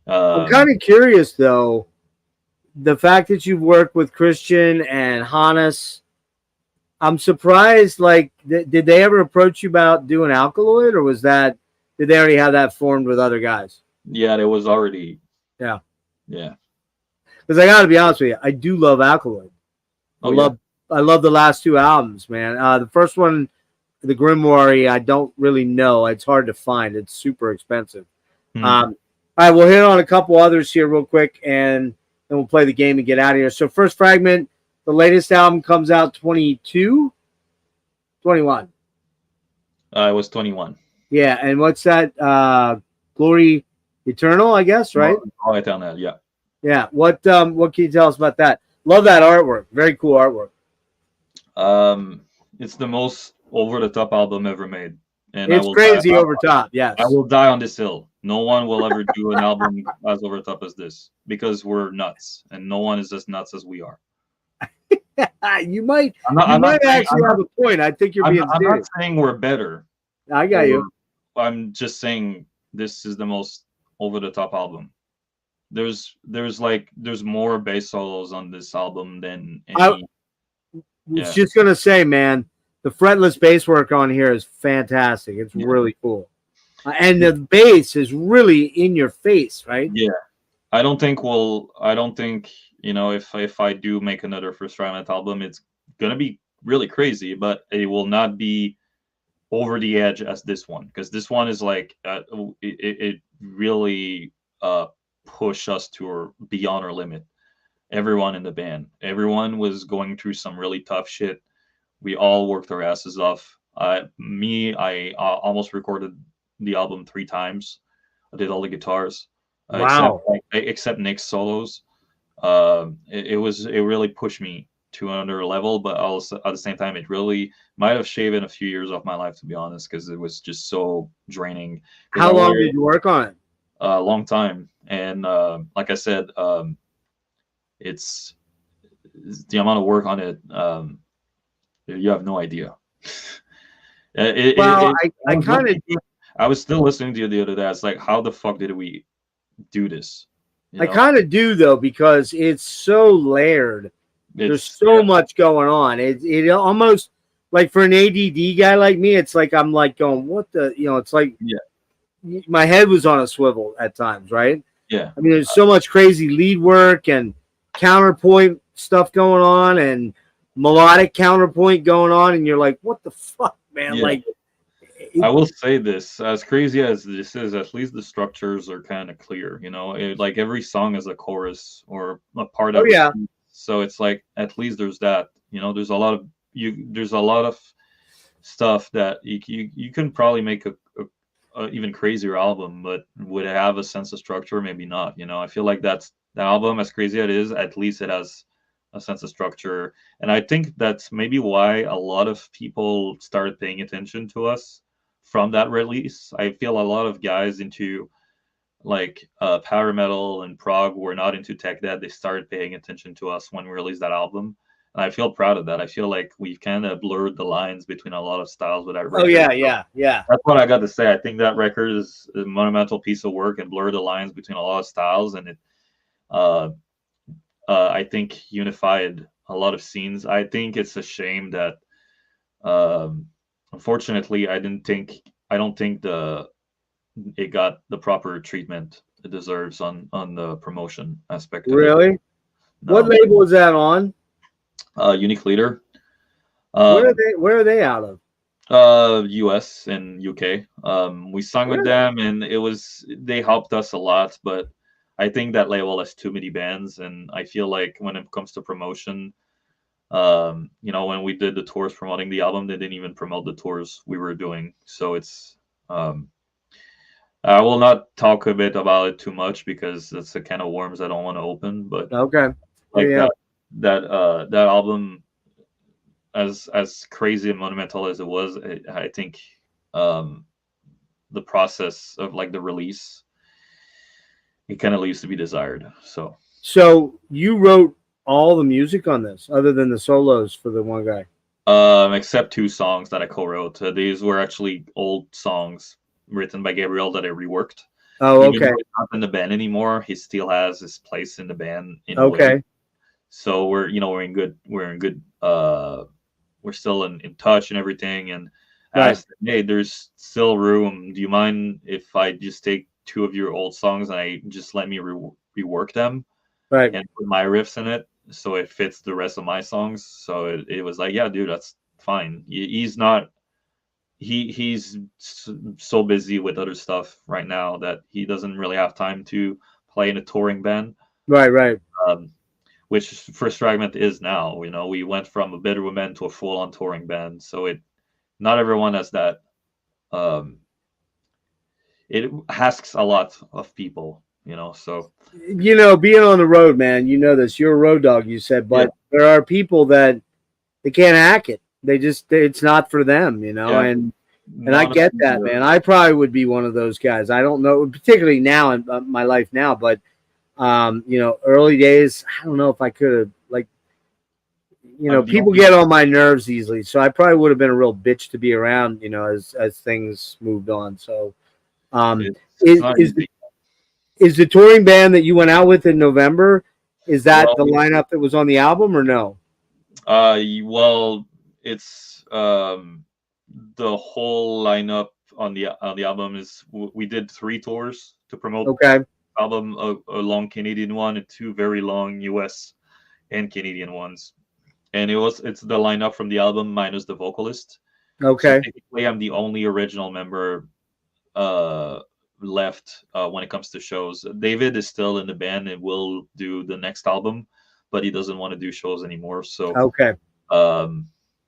I'm kind of curious, though, the fact that you've worked with Christian and Hannes. I'm surprised. Like, did they ever approach you about doing Alkaloid, or did they already have that formed with other guys? Yeah, it was already. Yeah. Because I got to be honest with you, I do love Alkaloid. I love the last two albums, man. The first one, the Grimoire, I don't really know. It's hard to find. It's super expensive. All right, we'll hit on a couple others here real quick, and then we'll play the game and get out of here. So first Fragment, the latest album comes out 21. It was 21. Yeah, and what's that? Glory Eternal, I guess, right? Oh, Eternal, yeah. Yeah. What can you tell us about that? Love that artwork. Very cool artwork. It's the most over-the-top album ever made. And it's crazy over top, yes. I will die on this hill. No one will ever do an album as over the top as this, because we're nuts, and no one is as nuts as we are. You might actually have a point. I think you're being serious. I'm not saying we're better. I got you. I'm just saying this is the most over the top album. There's more bass solos on this album than any. I was just gonna say, man, the fretless bass work on here is fantastic. It's really cool. And the bass is really in your face, right? Yeah. I don't think, you know, if I do make another First Fragment album, it's going to be really crazy, but it will not be over the edge as this one, because this one is like, it really pushed us to beyond our limit. Everyone in the band, everyone was going through some really tough shit. We all worked our asses off. I almost recorded the album 3 times. I did all the guitars. Wow. Except Nick's solos. It really pushed me to another level, but also at the same time, it really might have shaved a few years off my life, to be honest, because it was just so draining. How long did you work on it? A long time. And like I said, it's the amount of work on it. You have no idea. I was still listening to it the other day. It's like, how the fuck did we do this? I kind of do, though, because it's so layered. There's so much going on. It almost, like, for an ADD guy like me, it's like I'm like going, what the, you know, it's like my head was on a swivel at times, right? Yeah. I mean, there's so much crazy lead work and counterpoint stuff going on and melodic counterpoint going on, and you're like, what the fuck, man? Like, I will say this, as crazy as this is, at least the structures are kind of clear, you know, like every song is a chorus or a part of it. So it's like, at least there's that, you know, there's a lot of stuff that you can probably make a even crazier album, but would it have a sense of structure? Maybe not, you know. I feel like the album, as crazy as it is, at least it has a sense of structure. And I think that's maybe why a lot of people started paying attention to us from that release. I feel a lot of guys into like power metal and prog were not into tech debt. They started paying attention to us when we released that album. And I feel proud of that. I feel like we've kind of blurred the lines between a lot of styles with that record. Oh yeah. That's what I got to say. I think that record is a monumental piece of work and blurred the lines between a lot of styles, and it I think unified a lot of scenes. I think it's a shame that unfortunately I don't think it got the proper treatment it deserves on the promotion aspect of Really? it. No. What label is that on? Unique Leader. Where are they out of? US and UK. We sung with them, and they helped us a lot, but I think that label has too many bands, and I feel like when it comes to promotion, when we did the tours promoting the album, they didn't even promote the tours we were doing. So it's I will not talk a bit about it too much because that's a can of worms I don't want to open. But okay, that album, as crazy and monumental as it was, I think the process of like the release, it kind of leaves to be desired. So you wrote all the music on this, other than the solos for the one guy. Except 2 songs that I co-wrote. These were actually old songs written by Gabriel that I reworked. Oh, okay. Even though he's not in the band anymore, he still has his place in the band. Okay. So we're still in touch and everything. And I asked, hey, there's still room. Do you mind if I just take 2 of your old songs and I just let me rework them, right, and put my riffs in it so it fits the rest of my songs? So it was like, yeah, dude, that's fine. He's so busy with other stuff right now that he doesn't really have time to play in a touring band. Right. Which First Fragment is now. We went from a bedroom band to a full-on touring band. So not everyone has that. It asks a lot of people, so. Being on the road, man, this. You're a road dog, you said, but there are people that they can't hack it. It's not for them, and I get that, man. I probably would be one of those guys. I don't know, particularly now in my life now, but early days, I don't know if I could have, people get on my nerves easily, so I probably would have been a real bitch to be around, as things moved on. So, is the touring band that you went out with in November, is that the lineup that was on the album or no? Well, it's the whole lineup on the album is we did 3 tours to promote the album, a long Canadian one and 2 very long US and Canadian ones. And it's the lineup from the album minus the vocalist. Okay. So technically, I'm the only original member left when it comes to shows. David is still in the band and will do the next album, but he doesn't want to do shows anymore. So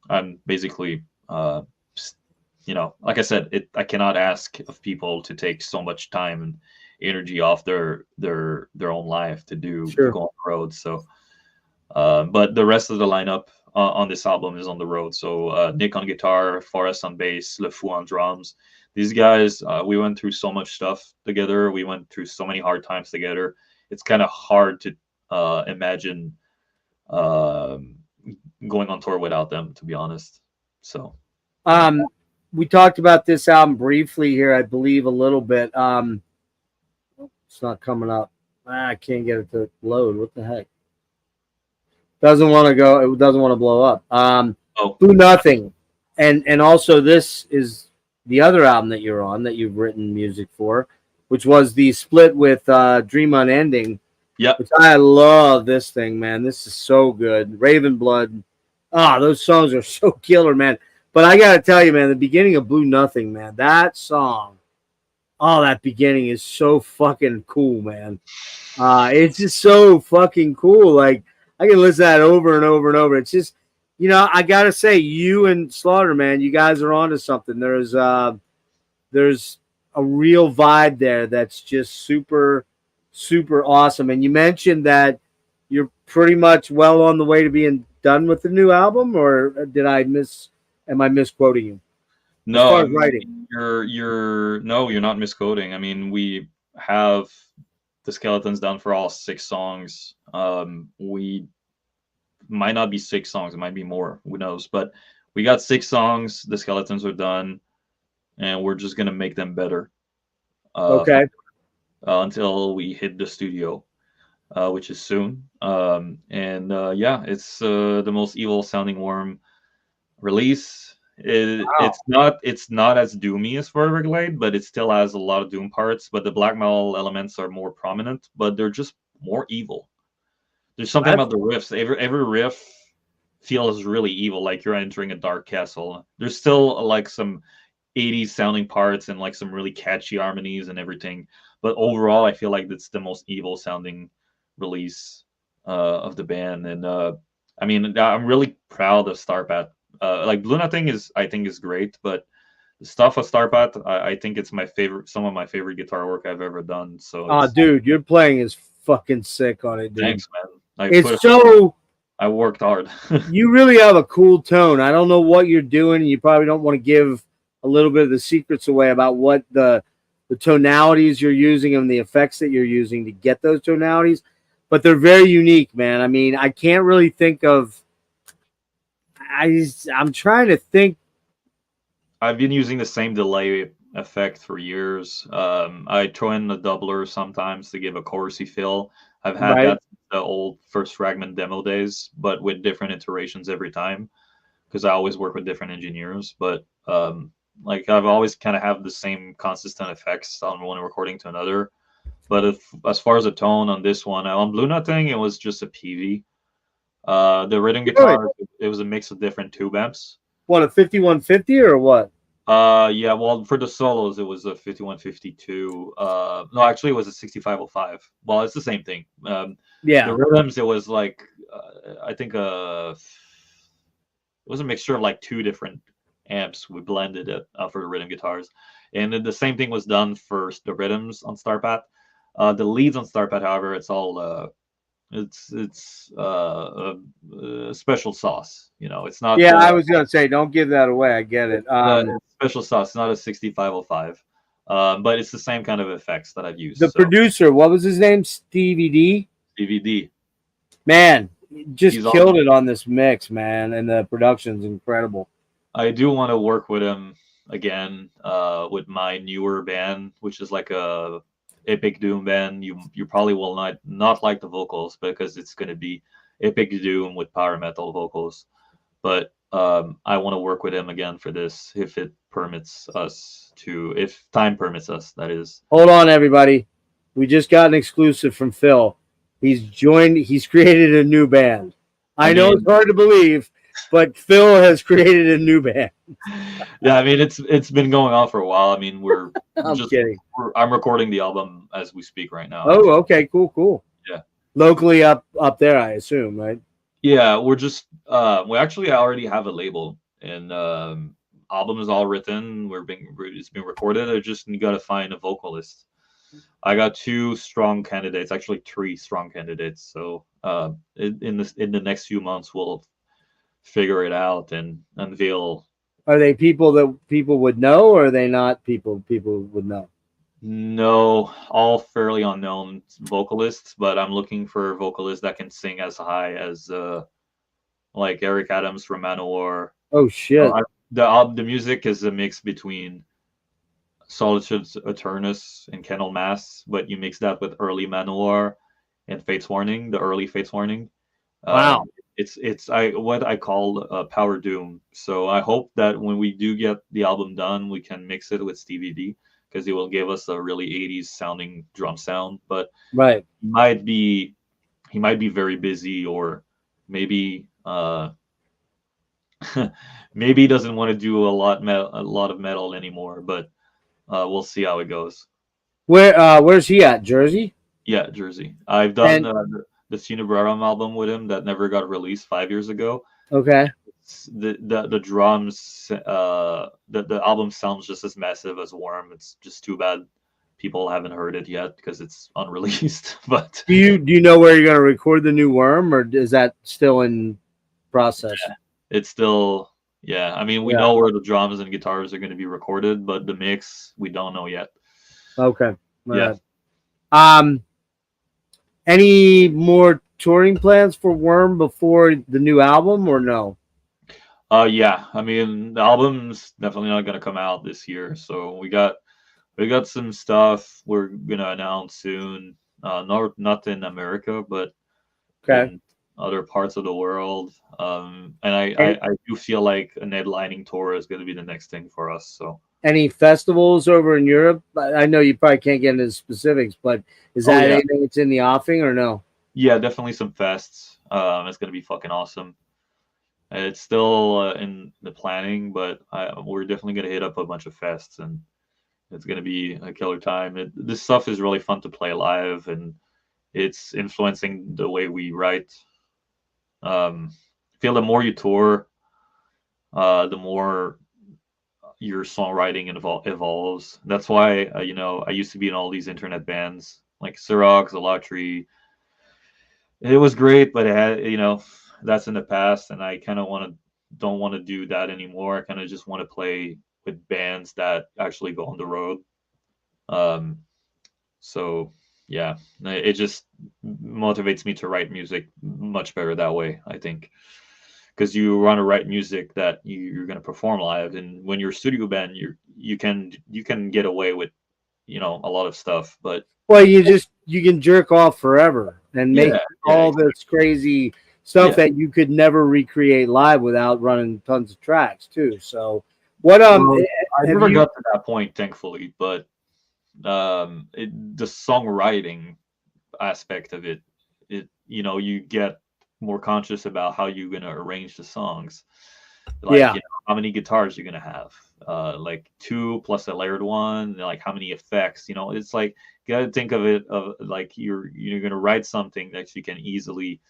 I'm basically like I said, I cannot ask of people to take so much time and energy off their own life to go on the road. So but the rest of the lineup on this album is on the road. So Nick on guitar, Forrest on bass, Le Fou on drums. These guys, we went through so much stuff together. We went through so many hard times together. It's kind of hard to imagine going on tour without them, to be honest. So we talked about this album briefly here, I believe, a little bit. It's not coming up. I can't get it to load. What the heck? Doesn't want to go. It doesn't want to blow up. Do Nothing. And also this is the other album that you're on, that you've written music for, which was the split with Dream Unending. Yeah. I love this thing, man. This is so good. Raven Blood. Those songs are so killer, man. But I got to tell you, man, the beginning of Blue Nothing, man, that song, that beginning is so fucking cool, man. It's just so fucking cool. Like, I can listen to that over and over and over. It's just, I got to say, you and Slaughter, man, you guys are onto something. There's a real vibe there that's just super, super awesome. And you mentioned that you're pretty much well on the way to being done with the new album, or did I miss? Am I misquoting you? As No, far I as writing, mean, you're not misquoting. I mean, we have the skeletons done for all 6 songs. We might not be 6 songs, it might be more, who knows? But we got 6 songs, the skeletons are done, and we're just gonna make them better. okay. Until we hit the studio, which is soon. Yeah, it's the most evil sounding worm release. Wow, It's not as doomy as for Everglade, but it still has a lot of doom parts. But the black metal elements are more prominent, but they're just more evil. There's something that's about the riffs. Every riff feels really evil, like you're entering a dark castle. There's still like some 80s sounding parts and like some really catchy harmonies and everything. But overall, I feel like it's the most evil sounding release of the band. And I mean, I'm really proud of Starpat. Like Blue Nothing I think is great, but the stuff of Starpat, I think it's my favorite, some of my favorite guitar work I've ever done. So oh, dude, your playing is fucking sick on it, dude. thanks, man. It's so I worked hard. you really have a cool tone. I don't know what you're doing. You probably don't want to give a little bit of the secrets away about what the tonalities you're using and the effects that you're using to get those tonalities, but they're very unique, man. I mean, I can't really think of. I'm trying to think. I've been using the same delay effect for years. I throw in a doubler sometimes to give a chorusy feel. I've had Right. that since the old first Fragment demo days, but with different iterations every time because I always work with different engineers. But like I've always kind of have the same consistent effects on one recording to another. But as far as the tone on this one, on Blue Nothing, it was just a PV. The rhythm Really? guitar, it was a mix of different tube amps. What, a 5150 or what? Yeah, well, for the solos, it was a 5152. No, actually, it was a 6505. Well, it's the same thing. Yeah. The rhythms, it was like, I think it was a mixture of like 2 different amps. We blended it for the rhythm guitars. And then the same thing was done for the rhythms on Starpat. The leads on Starpat, however, it's all it's special sauce. You know, it's not. Yeah, I was gonna say, don't give that away. I get it. It's special sauce. It's not a 6505, but it's the same kind of effects that I've used. The producer, what was his name? Stevie D. DVD. Man, just He's killed awesome. it on this mix, man, and the production's incredible. I do want to work with him again with my newer band, which is like a epic doom band. You probably will not like the vocals because it's going to be epic doom with power metal vocals. But I want to work with him again for this if it permits us to, if time permits us, that is. Hold on, everybody. We just got an exclusive from Phil. He's created a new band. I know it's hard to believe, but Phil has created a new band. Yeah, I mean it's been going on for a while. I mean I'm kidding. I'm recording the album as we speak right now. Oh, okay, cool. Yeah. Locally up there, I assume, right? Yeah, we're just we actually already have a label and album is all written. It's been recorded. I just got to find a vocalist. I got 2 strong candidates, actually 3 strong candidates. So in the next few months we'll figure it out and unveil. Are they people that people would know, or are they not people would know? No, all fairly unknown vocalists, but I'm looking for vocalists that can sing as high as like Eric Adams from Manowar. Oh shit! The music is a mix between Solitude Eternus and Kennel Mass, but you mix that with early Manowar and Fate's Warning, the early Fate's Warning. Wow. It's what I call power doom. So I hope that when we do get the album done, we can mix it with Stevie D because he will give us a really 80s sounding drum sound. But right, he might be very busy, or maybe maybe he doesn't want to do a lot of metal anymore. But we'll see how it goes. Where's he at? Jersey? Yeah, Jersey. I've done the Funebrarum album with him that never got released 5 years ago. Okay. The drums, the album sounds just as massive as Worm. It's just too bad people haven't heard it yet because it's unreleased. But Do you know where you're gonna record the new Worm, or is that still in process? it's still, yeah. I mean, we Yeah. know where the drums and guitars are going to be recorded, but the mix we don't know yet. Okay. All Yeah. right. Any more touring plans for Worm before the new album, or no? Yeah. I mean, the album's definitely not going to come out this year, so we got some stuff we're gonna announce soon. Not in America, but Okay. in other parts of the world. And I do feel like a headlining tour is going to be the next thing for us. So Any festivals over in Europe? I know you probably can't get into specifics, but is that yeah. anything that's in the offing or no? Yeah, definitely some fests. It's going to be fucking awesome. It's still in the planning, but we're definitely going to hit up a bunch of fests, and it's going to be a killer time. This stuff is really fun to play live, and it's influencing the way we write. Feel the more you tour, the more your songwriting evolves. That's why I used to be in all these internet bands like Serocs, Zealotry. It was great, but it had, that's in the past, and I kind of don't want to do that anymore. I kind of just want to play with bands that actually go on the road. So yeah, it just motivates me to write music much better that way, I think, because you want to write music that you're going to perform live, and when you're a studio band, you can get away with a lot of stuff, but you can jerk off forever and make all exactly. this crazy stuff that you could never recreate live without running tons of tracks too. So what I never got to that point, thankfully, but the songwriting aspect of it, you get more conscious about how you're going to arrange the songs, like how many guitars you're going to have, like 2 plus a layered one, like how many effects. It's like you got to think of it of like you're going to write something that you can easily,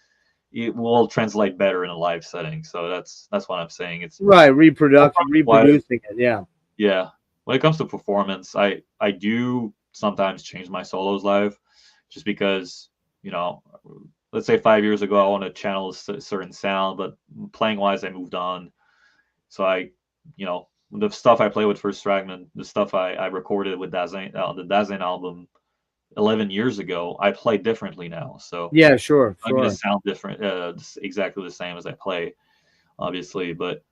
it will translate better in a live setting. So that's what I'm saying. It's right, reproducing it. Yeah. When it comes to performance, I do sometimes change my solos live, just because, let's say 5 years ago I want to channel a certain sound, but playing wise I moved on. So the stuff I play with First Fragment, the stuff I recorded with Dasein, the Dasein album 11 years ago, I play differently now. So yeah, sure. I'm going to sound different, exactly the same as I play, obviously. But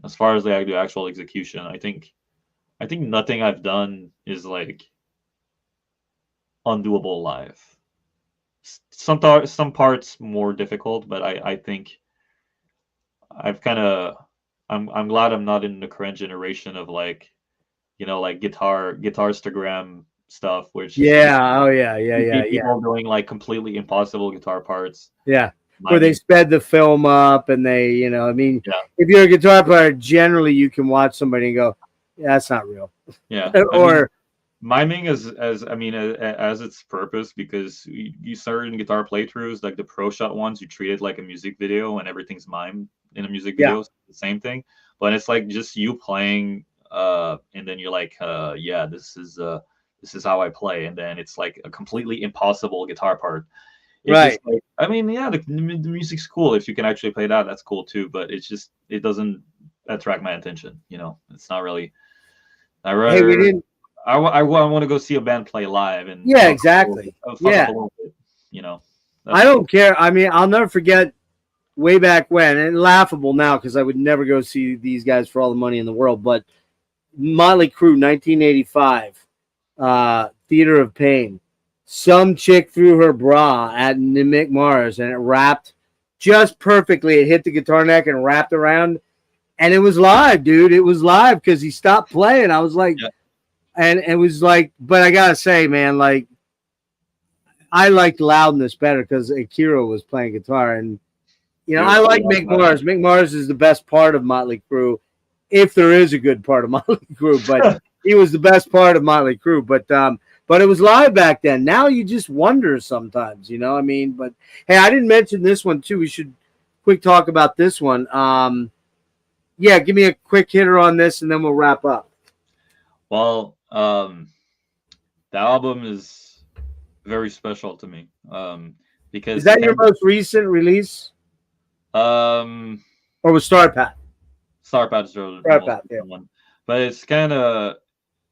as far as the actual execution, I think nothing I've done is like undoable live. Some parts more difficult, but I think I've kind of I'm glad I'm not in the current generation of like guitarstagram stuff, which people doing like completely impossible guitar parts. Yeah. Where they sped the film up and they, if you're a guitar player, generally you can watch somebody and go, yeah, that's not real. Yeah. Or miming as its purpose, because you started in guitar playthroughs, like the pro shot ones, you treat it like a music video and everything's mimed in a music video. It's the same thing, but it's like just you playing, and then you're like, this is how I play, and then it's like a completely impossible guitar part. Right. Like, the music's cool if you can actually play that. That's cool too, but it doesn't attract my attention. It's not really. I want to go see a band play live, and exactly. I don't care. I'll never forget way back when, and laughable now because I would never go see these guys for all the money in the world. But Motley Crue, 1985, Theater of Pain. Some chick threw her bra at Mick Mars, and it wrapped just perfectly. It hit the guitar neck and wrapped around, and it was live, dude. It was live because he stopped playing. I was like, and it was like, but I gotta say, man, like, I liked Loudness better because Akira was playing guitar, and I like Mick Mars. Mick Mars is the best part of Motley Crue, if there is a good part of Motley Crue, but he was the best part of Motley Crue. But it was live back then. Now you just wonder sometimes, But hey, I didn't mention this one too. We should quick talk about this one. Give me a quick hitter on this, and then we'll wrap up. Well, that the album is very special to me. Because Is that your most recent release? um Or was Star Path? Star Path is the Star most Path, yeah. recent one. But it's kind of,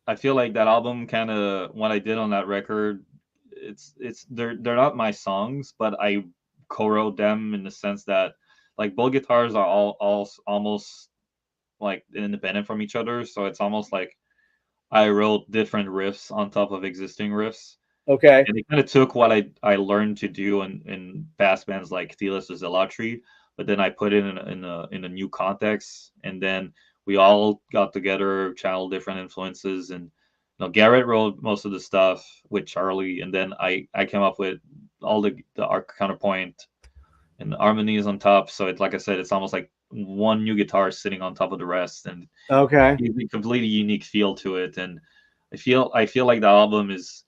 I feel like that album kind of, what I did on that record, they're not my songs, but I co-wrote them in the sense that like both guitars are all almost like independent from each other, so it's almost like I wrote different riffs on top of existing riffs. Okay. And it kind of took what I learned to do in past bands like Chthe'ilist or Zealotry, but then I put it in a new context, and then we all got together, channeled different influences, and Garrett wrote most of the stuff with Charlie, and then I came up with all the arc counterpoint and the harmonies on top. So it's, like I said, it's almost like one new guitar sitting on top of the rest, and Okay. a completely unique feel to it. And I feel like the album is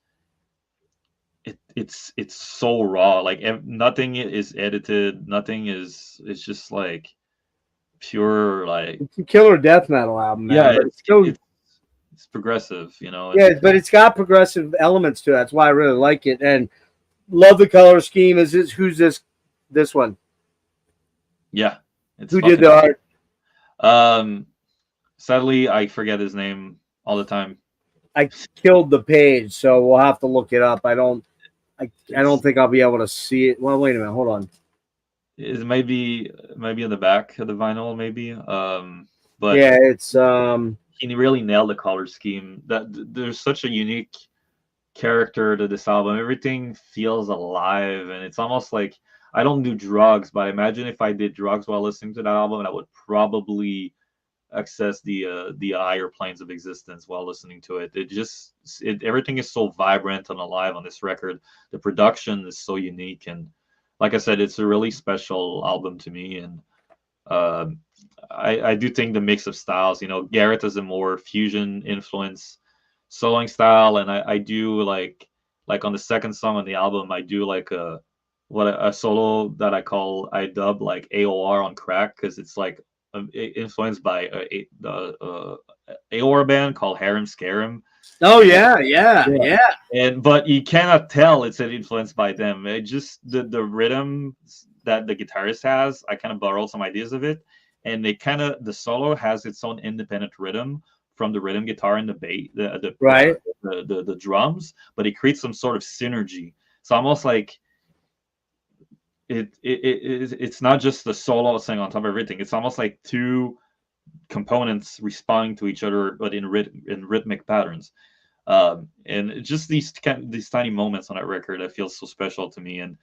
it's so raw. Like nothing is edited, nothing is. It's just like pure, like It's a killer death metal album, man. yeah, But it's still, it's progressive, you know. yeah, but it's got progressive elements to it. That's why I really like it, and love the color scheme. Is this who's this one? Yeah, it's Who did the art? Sadly, I forget his name all the time. I killed the page, so we'll have to look it up. I don't think I'll be able to see it. Well, wait a minute, hold on. It maybe in the back of the vinyl, maybe. But yeah, it's he really nailed the color scheme. That there's such a unique character to this album. Everything feels alive, and it's almost like I don't do drugs, but I imagine if I did drugs while listening to that album, I would probably access the higher planes of existence while listening to it. Everything is so vibrant and alive on this record. The production is so unique, and like I said, it's a really special album to me. And I do think the mix of styles, Garrett is a more fusion influence soloing style, and I do like on the second song on the album, I do like a solo that I dub like AOR on crack, because it's like influenced by the AOR band called Harem Scarum. Oh yeah. But you cannot tell it's influenced by them. It just the rhythm that the guitarist has, I kind of borrowed some ideas of it, and the solo has its own independent rhythm from the rhythm guitar and the bass, the drums, but it creates some sort of synergy. So almost like it's not just the solo thing on top of everything. It's almost like two components responding to each other, but in rhythmic patterns. And it's just these tiny moments on that record that feel so special to me. And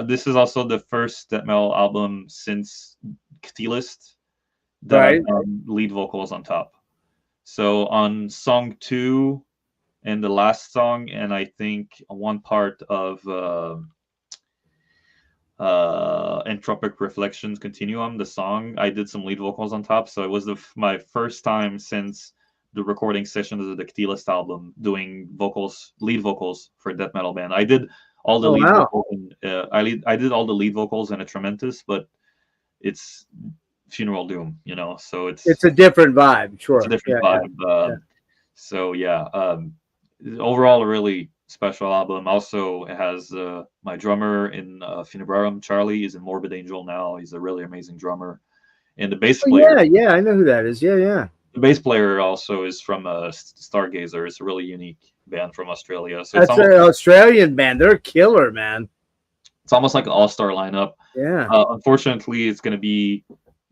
this is also the first death metal album since Chthe'ilist that I've done lead vocals on top. So on song 2 and the last song, and I think one part of Entropic Reflections Continuum, the song, I did some lead vocals on top. So it was my first time since the recording sessions of the Chthe'ilist album doing lead vocals for a death metal band. I did all the lead vocals. I did all the lead vocals in Atramentus, but it's Funeral Doom, so it's a different vibe. Sure, it's a different vibe. So yeah, overall a really special album. Also, it has my drummer in Fibbing, Charlie, is in Morbid Angel now. He's a really amazing drummer, and the bass player. Yeah, I know who that is. Yeah. The bass player also is from Stargazer. It's a really unique band from Australia. So that's an Australian band. They're a killer, man. It's almost like an all-star lineup. Yeah. Unfortunately, it's going to be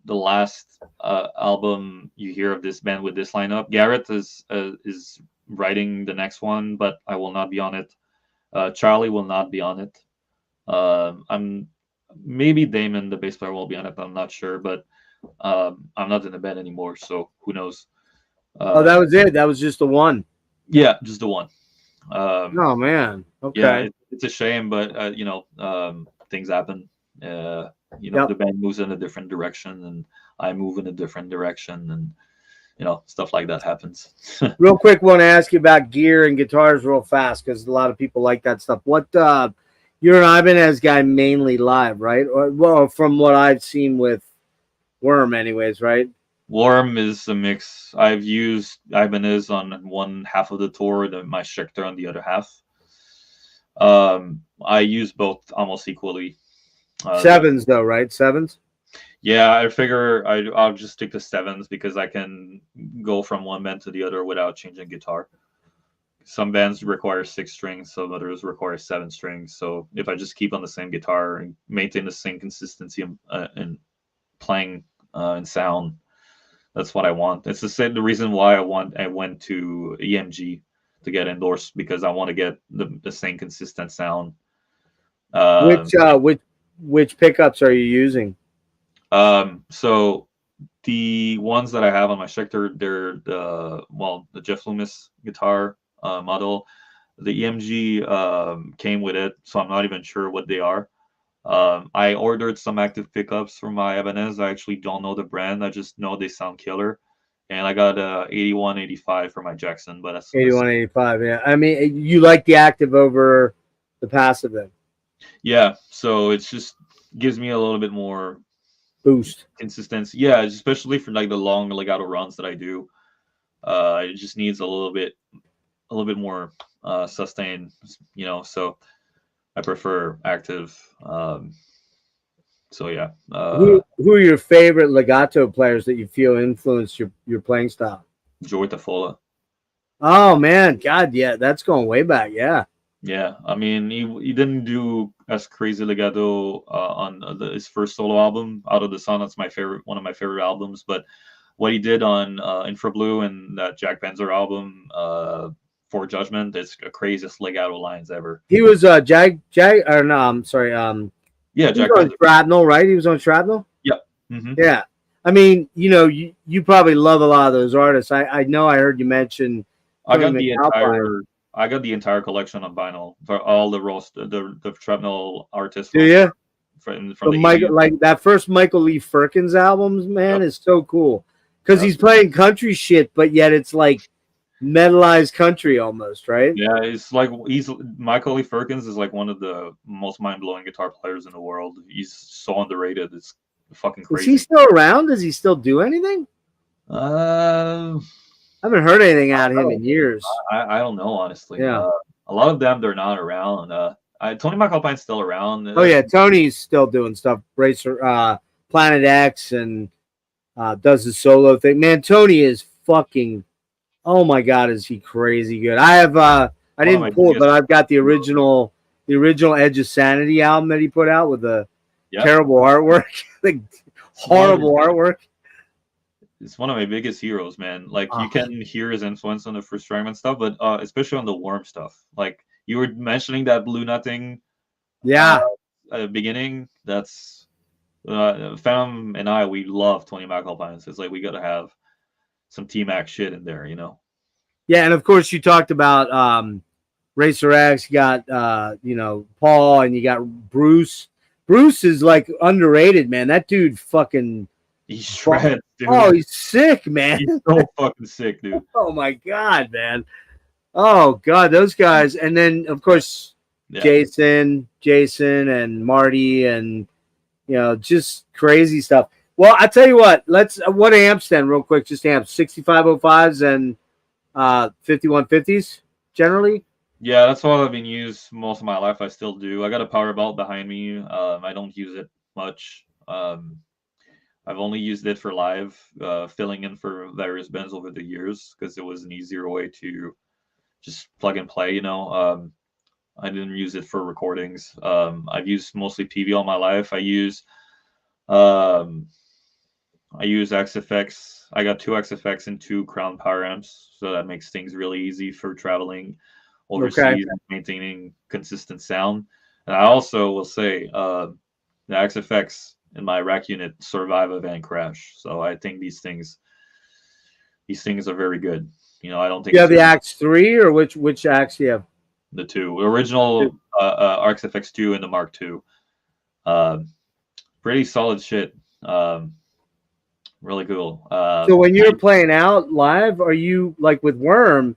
the last album you hear of this band with this lineup. Garrett is writing the next one, but I will not be on it. Charlie will not be on it. Maybe Damon, the bass player, will be on it. I'm not sure, but I'm not in the band anymore, so who knows? That was it. That was just the one. Yeah, just the one. Oh man. Okay. Yeah, it's a shame, but things happen. The band moves in a different direction, and I move in a different direction, and stuff like that happens. Real quick, want to ask you about gear and guitars real fast, because a lot of people like that stuff. What you're an Ibanez guy mainly live, right? Well, from what I've seen with Worm anyways, right? Warm is a mix. I've used Ibanez on one half of the tour, then my Schecter on the other half. I use both almost equally. Sevens though, right? Sevens. Yeah, I figure I'll just stick to sevens because I can go from one band to the other without changing guitar. Some bands require 6 strings, some others require 7 strings. So if I just keep on the same guitar and maintain the same consistency in playing and sound, that's what I want. It's the reason why I went to EMG to get endorsed, because I want to get the same consistent sound. Which pickups are you using? So the ones that I have on my Schecter, they're the Jeff Loomis guitar model. The EMG came with it, so I'm not even sure what they are. I ordered some active pickups for my Ibanez. I actually don't know the brand. I just know they sound killer. And I got 8185 for my Jackson, but that's 8185. Yeah, I mean, you like the active over the passive then? Yeah, so it's just gives me a little bit more boost consistency. Yeah, especially for like the long legato runs that I do. It just needs a little bit more sustain, so I prefer active. So yeah. Who are your favorite legato players that you feel influenced your playing style? Joey Tafola. Oh man, God, yeah, that's going way back. Yeah. Yeah, I mean, he didn't do as crazy legato on his first solo album, Out of the Sun. That's one of my favorite albums. But what he did on Infra Blue and that Jack Benzer album, For Judgment, it's the craziest legato lines ever. He was Jag or no, I'm sorry. Yeah, Jack Benzer. Shrapnel, right? He was on Shrapnel. Yep. Mm-hmm. Yeah. I mean, you probably love a lot of those artists. I know I heard you mention. I got the entire collection on vinyl for all the Shrapnel artists. Do you? From the like that first Michael Lee Firkins albums, man, is so cool because he's playing country shit, but yet it's like metalized country almost, right? Yeah, he's Michael Lee Firkins is like one of the most mind-blowing guitar players in the world. He's so underrated. It's fucking crazy. Is he still around? Does he still do anything? I haven't heard anything out of him in years. I don't know, honestly. Yeah. A lot of them, they're not around. Tony McAlpine's still around. Oh yeah, Tony's still doing stuff. Racer, Planet X, and does his solo thing. Man, Tony is fucking. Oh my God, is he crazy good? I have. I didn't pull it, but I've got the original Edge of Sanity album that he put out with the terrible artwork, like horrible artwork. It's one of my biggest heroes, man. Like you can hear his influence on the first Fragment stuff, but especially on the Worm stuff. Like you were mentioning that Blue Nothing, at the beginning. That's Phantom and we love Tony McAlpine. So it's like we got to have some T-Mac shit in there, Yeah, and of course you talked about Racer X. You got Paul, and you got Bruce. Bruce is like underrated, man. That dude fucking. He shreds, dude. Oh, he's sick, man. He's so fucking sick, dude. Oh my God, man. Oh God, those guys. And then of course Jason and Marty, and just crazy stuff. Well, I tell you what, what amps then real quick, just amps 6505s and 5150s generally. Yeah, that's what I've been used most of my life. I still do. I got a power belt behind me. I don't use it much. I've only used it for live, filling in for various bands over the years because it was an easier way to just plug and play, I didn't use it for recordings. I've used mostly PV all my life. I use XFX. I got 2 XFX and 2 Crown power amps, so that makes things really easy for traveling overseas and maintaining consistent sound. And I also will say the XFX in my rack unit survive a van crash, so I think these things are very good. I don't think you have the Axe 3 or which Axe you have? The 2 original XFX 2 and the Mark 2. Pretty solid shit. Really cool. So when you're playing out live, are you like with Worm?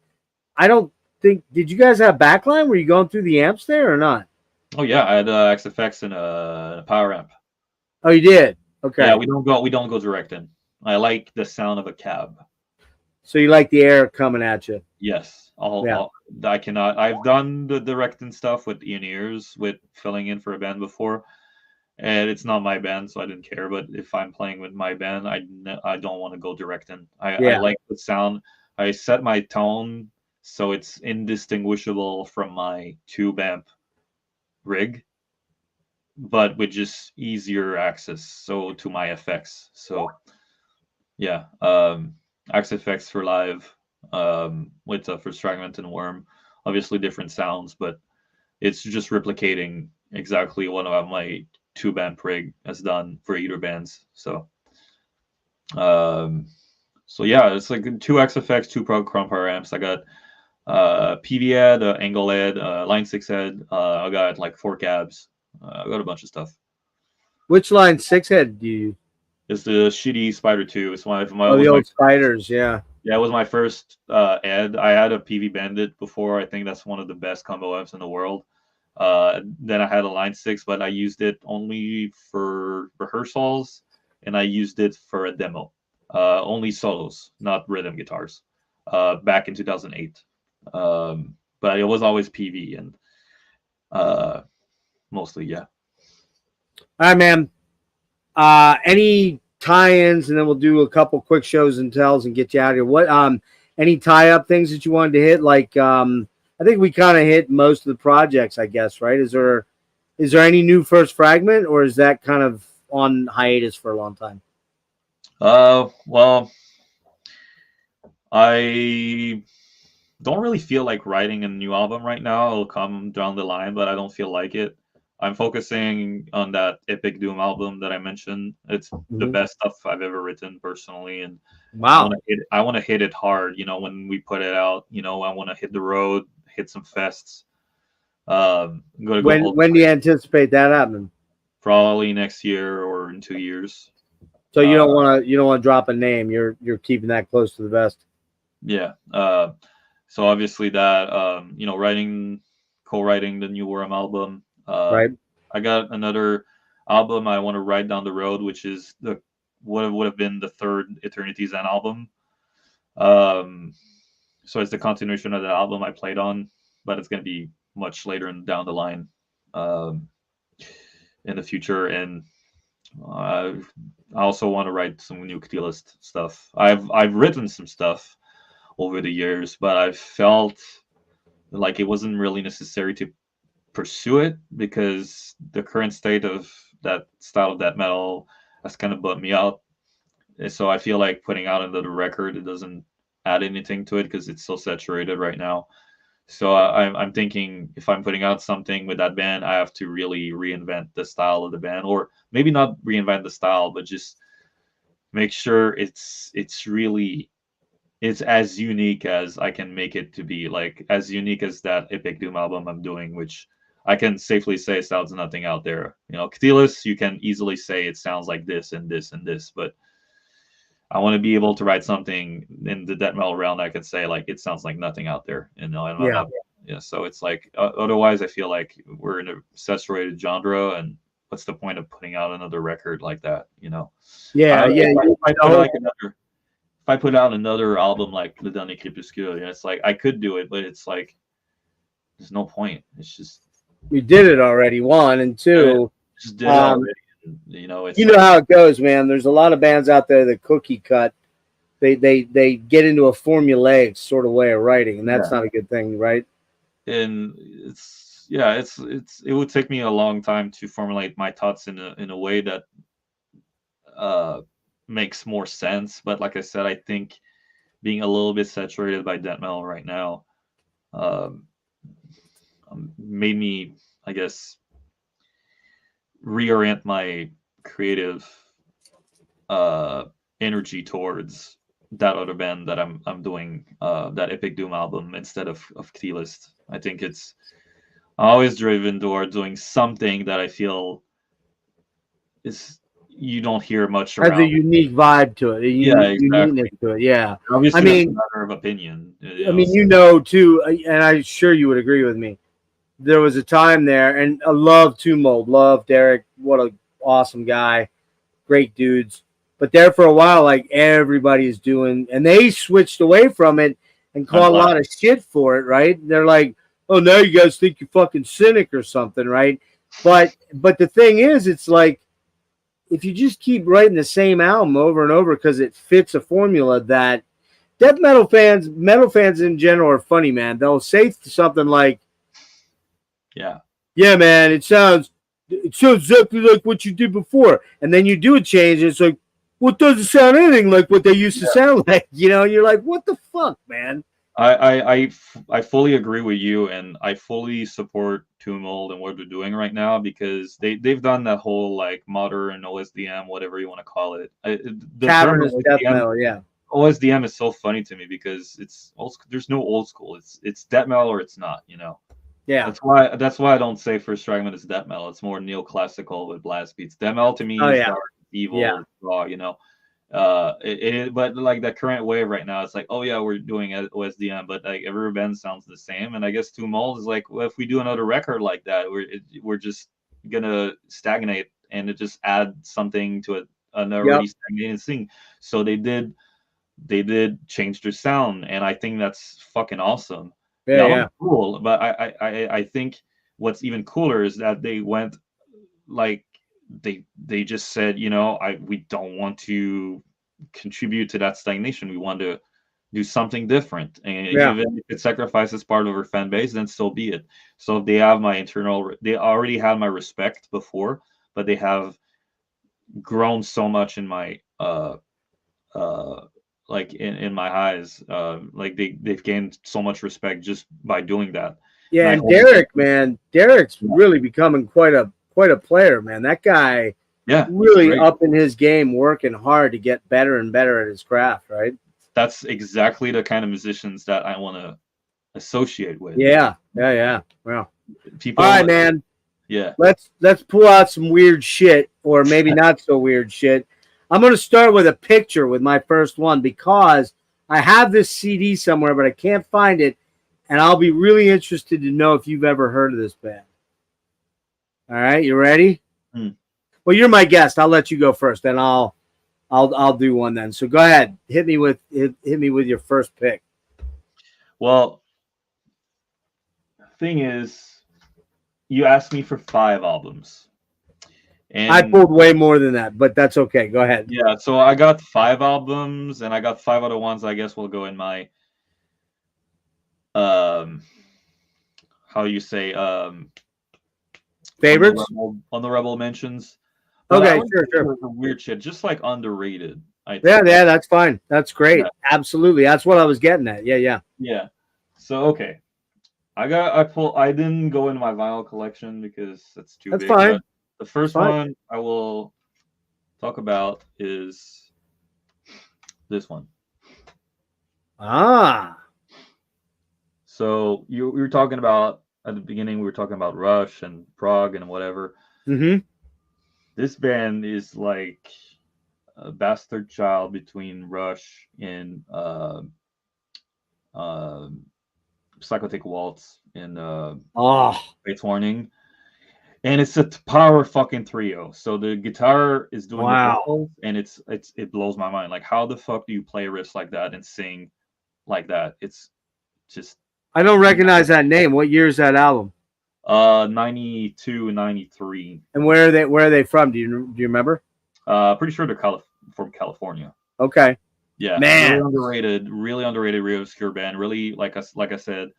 I don't think. Did you guys have backline? Were you going through the amps there or not? Oh yeah, I had XFX and a power amp. Oh, you did. Okay. Yeah, we don't go direct in. I like the sound of a cab. So you like the air coming at you? Yes, Yeah. I cannot. I've done the directing stuff with Ian Ears, with filling in for a band before, and it's not my band, so I didn't care. But if I'm playing with my band, I don't want to go directing. I Yeah. like the sound. I set my tone so it's indistinguishable from my tube amp rig, but with just easier access so to my effects. So yeah, Axe effects for live, with for Fragment and Worm, obviously different sounds, but it's just replicating exactly what my tube amp rig has done for either bands. Um, so yeah, it's like two X effects, two Pro Chrome Power amps. I got PV head, angle head, line 6 head. I got like 4 cabs. I got a bunch of stuff. Which line 6 head do you? It's the shitty Spider 2. It's my the old Spiders, yeah. Yeah, it was my first ed. I had a PV Bandit before. I think that's one of the best combo amps in the world. Then I had a Line 6, but I used it only for rehearsals, and I used it for a demo. Only solos, not rhythm guitars, back in 2008. But it was always PV, and mostly, yeah. All right, man. Any tie-ins, and then we'll do a couple quick shows and tells and get you out of here. What any tie-up things that you wanted to hit? Like I think we kind of hit most of the projects, I guess, right? Is there any new First Fragment, or is that kind of on hiatus for a long time? Well, I don't really feel like writing a new album right now. It'll come down the line, but I don't feel like it. I'm focusing on that Epic Doom album that I mentioned. It's the best stuff I've ever written personally, and wow, I want to hit it hard. You know, when we put it out, you know, I want to hit the road, hit some fests. When do you anticipate that happening? Probably next year or in 2 years. So you don't want to drop a name. You're keeping that close to the vest. Yeah. So obviously that you know, co-writing the new Worm album. Right. I got another album I want to write down the road, which is what would have been the third Eternity's End album. So it's the continuation of the album I played on, but it's going to be much later down the line, in the future. And I also want to write some new Chthe'ilist stuff. I've written some stuff over the years, but I felt like it wasn't really necessary to pursue it because the current state of that style of death metal has kind of bummed me out. And so I feel like putting out another record, it doesn't add anything to it because it's so saturated right now. So I'm thinking if I'm putting out something with that band, I have to really reinvent the style of the band, or maybe not reinvent the style, but just make sure it's as unique as I can make it to be, like as unique as that Epic Doom album I'm doing, which I can safely say sounds nothing out there. You know, Chthe'ilist, you can easily say it sounds like this and this and this, but I want to be able to write something in the death metal realm that I can say like it sounds like nothing out there. You know, and yeah. So it's like otherwise, I feel like we're in a saturated genre, and what's the point of putting out another record like that? You know? Yeah, If I put out another album like Le Dernier Crépuscule, it's like I could do it, but it's like there's no point. It's just we did it already. 1 and 2. Just did it already. You know, it's know how it goes, man. There's a lot of bands out there that cookie cut. They get into a formulaic sort of way of writing, and that's not a good thing, right? And it would take me a long time to formulate my thoughts in a way that makes more sense. But like I said, I think being a little bit saturated by death metal right now made me, I guess, reorient my creative energy towards that other band that I'm doing, that Epic Doom album instead of Chthe'ilist. I think it's always driven toward doing something that I feel is you don't hear much around. Has a unique vibe to it. Uniqueness to it. Yeah. Obviously, that's a matter of opinion. I mean, you know, too, and I'm sure you would agree with me. There was a time there, and I love Tumult, love Derek. What an awesome guy. Great dudes. but there for a while, like everybody's doing, and they switched away from it and caught a lot of shit for it, right? They're like, oh, now you guys think you're fucking cynic or something, right? But the thing is, it's like, if you just keep writing the same album over and over because it fits a formula that death metal fans in general are funny, man. They'll say something like, yeah, man, it sounds exactly like what you did before. And then you do a change, and it's like, well, it doesn't sound anything like what they used to sound like. You know, you're like, what the fuck, man? I fully agree with you, and I fully support Tumult and what they're doing right now, because they've done that whole like modern OSDM, whatever you want to call it. The Cavernous death metal, yeah. OSDM is so funny to me because it's there's no old school. It's death metal or it's not, you know. Yeah. That's why I don't say First Fragment is death metal. It's more neoclassical with blast beats. Death metal to me is dark, evil, raw, you know. But like the current wave right now, it's like, oh yeah, we're doing OSDM, but like every band sounds the same. And I guess Tumult is like, well, if we do another record like that, we're just gonna stagnate, and it just add something to an already stagnated thing. So they did change their sound, and I think that's fucking awesome. Yeah, cool. But I think what's even cooler is that they went like they just said, you know, we don't want to contribute to that stagnation. We want to do something different, and even if it sacrifices part of our fan base, then so be it. So they have they already had my respect before, but they have grown so much in my like in my eyes, like they've gained so much respect just by doing that. Yeah, and Derek's really becoming quite a player, man. That guy, really upping his game, working hard to get better and better at his craft, right? That's exactly the kind of musicians that I want to associate with. Yeah. Well, people. All right, man. Yeah. Let's pull out some weird shit, or maybe not so weird shit. I'm going to start with a picture with my first one, because I have this CD somewhere, but I can't find it, and I'll be really interested to know if you've ever heard of this band. All right, you ready? Well, you're my guest. I'll let you go first, then I'll do one then. So go ahead, hit me with your first pick. Well, thing is, you asked me for 5 albums. And I pulled way more than that, but that's okay. Go ahead. Yeah, so I got 5 albums, and I got 5 other ones I guess will go in my how you say favorites? Honorable mentions. Okay, sure. Weird shit, just like underrated. Yeah, that's fine. That's great. Yeah. Absolutely. That's what I was getting at. Yeah. So okay. I didn't go in my vinyl collection because that's too big. That's fine. The first one I will talk about is this one. So we were talking about, at the beginning, we were talking about Rush and Prague and whatever. Mm-hmm. This band is like a bastard child between Rush and Psychotic Waltz and Fates Warning. And it's a power fucking trio. So the guitar is doing the vocals, and it blows my mind. Like, how the fuck do you play riffs like that and sing like that? It's just, I don't recognize that name. What year is that album? 92, 93. And where are they from? Do you remember? Pretty sure they're from California. Okay. Yeah, man, really underrated, really obscure band. Really, like I said,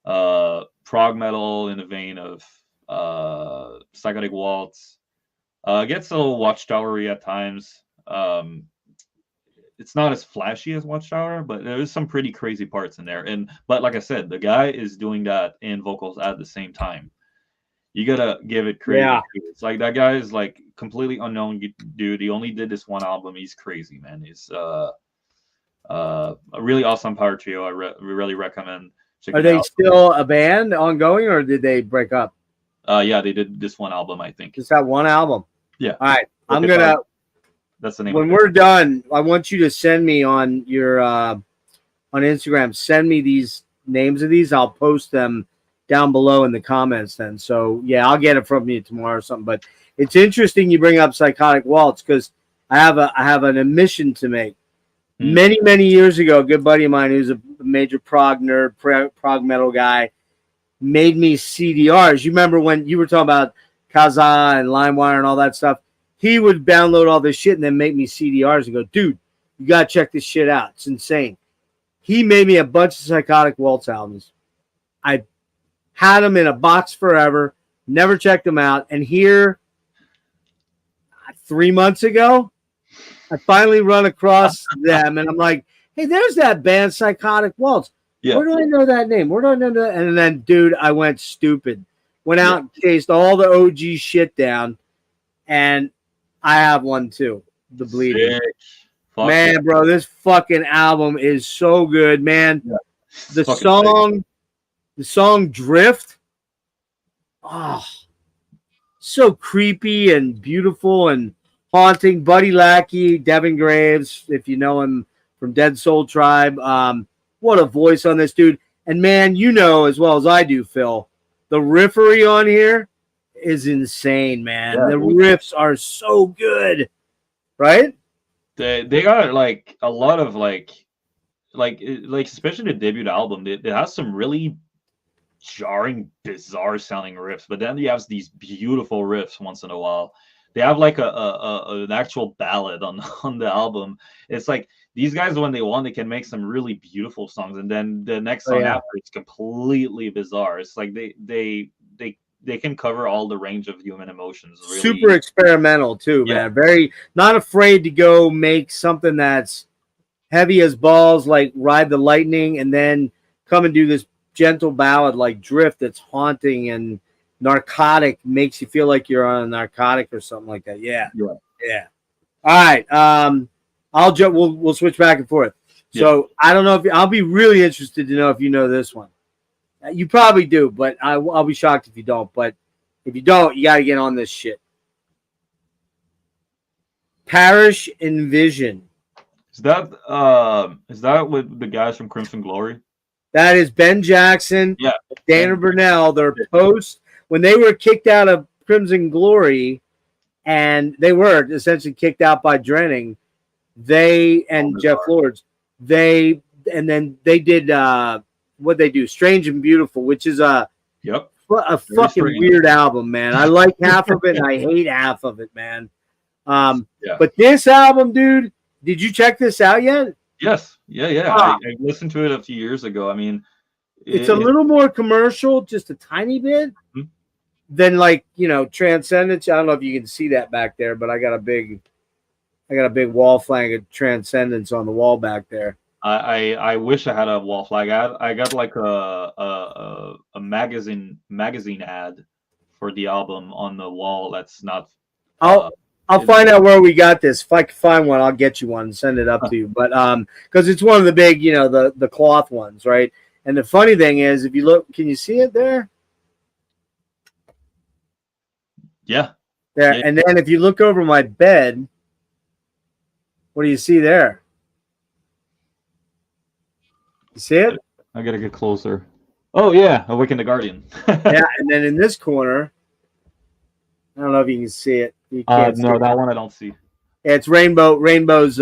prog metal in the vein of Psychotic Waltz. Gets a little Watchtowery at times. It's not as flashy as Watchtower, but there's some pretty crazy parts in there. But like I said, the guy is doing that in vocals at the same time. You gotta give it credit. Yeah. It's like that guy is like completely unknown dude. He only did this one album. He's crazy, man. He's a really awesome power trio. I really recommend checking it out. Are they still a band ongoing, or did they break up? Yeah, they did this one album, I think. Just that one album? Yeah. All right. That's the name. When we're done, I want you to send me on your on Instagram. Send me these names of these. I'll post them down below in the comments then. So yeah, I'll get it from you tomorrow or something. But it's interesting you bring up Psychotic Waltz, because I have an admission to make. Hmm. Many years ago, a good buddy of mine who's a major prog nerd, prog metal guy, made me CDRs. You remember when you were talking about Kazaa and LimeWire and all that stuff? He would download all this shit and then make me CDRs and go, dude, you got to check this shit out. It's insane. He made me a bunch of Psychotic Waltz albums. I had them in a box forever, never checked them out. And here, 3 months ago, I finally run across them. And I'm like, hey, there's that band Psychotic Waltz. Yeah. Where do I know that name? Where do I know that? And then, dude, I went stupid. Went out and chased all the OG shit down. And I have one too. The Bleeding. Man, yeah. bro, this fucking album is so good, man. Yeah. The song Drift. Oh, so creepy and beautiful and haunting. Buddy Lackey, Devin Graves, if you know him from Dead Soul Tribe. What a voice on this dude. And man, you know as well as I do, Phil, the riffery on here is insane, man. Yeah, the riffs are so good, right? They got like a lot of like especially the debut album. It has some really jarring, bizarre sounding riffs, but then you have these beautiful riffs once in a while. They have like an actual ballad on the album. It's like these guys, when they want, they can make some really beautiful songs, and then the next song after it's completely bizarre. It's like they can cover all the range of human emotions. Really. Super experimental too, man. Very not afraid to go make something that's heavy as balls, like Ride the Lightning, and then come and do this gentle ballad like Drift that's haunting and narcotic, makes you feel like you're on a narcotic or something like that. Yeah. All right. We'll switch back and forth. So I don't know if I'll be really interested to know if you know this one. You probably do, but I'll be shocked if you don't. But if you don't, you got to get on this shit. Parish Envision. Is that with the guys from Crimson Glory? That is Ben Jackson, Dana Burnell. Their post when they were kicked out of Crimson Glory, and they were essentially kicked out by Drenning. They and Jeff Lords. Then they did what they do, Strange and Beautiful, which is a fucking weird album, man. I like half of it and I hate half of it, man. But this album, dude, did you check this out yet? Yes. I listened to it a few years ago. I mean, it's a little more commercial, just a tiny bit, than like, Transcendence. I don't know if you can see that back there, but I got a big wall flag of Transcendence on the wall back there. I wish I had a wall flag. I got like a magazine ad for the album on the wall. That's not. I'll find out where we got this. If I can find one, I'll get you one and send it up to you. But because it's one of the big, the cloth ones, right? And the funny thing is, if you look, can you see it there? Yeah. There. Yeah. And then if you look over my bed, what do you see there? You see it? I gotta get closer. Oh yeah, Awaken the Guardian. Yeah, and then in this corner, I don't know if you can see it. You can't no, that one I don't see. Yeah, it's Rainbow's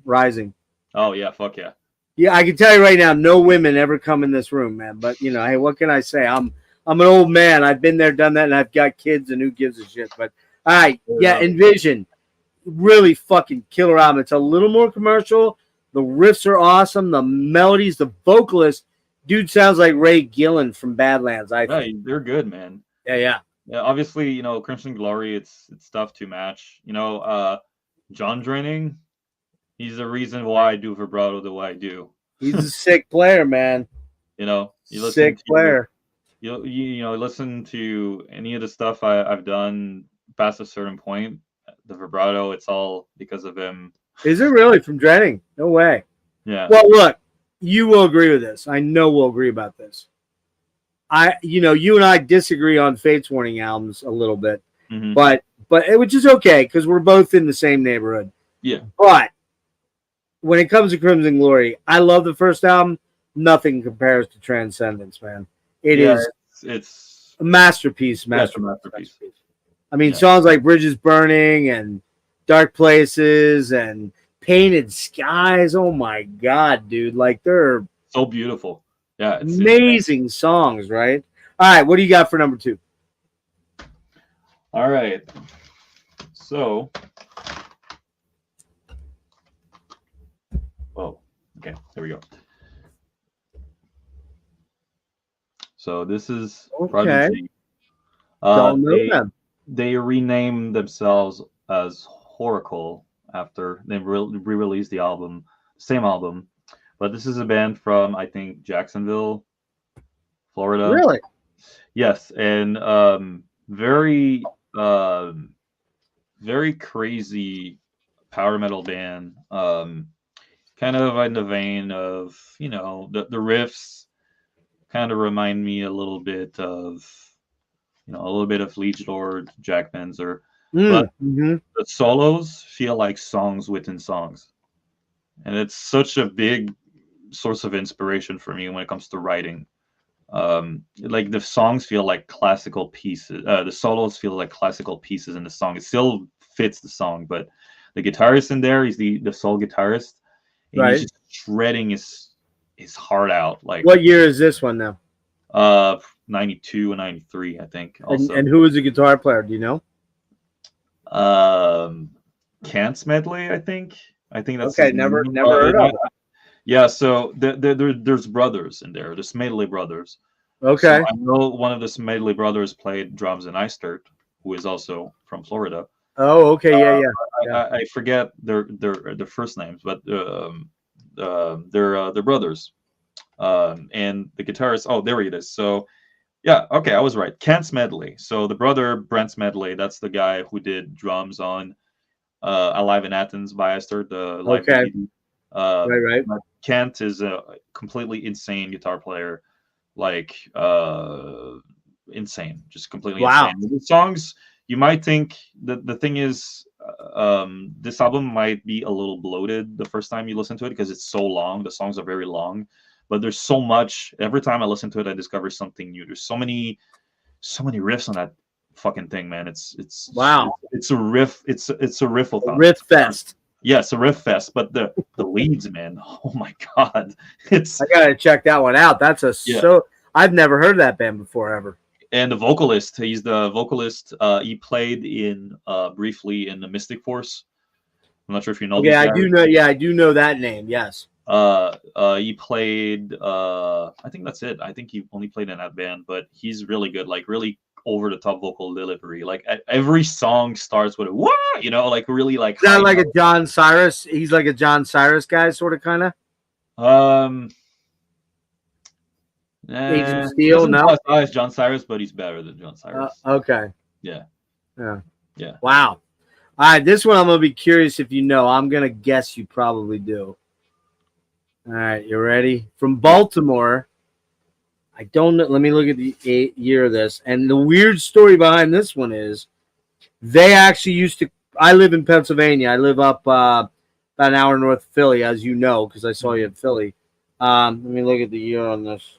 Rising. Oh yeah, fuck yeah. Yeah, I can tell you right now, no women ever come in this room, man. But hey, what can I say? I'm an old man. I've been there, done that, and I've got kids, and who gives a shit? But all right, Envision, really fucking killer album. It's a little more commercial. The riffs are awesome. The melodies, the vocalist, dude sounds like Ray Gillen from Badlands. I think they're good, man. Yeah. Obviously, Crimson Glory, it's tough to match. John Drenning, he's the reason why I do vibrato the way I do. He's a sick player, man. You listen sick player. You listen to any of the stuff I've done past a certain point. The vibrato, it's all because of him. Is it really from Drenning? No way. Yeah. Well, look, you will agree with this. I know we'll agree about this. You and I disagree on Fates Warning albums a little bit, but which is okay because we're both in the same neighborhood. Yeah. But when it comes to Crimson Glory, I love the first album. Nothing compares to Transcendence, man. It's a masterpiece. I mean, songs like Bridges Burning and Dark Places and Painted Skies. Oh my God, dude. Like, they're So beautiful. Yeah, it's amazing songs, right? All right, what do you got for number 2? all right. So, oh, okay, there we go. So this is Okay. Prodigy. Don't know them. They renamed themselves as Horacle after they re-released the album, same album. But this is a band from, I think, Jacksonville, Florida. Really? Yes, and very very crazy power metal band. Kind of in the vein of, the riffs kind of remind me a little bit of, a little bit of Liege Lord, Jack Benzer, but the solos feel like songs within songs, and it's such a big source of inspiration for me when it comes to writing. Like the songs feel like classical pieces. The solos feel like classical pieces in the song. It still fits the song, but the guitarist in there, he's the sole guitarist, and Right. he's just shredding his heart out. Like, What year is this one now? 92 and 93, I think. Also, And who is the guitar player? Do you know? Kant Smedley, I think that's Okay, his never name. heard of it. Yeah, so there's brothers in there. The Smedley brothers. Okay. So I know one of the Smedley brothers played drums in Eistert, who is also from Florida. Oh, okay, yeah. I forget their first names, but they're brothers. And the guitarist, oh, there he is. So yeah, okay, I was right. Kent Smedley. So the brother Brent Smedley, that's the guy who did drums on Alive in Athens by Eistert, the live Okay. DVD. Right. But Kent is a completely insane guitar player, like insane, just completely Wow. insane. The songs, you might think that the thing is, this album might be a little bloated the first time you listen to it because it's so long. The songs are very long, but there's so much. Every time I listen to it, I discover something new. There's so many riffs on that fucking thing, man. It's Wow. It's a riff. It's a riffathon. Riff Fest. Yes, a riff fest, but the leads, man. Oh my God, it's. I gotta check that one out. That's I've never heard that band before ever. And the vocalist, he's the vocalist. He played in briefly in the Mystic Force. I'm not sure if you know. Yeah, these I guys. do know. Yeah, I do know that name. Yes. He played. I think that's it. I think he only played in that band, but he's really good. Like really over the top vocal delivery. Like every song starts with a wah, like really like. Is that like a John Cyrus? He's like a John Cyrus guy, sort of, kind of. Age of Steel, no. As John Cyrus, but he's better than John Cyrus. Okay. Yeah. Wow. All right, this one I'm gonna be curious if you know. I'm gonna guess you probably do. All right, you ready? From Baltimore. I don't know. Let me look at the year of this. And the weird story behind this one is they actually used to. I live in Pennsylvania. I live up about an hour north of Philly, as you know, because I saw you in Philly. Let me look at the year on this.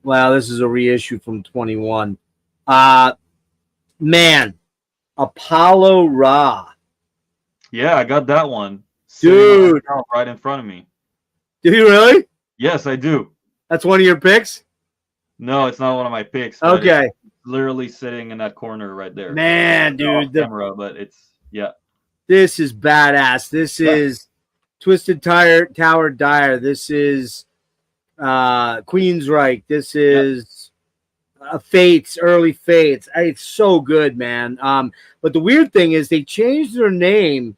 Wow, this is a reissue from 21. Man, Apollo Ra. Yeah, I got that one. Dude. Right in front of me. Do you really? Yes, I do. That's one of your picks? No, it's not one of my picks. Okay. It's literally sitting in that corner right there. Man, dude. Camera, but it's, yeah. This is badass. This is Twisted Tower Dire. This is Queensryche. This is Fates, early Fates. It's so good, man. But the weird thing is they changed their name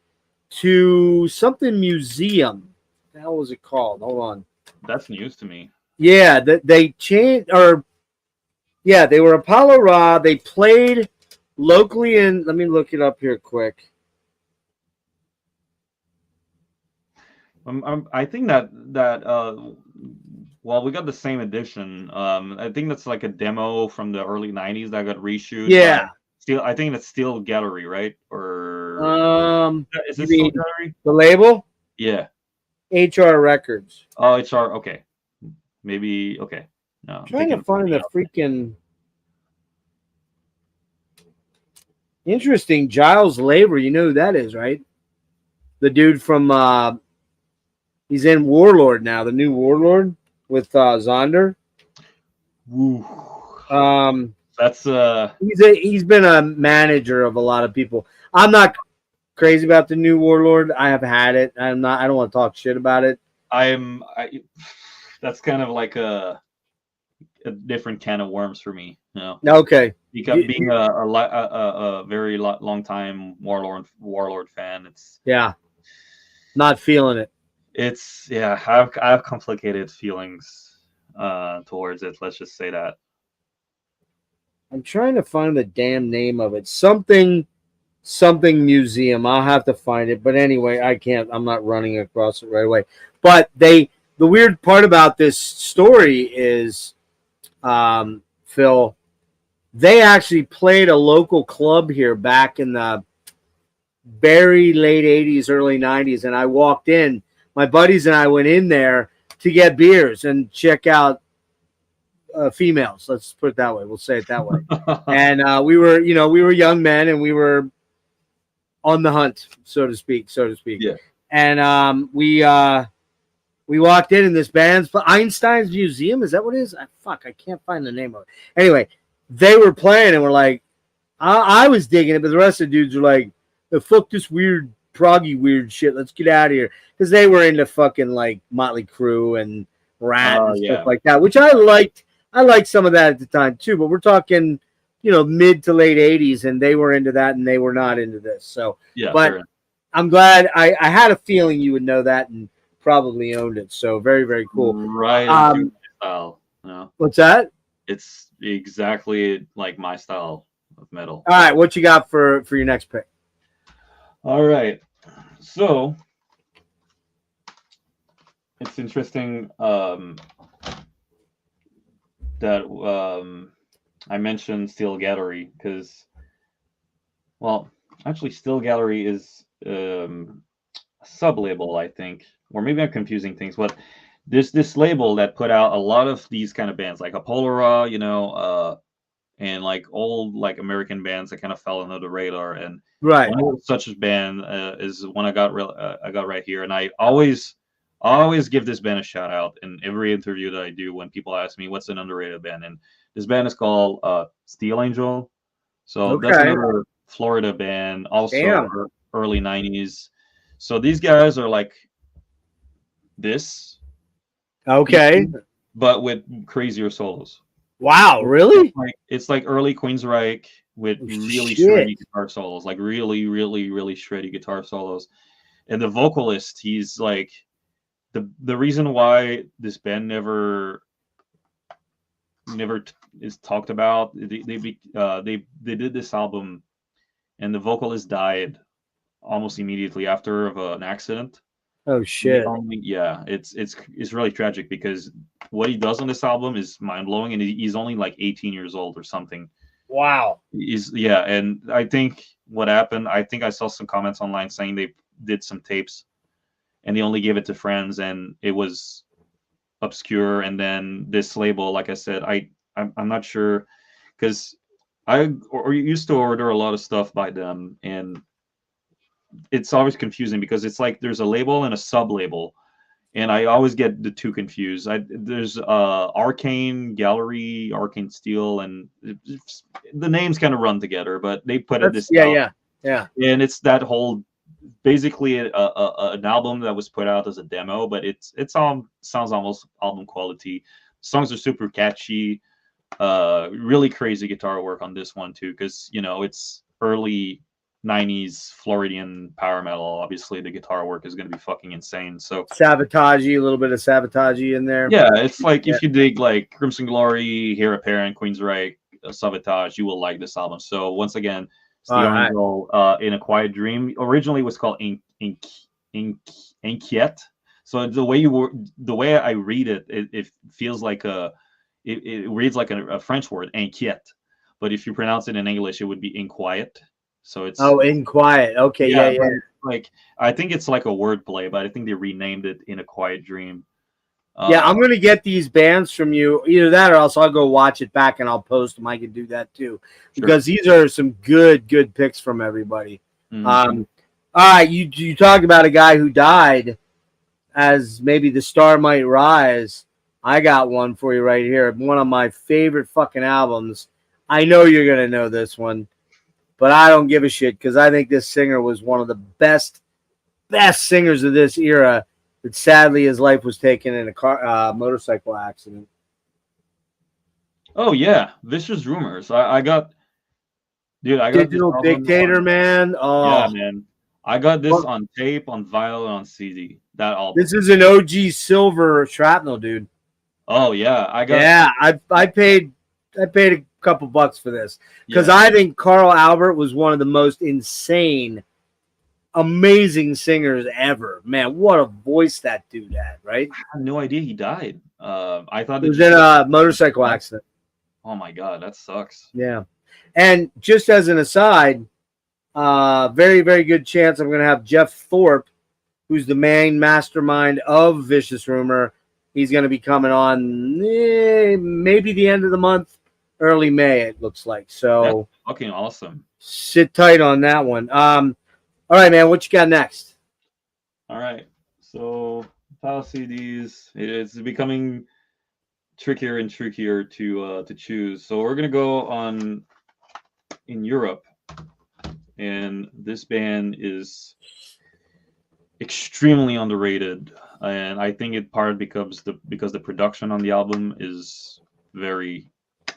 to something museum. What the hell was it called? Hold on. That's news to me. Yeah, they changed, they were Apollo Ra. They played locally in. Let me look it up here quick. I think that well, we got the same edition. I think that's like a demo from the early '90s that got reshoot. Yeah. I think that's still Gallery, right? Or is it still Gallery? The label? Yeah. HR Records. Oh, HR. Okay. Maybe. Okay. No. I'm trying to find the freaking Interesting. Giles Labor, you know who that is, right? The dude from he's in Warlord now, the new Warlord with Zonder. Woo. That's That's he's been a manager of a lot of people. I'm not crazy about the new Warlord. I have had it. I don't want to talk shit about it. That's kind of like a different can of worms for me, you know. Okay. Because being a very long time Warlord fan, it's not feeling it. It's I have complicated feelings towards it. Let's just say that. I'm trying to find the damn name of it. Something museum. I'll have to find it. But anyway, I can't. I'm not running across it right away. But the weird part about this story is, Phil, they actually played a local club here back in the very late 80s, early 90s. And I walked in. My buddies and I went in there to get beers and check out females. Let's put it that way. We'll say it that way. And we were young men, and we were on the hunt, so to speak. Yeah. And we walked in, and this band's Einstein's Museum. Is that what it is? I can't find the name of it. Anyway, they were playing, and we're like, I was digging it, but the rest of the dudes were like, fuck this weird proggy weird shit. Let's get out of here. Because they were into fucking like Motley Crue and Rat and stuff like that, which I liked. I liked some of that at the time too, but we're talking, mid to late 80s, and they were into that, and they were not into this. So, but sure. I'm glad I had a feeling you would know that and probably owned it. So very, very cool. Right. Style. No. What's that? It's exactly like my style of metal. All right. What you got for your next pick? All right. So it's interesting that I mentioned Steel Gallery because, well, actually, Steel Gallery is a sub-label, I think, or maybe I'm confusing things. But there's this label that put out a lot of these kind of bands, like Apolora, and like old like American bands that kind of fell under the radar. And right, such a band is one I got right here, and I always give this band a shout out in every interview that I do when people ask me what's an underrated band, and this band is called Steel Angel. So that's another Florida band, also early 90s. So these guys are like this, but with crazier solos. Wow, really? It's like early Queensryche with really shreddy guitar solos, like really, really, really shreddy guitar solos. And the vocalist, he's like the reason why this band never is talked about. They did this album, and the vocalist died almost immediately after of an accident. Oh shit! It's really tragic because what he does on this album is mind blowing, and he's only like 18 years old or something. Wow. And I think what happened, I think I saw some comments online saying they did some tapes, and they only gave it to friends, and it was obscure. And then this label, like I said, I'm not sure, because I used to order a lot of stuff by them, and it's always confusing because it's like there's a label and a sub-label, and I always get the two confused. There's Arcane Gallery, Arcane Steel, and the names kind of run together, but they put it this yeah. And it's that whole basically an album that was put out as a demo, but it's all sounds almost album quality. Songs are super catchy, really crazy guitar work on this one too, because it's early 90s Floridian power metal. Obviously the guitar work is going to be fucking insane. So Sabotage-y, a little bit of Sabotage-y in there. Yeah, it's like if you dig like Crimson Glory, Heir Apparent, Queensryche, Sabotage, you will like this album. So once again, Steel Angel, In a Quiet Dream originally was called Inquiet. So the way I read it, it feels like it reads like a French word, inquiet, but if you pronounce it in English, it would be inquiet. So it's inquiet. Okay, yeah. Like I think it's like a word play, but I think they renamed it In a Quiet Dream. Yeah, I'm gonna get these bands from you. Either that, or else I'll go watch it back and I'll post them. I can do that too, because these are some good picks from everybody. Mm-hmm. All right, you talked about a guy who died, as maybe the star might rise. I got one for you right here. One of my favorite fucking albums. I know you're gonna know this one, but I don't give a shit because I think this singer was one of the best singers of this era. That sadly his life was taken in a motorcycle accident. Oh yeah, Vicious Rumors. I got Digital this Dictator, man. Oh yeah, man. I got this on tape, on vinyl, and on CD. That album. This is an OG silver shrapnel, dude. Oh yeah, I paid a couple bucks for this because I think Carl Albert was one of the most insane, amazing singers ever. Man, what a voice that dude had, right? I had no idea he died. I thought it was in a motorcycle accident. Oh my god, that sucks. Yeah. And just as an aside, very, very good chance I'm going to have Jeff Thorpe, who's the main mastermind of Vicious Rumor. He's going to be coming on maybe the end of the month, early May, it looks like. So that's fucking awesome. Sit tight on that one. All right, man, what you got next? All right. So file CDs, it's becoming trickier and trickier to choose. So we're gonna go on in Europe, and this band is extremely underrated, and I think it part because the production on the album is very,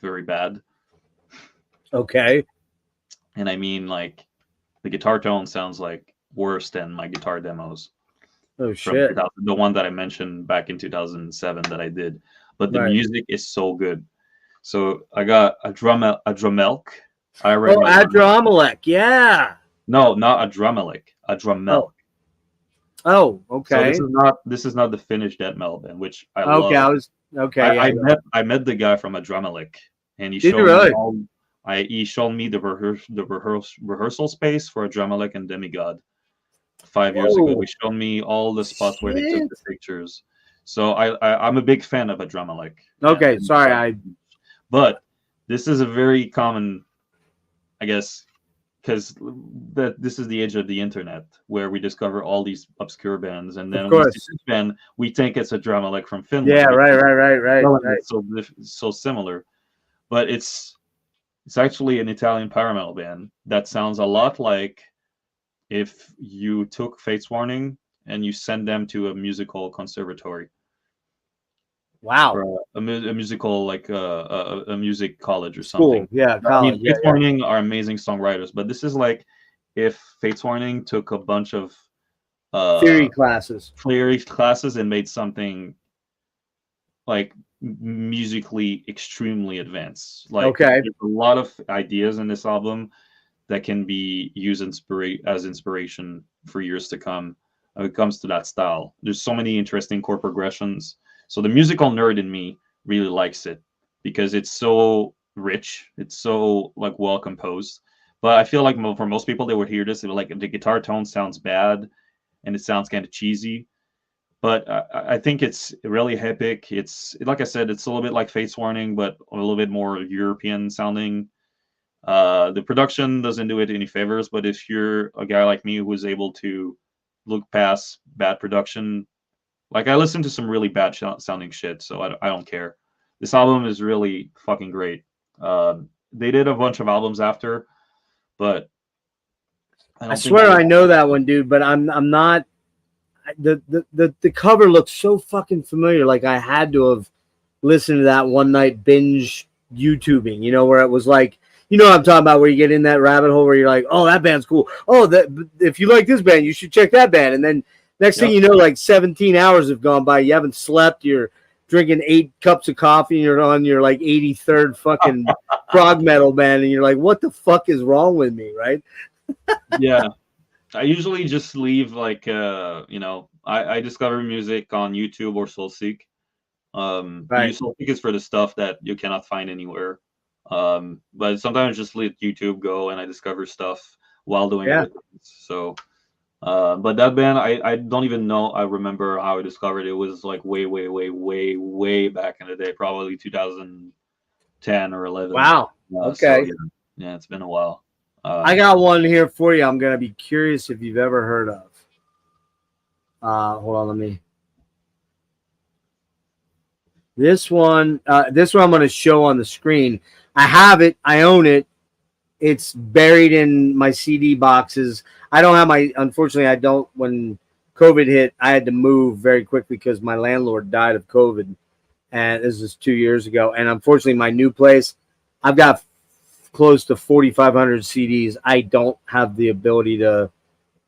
very bad. Okay. And I mean, like, the guitar tone sounds like worse than my guitar demos. Oh shit! The one that I mentioned back in 2007 that I did, but the music is so good. So I got Adramelch. Adramelech, yeah. No, not Adramelech. Adramelch. Oh, okay. So this is not the Finnish death metal band, which I love. I met the guy from Adramelech, and he showed me the rehearsal space for Adramelech and Demigod 5 years ago. He showed me all the spots where they took the pictures. So I'm a big fan of Adramelech. Okay, sorry, but this is a very common, I guess, because this is the age of the internet where we discover all these obscure bands, and then we see this band, we think it's Adramelech from Finland. Yeah, right. So similar, but it's actually an Italian power metal band that sounds a lot like if you took Fates Warning and you send them to a musical conservatory. Wow. Or a musical, like a music college or something. Cool. Yeah, college. I mean, Fates Warning are amazing songwriters, but this is like if Fates Warning took a bunch of theory classes and made something like musically extremely advanced. Like, there's a lot of ideas in this album that can be used as inspiration for years to come when it comes to that style. There's so many interesting chord progressions. So the musical nerd in me really likes it because it's so rich. It's so like well composed. But I feel like for most people, they would hear this, they would like, the guitar tone sounds bad and it sounds kind of cheesy. But I think it's really epic. It's, like I said, it's a little bit like Fates Warning, but a little bit more European sounding. The production doesn't do it any favors, but if you're a guy like me who is able to look past bad production, like I listen to some really bad sounding shit, so I don't care. This album is really fucking great. They did a bunch of albums after, but I swear I know that one, dude, but I'm not. The cover looks so fucking familiar. Like I had to have listened to that one night binge YouTubing, you know, where it was like, you know what I'm talking about, where you get in that rabbit hole where you're like, oh, that band's cool. Oh, if you like this band, you should check that band. And then next thing you know, like 17 hours have gone by. You haven't slept. You're drinking 8 cups of coffee and you're on your like 83rd fucking prog metal band. And you're like, what the fuck is wrong with me? Right. Yeah. I usually just leave like, I discover music on YouTube or SoulSeek. SoulSeek is for the stuff that you cannot find anywhere. But sometimes just let YouTube go and I discover stuff while doing it. So But that band, I don't even know. I remember how I discovered it. It was like way back in the day, probably 2010 or 11. Wow. So Okay. yeah, it's been a while. I got one here for you. I'm gonna be curious if you've ever heard of. Hold on, let me. This one I'm going to show on the screen. I have it. I own it. It's buried in my CD boxes. I don't have unfortunately, I don't. When COVID hit, I had to move very quickly because my landlord died of COVID. And this is 2 years ago. And unfortunately, my new place, I've got close to 4,500 CDs. I don't have the ability to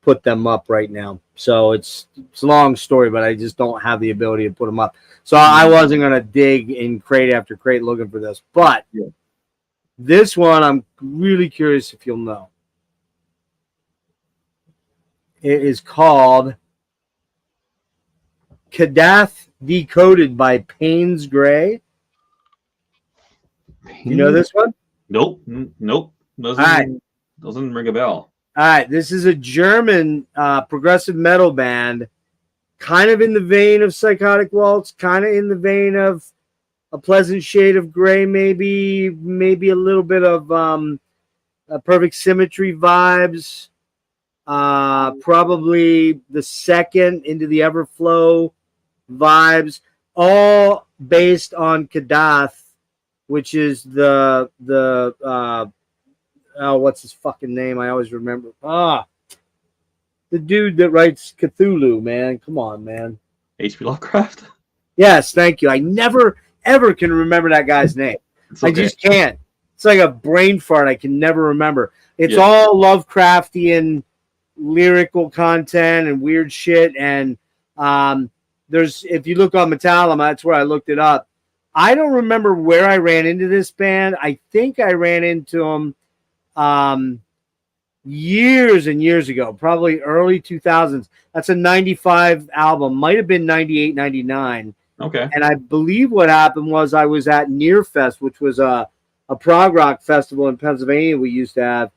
put them up right now. So it's a long story, but I just don't have the ability to put them up. So I wasn't going to dig in crate after crate looking for this. But this one, I'm really curious if you'll know. It is called Kadath Decoded by Payne's Gray. You know this one? Nope. Doesn't ring a bell. All right, this is a German progressive metal band, kind of in the vein of Psychotic Waltz, kind of in the vein of A Pleasant Shade of Gray, maybe a little bit of Perfect Symmetry vibes, probably the second Into the Everflow vibes, all based on Kadath, which is the what's his fucking name? I always remember. The dude that writes Cthulhu, man. Come on, man. H.P. Lovecraft? Yes, thank you. I never, ever can remember that guy's name. Okay. I just can't. It's like a brain fart. I can never remember. It's all Lovecraftian lyrical content and weird shit. And if you look on Metallum, that's where I looked it up. I don't remember where I ran into this band. I think I ran into them years and years ago, probably early 2000s. That's a 95 album, might have been 98, 99. Okay. And I believe what happened was I was at Nearfest, which was a prog rock festival in Pennsylvania we used to have,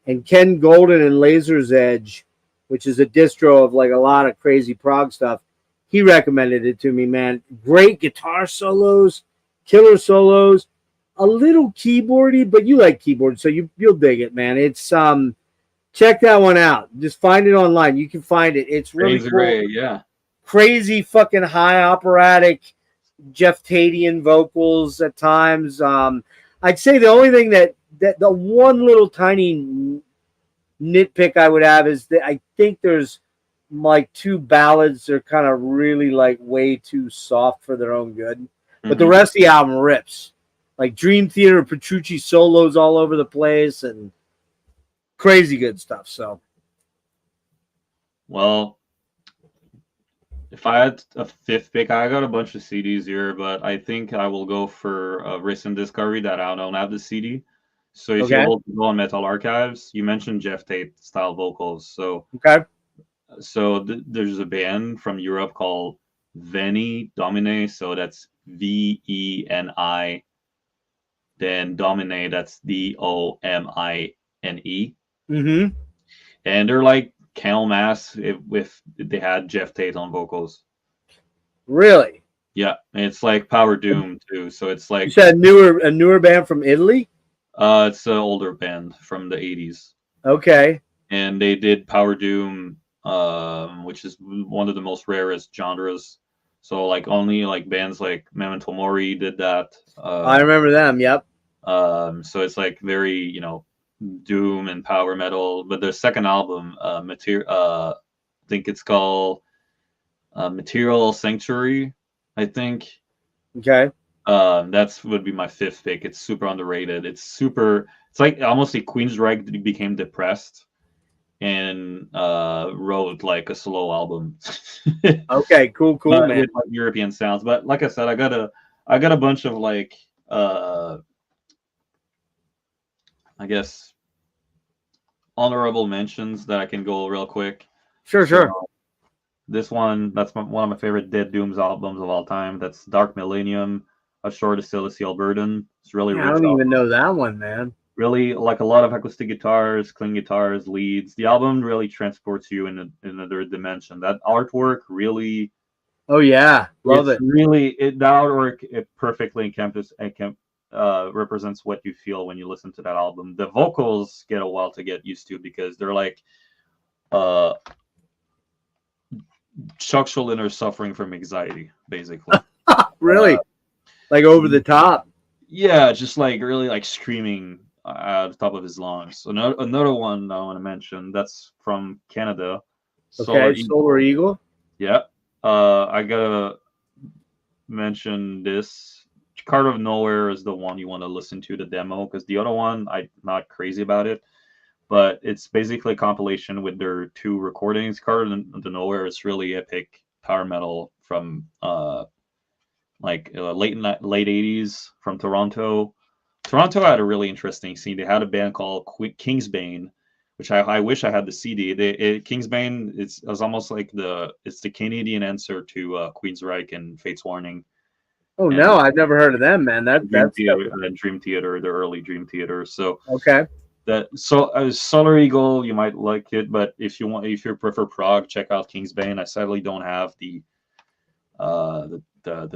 and Ken Golden and Laser's Edge, which is a distro of like a lot of crazy prog stuff, he recommended it to me, man. Great guitar solos, killer solos, a little keyboardy, but you like keyboard, so you'll dig it, man. It's check that one out. Just find it online. You can find it. It's really cool. Great, yeah. Crazy fucking high operatic Jeff Tadian vocals at times. I'd say the only thing that the one little tiny nitpick I would have is that I think there's like two ballads that are kind of really like way too soft for their own good. But the rest of the album rips. Like Dream Theater, Petrucci solos all over the place and crazy good stuff. So, well, if I had a fifth pick, I got a bunch of CDs here, but I think I will go for a recent discovery that I don't have the CD. So if you go on Metal Archives, you mentioned Jeff Tate style vocals. So there's a band from Europe called Veni Domine. So that's VENI. Then Domine, that's DOMINE. Mm-hmm. And they're like Camel Mass if they had Jeff Tate on vocals. Really? Yeah, and it's like Power Doom too. So it's like you said a newer band from Italy. It's an older band from the 80s. Okay. And they did Power Doom, which is one of the most rarest genres. So like only like bands like Memento Mori did that. I remember them. Yep. So it's like very, doom and power metal. But their second album, I think it's called Material Sanctuary, I think. Okay. That's would be my fifth pick. It's super underrated. It's like almost like Queensryche became depressed and wrote like a solo album. Okay, cool, man. With, like, European sounds. But like I said, I got a bunch of like I guess honorable mentions that I can go real quick. Sure. This one, that's one of my favorite Dead Dooms albums of all time. That's Dark Millennium, Ashore the Celestial Burden. It's really rich. I don't even know that one, man. Really, like a lot of acoustic guitars, clean guitars, leads. The album really transports you in another dimension. That artwork really, Oh yeah, love it's it. really that artwork it perfectly represents what you feel when you listen to that album. The vocals get a while to get used to because they're like uh Chuck Schuldiner suffering from anxiety, basically. Really, like over the top. Yeah, just like really like screaming at the top of his lungs. Another one I want to mention that's from Canada. Okay, Solar Eagle. Yeah. I gotta mention this. Card of Nowhere is the one you want to listen to the demo because the other one I'm not crazy about it, but it's basically a compilation with their 2 recordings. Card of the Nowhere is really epic power metal from late 80s from Toronto. Toronto had a really interesting scene. They had a band called Kingsbane, which I wish I had the CD. Kingsbane is almost like it's the Canadian answer to Queensryche and Fates Warning. Oh And no, I've never heard of them, man. That's Dream Theater, the early Dream Theater. So okay. Solar Eagle, you might like it, but if you prefer prog, check out Kingsbane. I sadly don't have the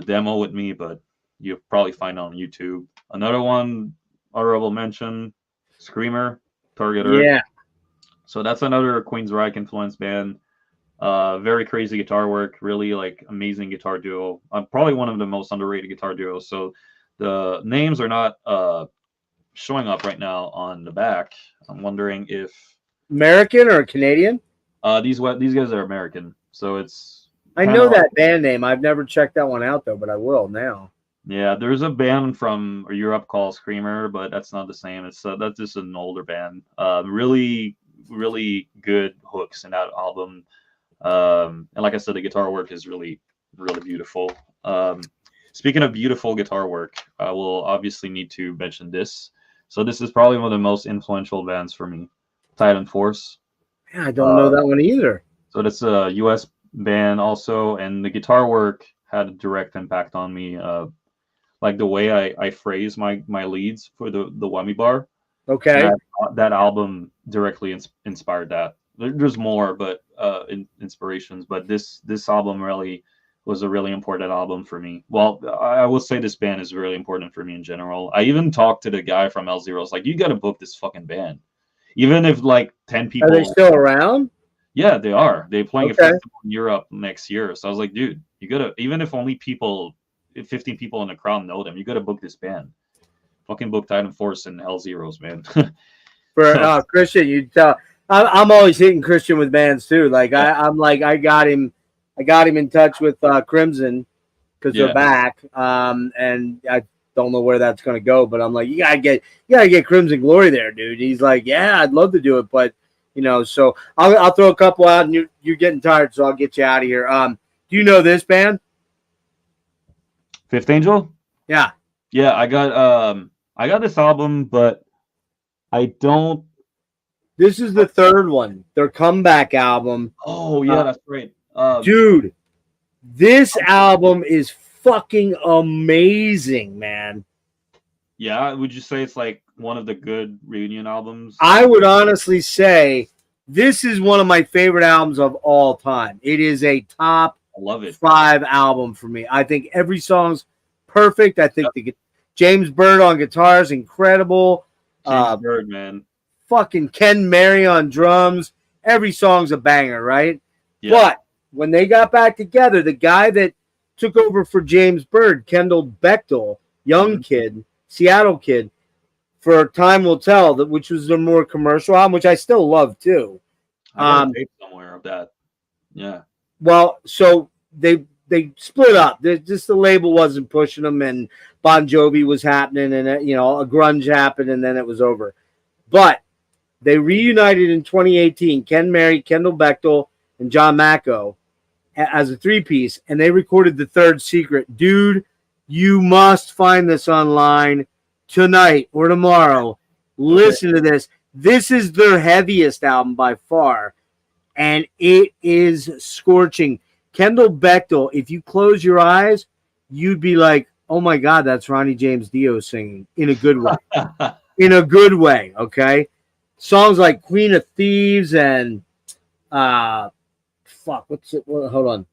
demo with me, but you'll probably find it on YouTube. Another one, honorable mention, Screamer, Targeter. Yeah. So that's another Queensryche influenced band. Very crazy guitar work, really like amazing guitar duo. Probably one of the most underrated guitar duos. So the names are not showing up right now on the back. I'm wondering if American or Canadian? these guys are American. So it's I know that band name. I've never checked that one out though, but I will now. Yeah, there's a band from Europe called Screamer, but that's not the same. It's that's just an older band. Really, really good hooks in that album. And like I said, the guitar work is really, really beautiful. Speaking of beautiful guitar work, I will obviously need to mention this. So this is probably one of the most influential bands for me, Titan Force. Yeah, I don't know that one either. So that's a U.S. band also, and the guitar work had a direct impact on me. Like the way I phrase my leads for the whammy bar. Okay. That album directly inspired that. There's more, but inspirations. But this album really was a really important album for me. Well, I will say this band is really important for me in general. I even talked to the guy from L Zeros, like, you got to book this fucking band, even if like 10 people. Are they still around? Yeah, they are. They're playing a festival in Europe next year. So I was like, dude, you gotta, even if only 15 people in the crowd know them, you gotta book this band. Fucking book Titan Force and Hell Zeros, man. For Christian, you tell. I'm always hitting Christian with bands too. Like I'm like I got him in touch with Crimson because they're back. And I don't know where that's gonna go, but I'm like, you gotta get Crimson Glory there, dude. He's like, yeah, I'd love to do it, but so I'll throw a couple out, and you're getting tired, so I'll get you out of here. Do you know this band? Fifth Angel? Yeah. Yeah, I got this album, but I don't. This is the third one, their comeback album. Oh yeah, that's right. Dude, this album is fucking amazing, man. Yeah, would you say it's like one of the good reunion albums? I would honestly say this is one of my favorite albums of all time. It is a top I love it. 5 album for me. I think every song's perfect. I think the James Bird on guitar is incredible. James Bird, man. Fucking Ken Mary on drums. Every song's a banger, right? Yeah. But when they got back together, the guy that took over for James Bird, Kendall Bechtel, young kid, Seattle kid, for Time Will Tell, which was a more commercial album, which I still love too. I got a tape somewhere of that. Yeah. Well, so they split up. Just the label wasn't pushing them, and Bon Jovi was happening, and a grunge happened, and then it was over. But they reunited in 2018. Ken Mary, Kendall Bechtel, and John Macco as a 3-piece, and they recorded The Third Secret. Dude, you must find this online tonight or tomorrow. Listen to this. This is their heaviest album by far, and it is scorching. Kendall Bechtel, if you close your eyes, you'd be like, oh my God, that's Ronnie James Dio singing in a good way. in a good way. Okay, songs like Queen of Thieves and what's it? Hold on.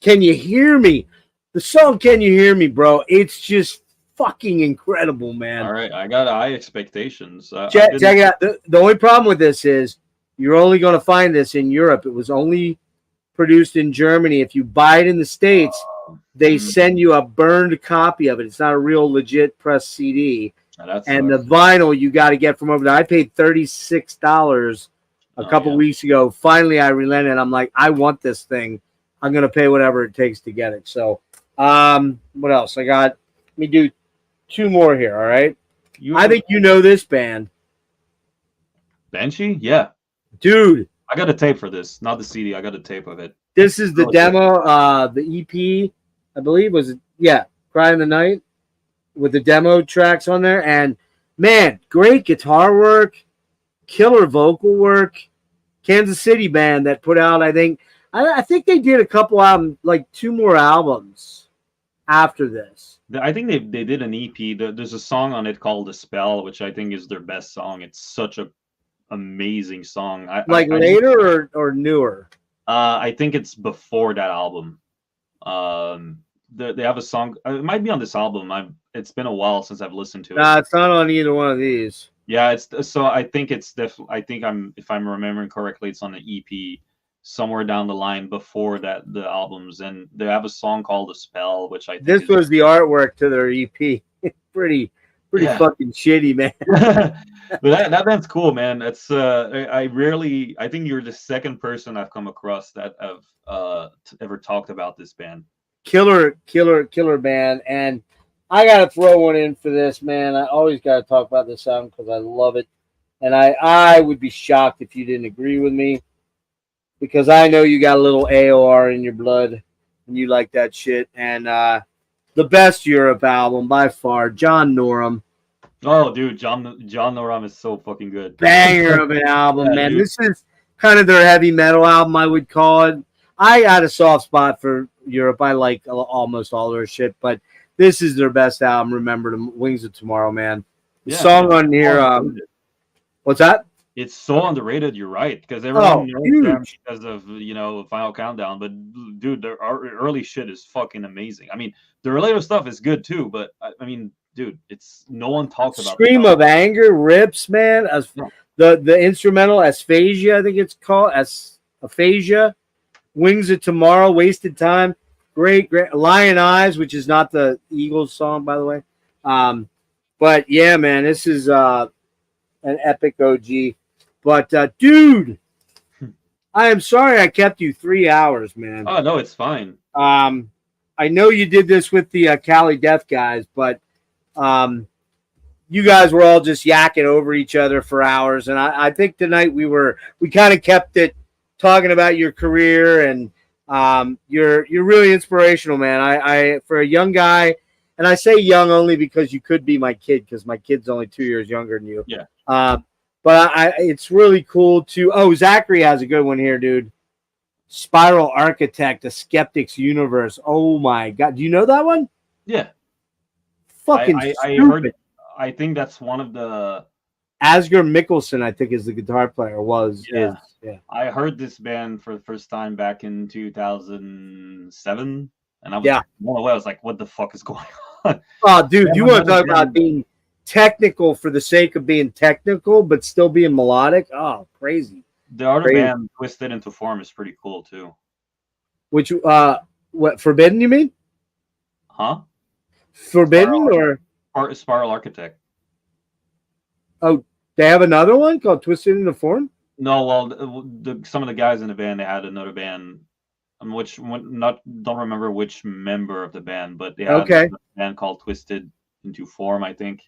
Can You Hear Me? The song Can You Hear Me, bro? It's just fucking incredible, man. All right, I got high expectations. Check it out. The only problem with this is you're only going to find this in Europe. It was only produced in Germany. If you buy it in the States, they send you a burned copy of it. It's not a real legit press CD. And the vinyl you got to get from over there. I paid $36 a couple weeks ago. Finally, I relented. I'm like, I want this thing. I'm going to pay whatever it takes to get it. So, what else? Let me do 2 more here, all right? I think you know this band. Banshee? Yeah. Dude. I got a tape for this. Not the CD. I got a tape of it. This is the demo, the EP, I believe, Cry in the Night, with the demo tracks on there. And, man, great guitar work, killer vocal work. Kansas City band that put out, I think they did a couple albums, like 2 more albums after this. I think they did an EP. There's a song on it called "The Spell," which I think is their best song. It's such a amazing song. Later or newer? I think it's before that album. They have a song. It might be on this album. It's been a while since I've listened to it. Nah, it's not on either one of these. Yeah, I think it's definitely. I think if I'm remembering correctly, it's on the EP somewhere down the line before the albums, and they have a song called "The Spell," which I think this was the artwork to their EP. pretty fucking shitty, man. But that band's cool, man. That's I think you're the second person I've come across that have ever talked about this band. Killer band, and I gotta throw one in for this, man. I always gotta talk about this album because I love it, and I would be shocked if you didn't agree with me, because I know you got a little AOR in your blood and you like that shit. And the best Europe album by far, John Norum. Oh, dude, John Norum is so fucking good. Banger of an album, man. Dude. This is kind of their heavy metal album, I would call it. I got a soft spot for Europe. I like almost all their shit, but this is their best album. Remember the Wings of Tomorrow, man. The song on here, what's that? It's so underrated. You're right, because everyone knows them because of Final Countdown. But dude, their early shit is fucking amazing. I mean, their later stuff is good too. But I mean, dude, it's no one talks about. Scream of Anger rips, man. As the instrumental Asphasia, I think it's called Aphasia. Wings of Tomorrow, Wasted Time, great. Lion Eyes, which is not the Eagles song, by the way. But yeah, man, this is an epic OG. But dude, I am sorry I kept you 3 hours, man. Oh no, it's fine. I know you did this with the Cali Death guys, but you guys were all just yakking over each other for hours, and I think tonight we kind of kept it talking about your career, and you're really inspirational, man. I for a young guy, and I say young only because you could be my kid, because my kid's only 2 years younger than you. Yeah. But it's really cool to. Oh, Zachary has a good one here, dude. Spiral Architect, A Skeptic's Universe. Oh my God, do you know that one? Yeah. Fucking I heard it. I think that's one of the. Asger Mikkelsen, I think, is the guitar player. Yeah. I heard this band for the first time back in 2007, and I was blown away. I was like, "What the fuck is going on?" Oh, dude, you want to talk about being technical for the sake of being technical, but still being melodic? Oh, crazy! The other band, Twisted Into Form, is pretty cool too. Which, what, Forbidden? You mean? Huh? Forbidden or Spiral Architect? Oh, they have another one called Twisted Into Form? No, well, some of the guys in the band, they had another band, don't remember which member of the band, but they had a band called Twisted Into Form, I think.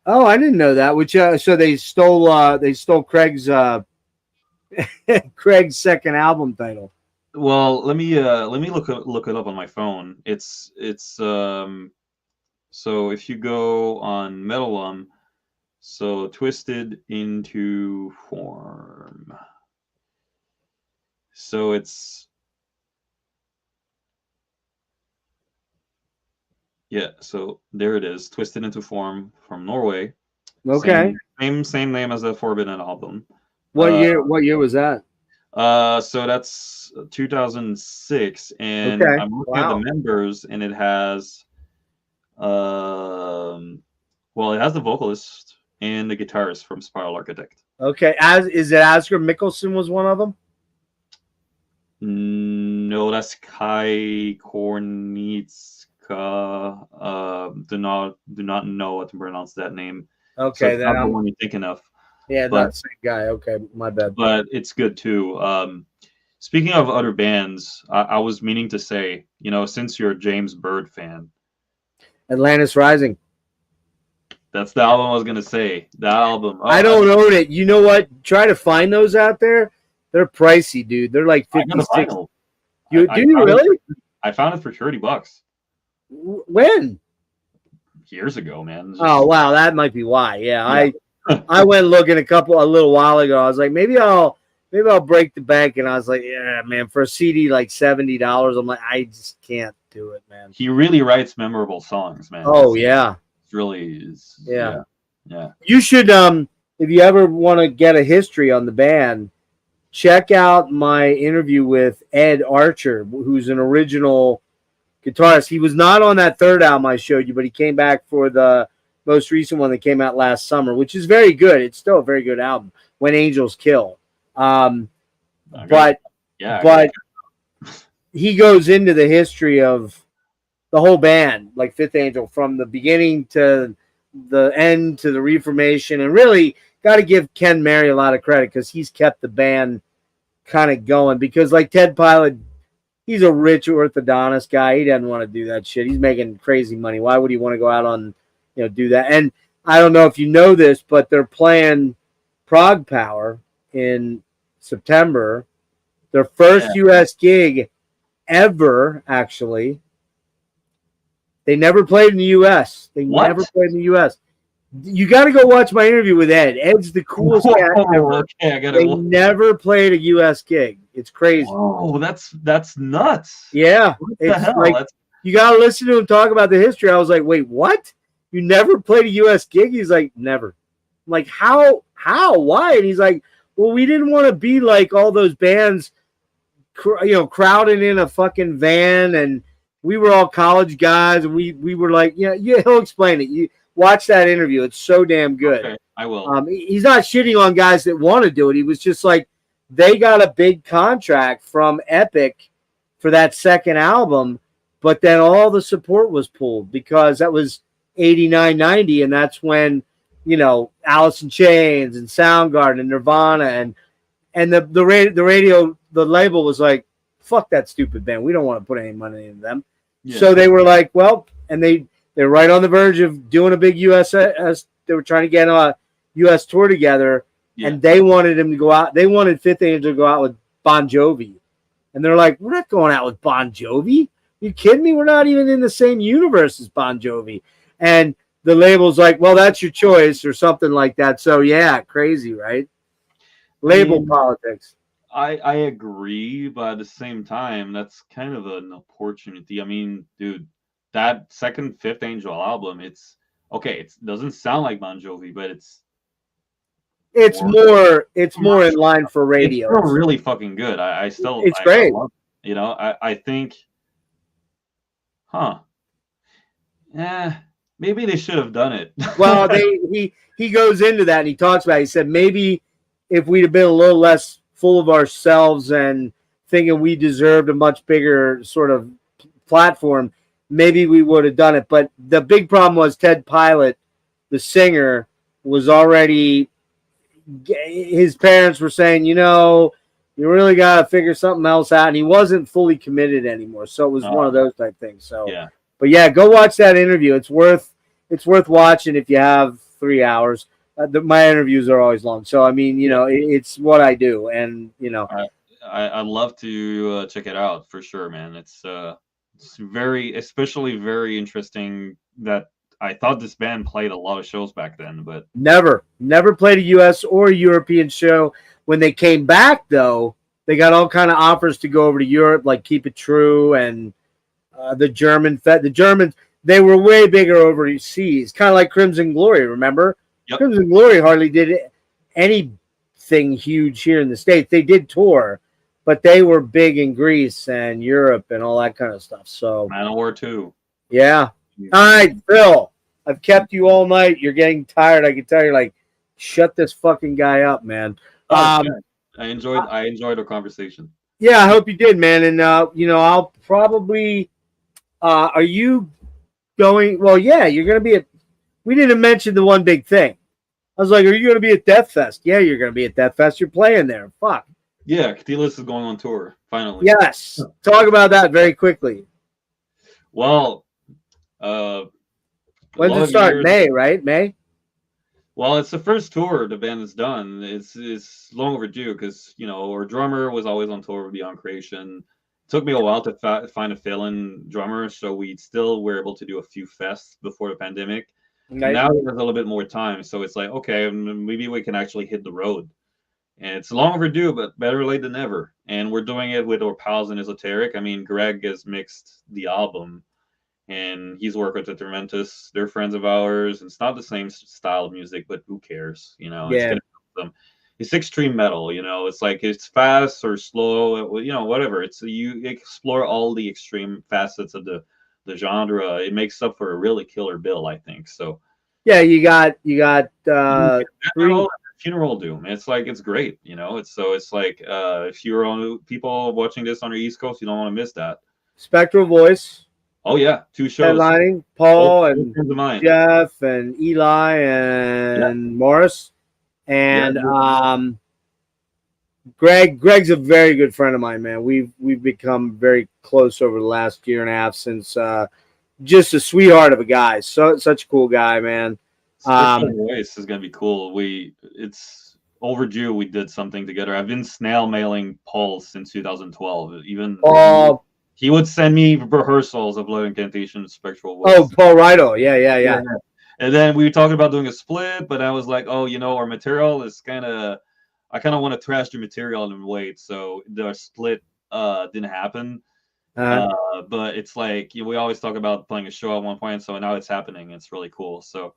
Oh, I didn't know that. Which so they stole Craig's Craig's second album title. Well, let me look it up on my phone. It's so if you go on Metalum. So Twisted Into Form. So it's Yeah, so there it is, Twisted Into Form from Norway. Okay. Same name as the Forbidden album. What year was that? So that's 2006, and Okay. I'm looking at Wow. the members, and it has, well, it has the vocalist and the guitarist from Spiral Architect. Okay. Is it Asger Mikkelsen was one of them? No, that's Kai Kornitska. Do not know what to pronounce that name. Okay, so it's then not the one you're thinking of. Yeah, but, not the same guy. Okay, my bad. But it's good too. Speaking of other bands, I was meaning to say, since you're a James Byrd fan, Atlantis Rising. That's the album I was gonna say. That album. I don't own it. You know what? Try to find those out there. They're pricey, dude. They're like 56. Do you really? I found it for $30. When? Years ago, man. Oh wow, that might be why. Yeah. I went looking a little while ago. I was like, maybe I'll break the bank, and I was like, yeah, man, for a CD like $70, I'm like, I just can't do it, man. He really writes memorable songs, man. Oh yeah. It's really yeah. Yeah. You should if you ever want to get a history on the band, check out my interview with Ed Archer, who's an original guitarist. He was not on that third album I showed you, but he came back for the most recent one that came out last summer, which is very good. It's still a very good album, When Angels Kill. But he goes into the history of the whole band, like Fifth Angel, from the beginning to the end to the reformation, and really got to give Ken Mary a lot of credit because he's kept the band kind of going. Because like Ted Pilot, he's a rich orthodontist guy. He doesn't want to do that shit. He's making crazy money. Why would he want to go out on, do that? And I don't know if you know this, but they're playing Prague Power in September. Their first U.S. gig ever, actually. They never played in the U.S. Never played in the U.S. You got to go watch my interview with Ed. Ed's the coolest guy ever. They never played a U.S. gig. It's crazy. Oh, that's nuts. Yeah. What the hell? Like, you got to listen to him talk about the history. I was like, wait, what? You never played a U.S. gig? He's like, never. I'm like, how? Why? And he's like, well, we didn't want to be like all those bands, crowding in a fucking van, and we were all college guys, and we were like, yeah, he'll explain it. You watch that interview. It's so damn good. Okay, I will. He's not shitting on guys that want to do it. He was just like, they got a big contract from Epic for that second album, but then all the support was pulled because that was 89, 90, and that's when, Alice in Chains and Soundgarden and Nirvana and the radio, the label was like, fuck that stupid band. We don't want to put any money into them. Yeah. So they were like, well, and they're right on the verge of doing a big US. They were trying to get a US tour together, and they wanted him to go out. They wanted Fifth Angel to go out with Bon Jovi, and they're like, we're not going out with Bon Jovi. You kidding me? We're not even in the same universe as Bon Jovi. And the label's like, well, that's your choice, or something like that. So yeah, crazy, right? Label politics. I agree, but at the same time, that's kind of an opportunity. I mean, dude, that second Fifth Angel album, it's okay. It doesn't sound like Bon Jovi, but it's more in line for radio. It's still really fucking good. It's great. I love it. I think, maybe they should have done it. Well, he goes into that and he talks about it. He said maybe if we'd have been a little less full of ourselves and thinking we deserved a much bigger sort of platform, maybe we would have done it. But the big problem was Ted Pilot, the singer, was already, his parents were saying, you really got to figure something else out. And he wasn't fully committed anymore. So it was one of those type things. So, yeah. But yeah, go watch that interview. It's worth watching if you have 3 hours. My interviews are always long, so I mean, it's what I do, and I'd love to check it out for sure, man. It's especially very interesting that I thought this band played a lot of shows back then, but never played a U.S. or European show. When they came back, though, they got all kind of offers to go over to Europe, like Keep It True and the Germans. they were way bigger overseas, kind of like Crimson Glory. Remember, Yep. Crimson Glory hardly did anything huge here in the States. They did tour, but they were big in Greece and Europe and all that kind of stuff. So Manowar too. yeah. All right, Phil, I've kept you all night. You're getting tired. I can tell you're like, shut this fucking guy up, man. Oh, yeah. I enjoyed our conversation. Yeah, I hope you did, man. And I'll probably are you going? Well, yeah, you're gonna be at. We didn't mention the one big thing. I was like, are you gonna be at Death Fest? Yeah, you're gonna be at Death Fest. You're playing there. Fuck. Yeah, Chthe'ilist is going on tour finally. Yes. Talk about that very quickly. Well, when does it start? May, right? May. Well, it's the first tour the band has done. It's long overdue because our drummer was always on tour with Beyond Creation. It took me a while to find a fill-in drummer, so we still were able to do a few fests before the pandemic. Okay. Now there's a little bit more time, so it's like, okay, maybe we can actually hit the road. And it's long overdue, but better late than never. And we're doing it with our pals in Esoteric. I mean, Greg has mixed the album, and he's worked with Atramentus. They're friends of ours. It's not the same style of music, but who cares? Yeah. It's gonna help them. It's extreme metal. It's like it's fast or slow. Whatever. It's you explore all the extreme facets of the genre. It makes up for a really killer bill, I think. So yeah, you got Funeral Doom. It's like it's great. It's like if you're on people watching this on the East Coast, you don't want to miss that. Spectral Voice. Oh yeah, 2 shows. Headlining Paul and Jeff and Eli and Morris and Greg's a very good friend of mine, man. We've become very close over the last year and a half since just a sweetheart of a guy. Such a cool guy, man. Voice is gonna be cool. It's overdue. We did something together. I've been snail mailing Paul since 2012. Even he would send me rehearsals of Blood Incantation, Spectral Voice. Oh, Paul Riddle. Yeah. And then we were talking about doing a split, but I was like, our material is I kind of want to trash the material and wait. So the split didn't happen. But it's like we always talk about playing a show at one point, so now it's happening. It's really cool. So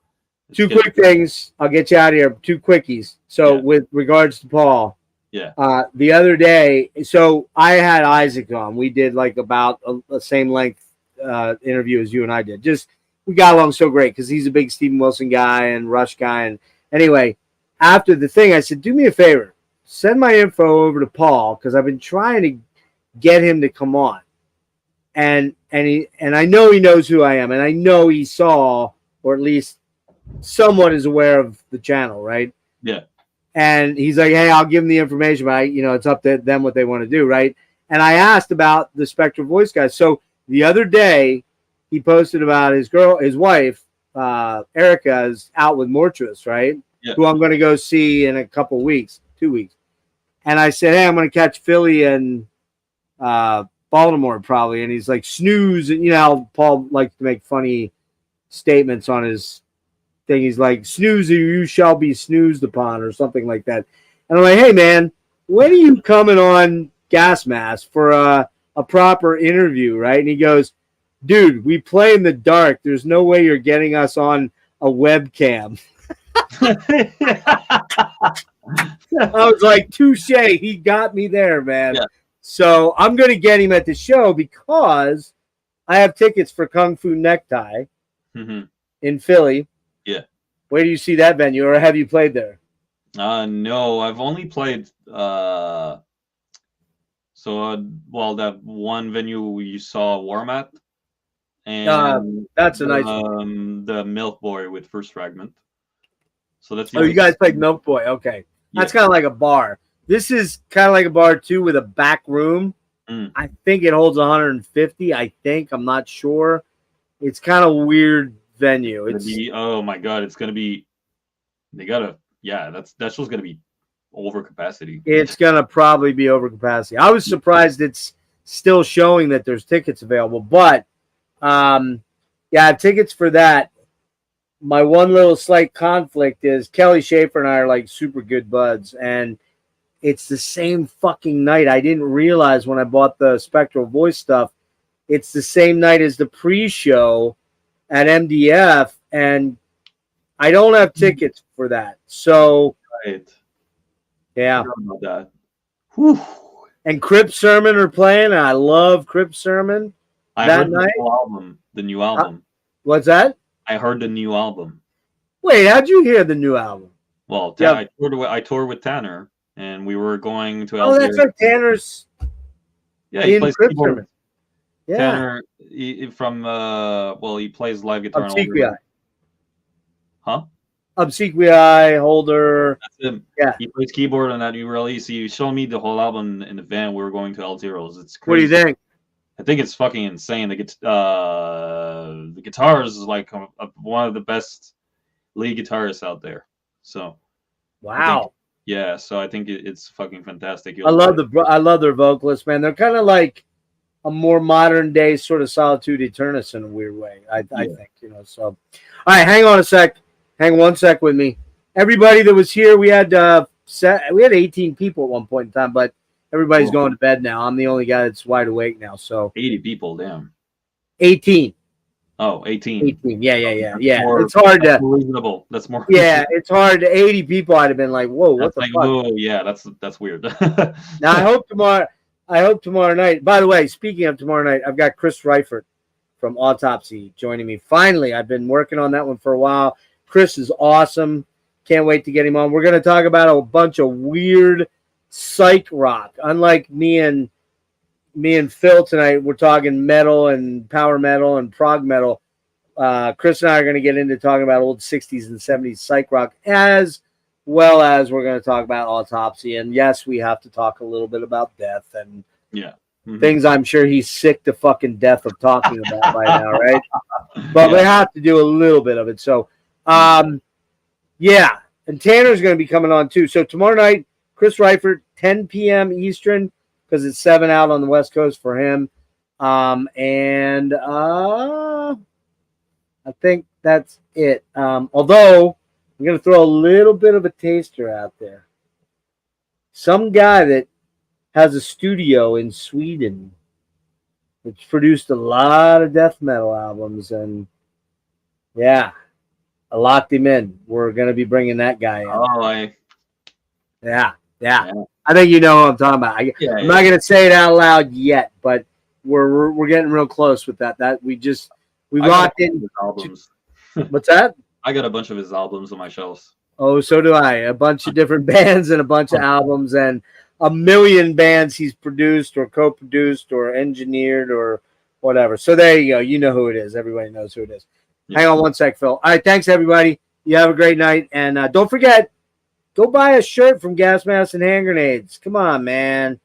2 quick things. I'll get you out of here. 2 quickies. So with regards to Paul. Yeah. The other day, so I had Isaac on. We did like about the same length interview as you and I did. Just we got along so great because he's a big Steven Wilson guy and Rush guy. And anyway, after the thing, I said, do me a favor, send my info over to Paul because I've been trying to get him to come on. And I know he knows who I am, and I know he saw, or at least somewhat is aware of the channel, right? Yeah. And he's like, hey, I'll give them the information, but it's up to them what they want to do, right? And I asked about the Spectral Voice guys. So the other day, he posted about his wife, Erica, is out with Mortuus, right? Yeah. Who I'm going to go see in a couple weeks, 2 weeks. And I said, hey, I'm going to catch Philly and Baltimore probably. And he's like, snooze. And how Paul likes to make funny statements on his thing. He's like, snooze or you shall be snoozed upon or something like that. And I'm like, hey, man, when are you coming on Gas Mask for a proper interview, right? And he goes, dude, we play in the dark. There's no way you're getting us on a webcam. I was like, touche. He got me there, man. Yeah. So I'm going to get him at the show because I have tickets for Kung Fu Necktie in Philly. Yeah. Where do you see that venue, or have you played there? No, I've only played that one venue you saw Warm at, and that's a nice one. The Milk Boy with First Fragment. So that's you guys played Milk Boy. Okay. That's kind of like a bar. This is kind of like a bar too, with a back room. I think it holds 150. I'm not sure. It's kind of weird venue. Oh my god, it's gonna be. That's just gonna be over capacity. It's gonna probably be over capacity. I was surprised it's still showing that there's tickets available, but I have tickets for that. My one little slight conflict is Kelly Schaefer and I are like super good buds, and it's the same fucking night. I didn't realize when I bought the Spectral Voice stuff, it's the same night as the pre-show at MDF, and I don't have tickets for that. So, Right. yeah. I forgot about that. Whew. And Crip Sermon are playing, and I love Crip Sermon. I That heard night? the new album. The new album. What's that? I heard the new album. Wait, how'd you hear the new album? Well, Yeah. I toured with Tanner, and we were going to Oh, that's right. Tanner's Yeah, he in plays Crip keyboard. Sermon. Yeah. Tanner he plays live guitar. and Obsequii. Huh? Obsequii, Holder. That's him. Yeah. He plays keyboard on that new release. He showed me the whole album in the van. We were going to L Zeros. It's crazy. What do you think? I think it's fucking insane. The guitars is like one of the best lead guitarists out there. So Wow. so I think it's fucking fantastic. I love their vocalists, man. They're kind of like a more modern day sort of Solitude Eternus in a weird way. I think, so. All right, hang on a sec. Hang one sec with me. Everybody that was here, we had 18 people at one point in time, but everybody's going to bed now. I'm the only guy that's wide awake now. So 80 people, damn. 18. Oh, 18. 18. Yeah. It's hard to. reasonable. That's more. Yeah, it's hard. 80 people, I'd have been like, whoa, what the fuck? Oh, yeah, that's weird. Now I hope tomorrow night. By the way, speaking of tomorrow night, I've got Chris Reifert from Autopsy joining me. Finally, I've been working on that one for a while. Chris is awesome. Can't wait to get him on. We're going to talk about a bunch of weird psych rock. Unlike me and Phil tonight, we're talking metal and power metal and prog metal. Chris and I are going to get into talking about old 60s and 70s psych rock, as well as we're going to talk about Autopsy. And yes, we have to talk a little bit about death and things I'm sure he's sick to fucking death of talking about by now, right? But we have to do a little bit of it. So, and Tanner's going to be coming on too. So tomorrow night, Chris Reifert, 10 p.m. Eastern, because it's 7 out on the West Coast for him. I think that's it. Although I'm going to throw a little bit of a taster out there. Some guy that has a studio in Sweden that's produced a lot of death metal albums, and I locked him in. We're going to be bringing that guy in. Oh, Yeah. I think you know what I'm talking about. I'm not going to say it out loud yet, but we're getting real close with that. We locked in albums. What's that? I got a bunch of his albums on my shelves. Oh, so do I. A bunch of different bands and a bunch of albums and a million bands he's produced or co-produced or engineered or whatever. So there you go. You know who it is. Everybody knows who it is. Yeah. Hang on one sec, Phil. All right, thanks, everybody. You have a great night. And don't forget, go buy a shirt from Gas Masks and Hand Grenades. Come on, man.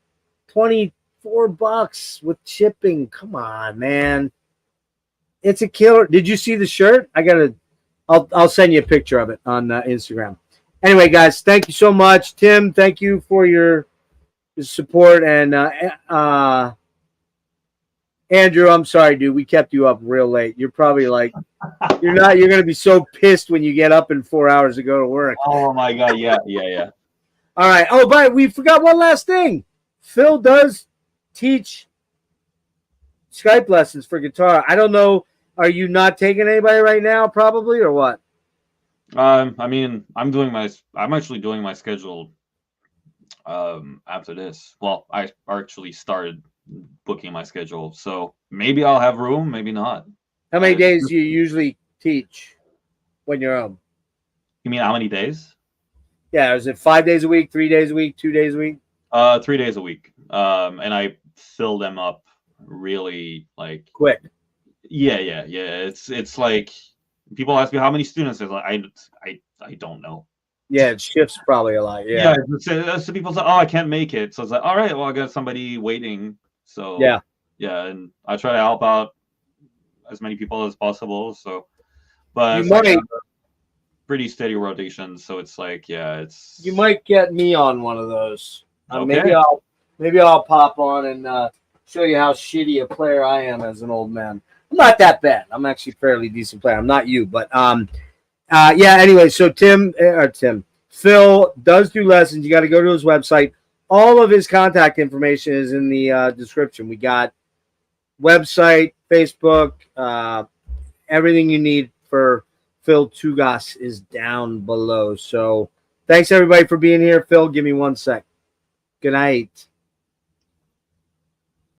$24 with shipping. Come on, man. It's a killer. Did you see the shirt? I'll send you a picture of it on Instagram. Anyway, guys, thank you so much. Tim, thank you for your support. And Andrew, I'm sorry, dude. We kept you up real late. You're probably like, you're going to be so pissed when you get up in 4 hours to go to work. Oh, my God. Yeah. All right. Oh, but we forgot one last thing. Phil does teach Skype lessons for guitar. I don't know. Are you not taking anybody right now, probably, or what? I mean, I'm actually doing my schedule after this. Well, I actually started booking my schedule, so maybe I'll have room, maybe not. How many days do you usually teach when you're home? You mean how many days? Yeah, is it 5 days a week, 3 days a week, 2 days a week? 3 days a week. And I fill them up really like quick. Yeah. It's like people ask me how many students. It's like I don't know. Yeah, it shifts probably a lot. Yeah. So people say, "Oh, I can't make it." So it's like, all right, well, I got somebody waiting. So yeah, and I try to help out as many people as possible. So, but it's pretty steady rotation. So it's like, you might get me on one of those. Okay. Maybe I'll pop on and show you how shitty a player I am as an old man. I'm not that bad. I'm actually a fairly decent player. I'm not you, but anyway, so Phil does do lessons. You got to go to his website. All of his contact information is in the description. We got website, Facebook, everything you need for Phillipe Tougas is down below. So thanks everybody for being here. Phil, give me 1 sec. Good night.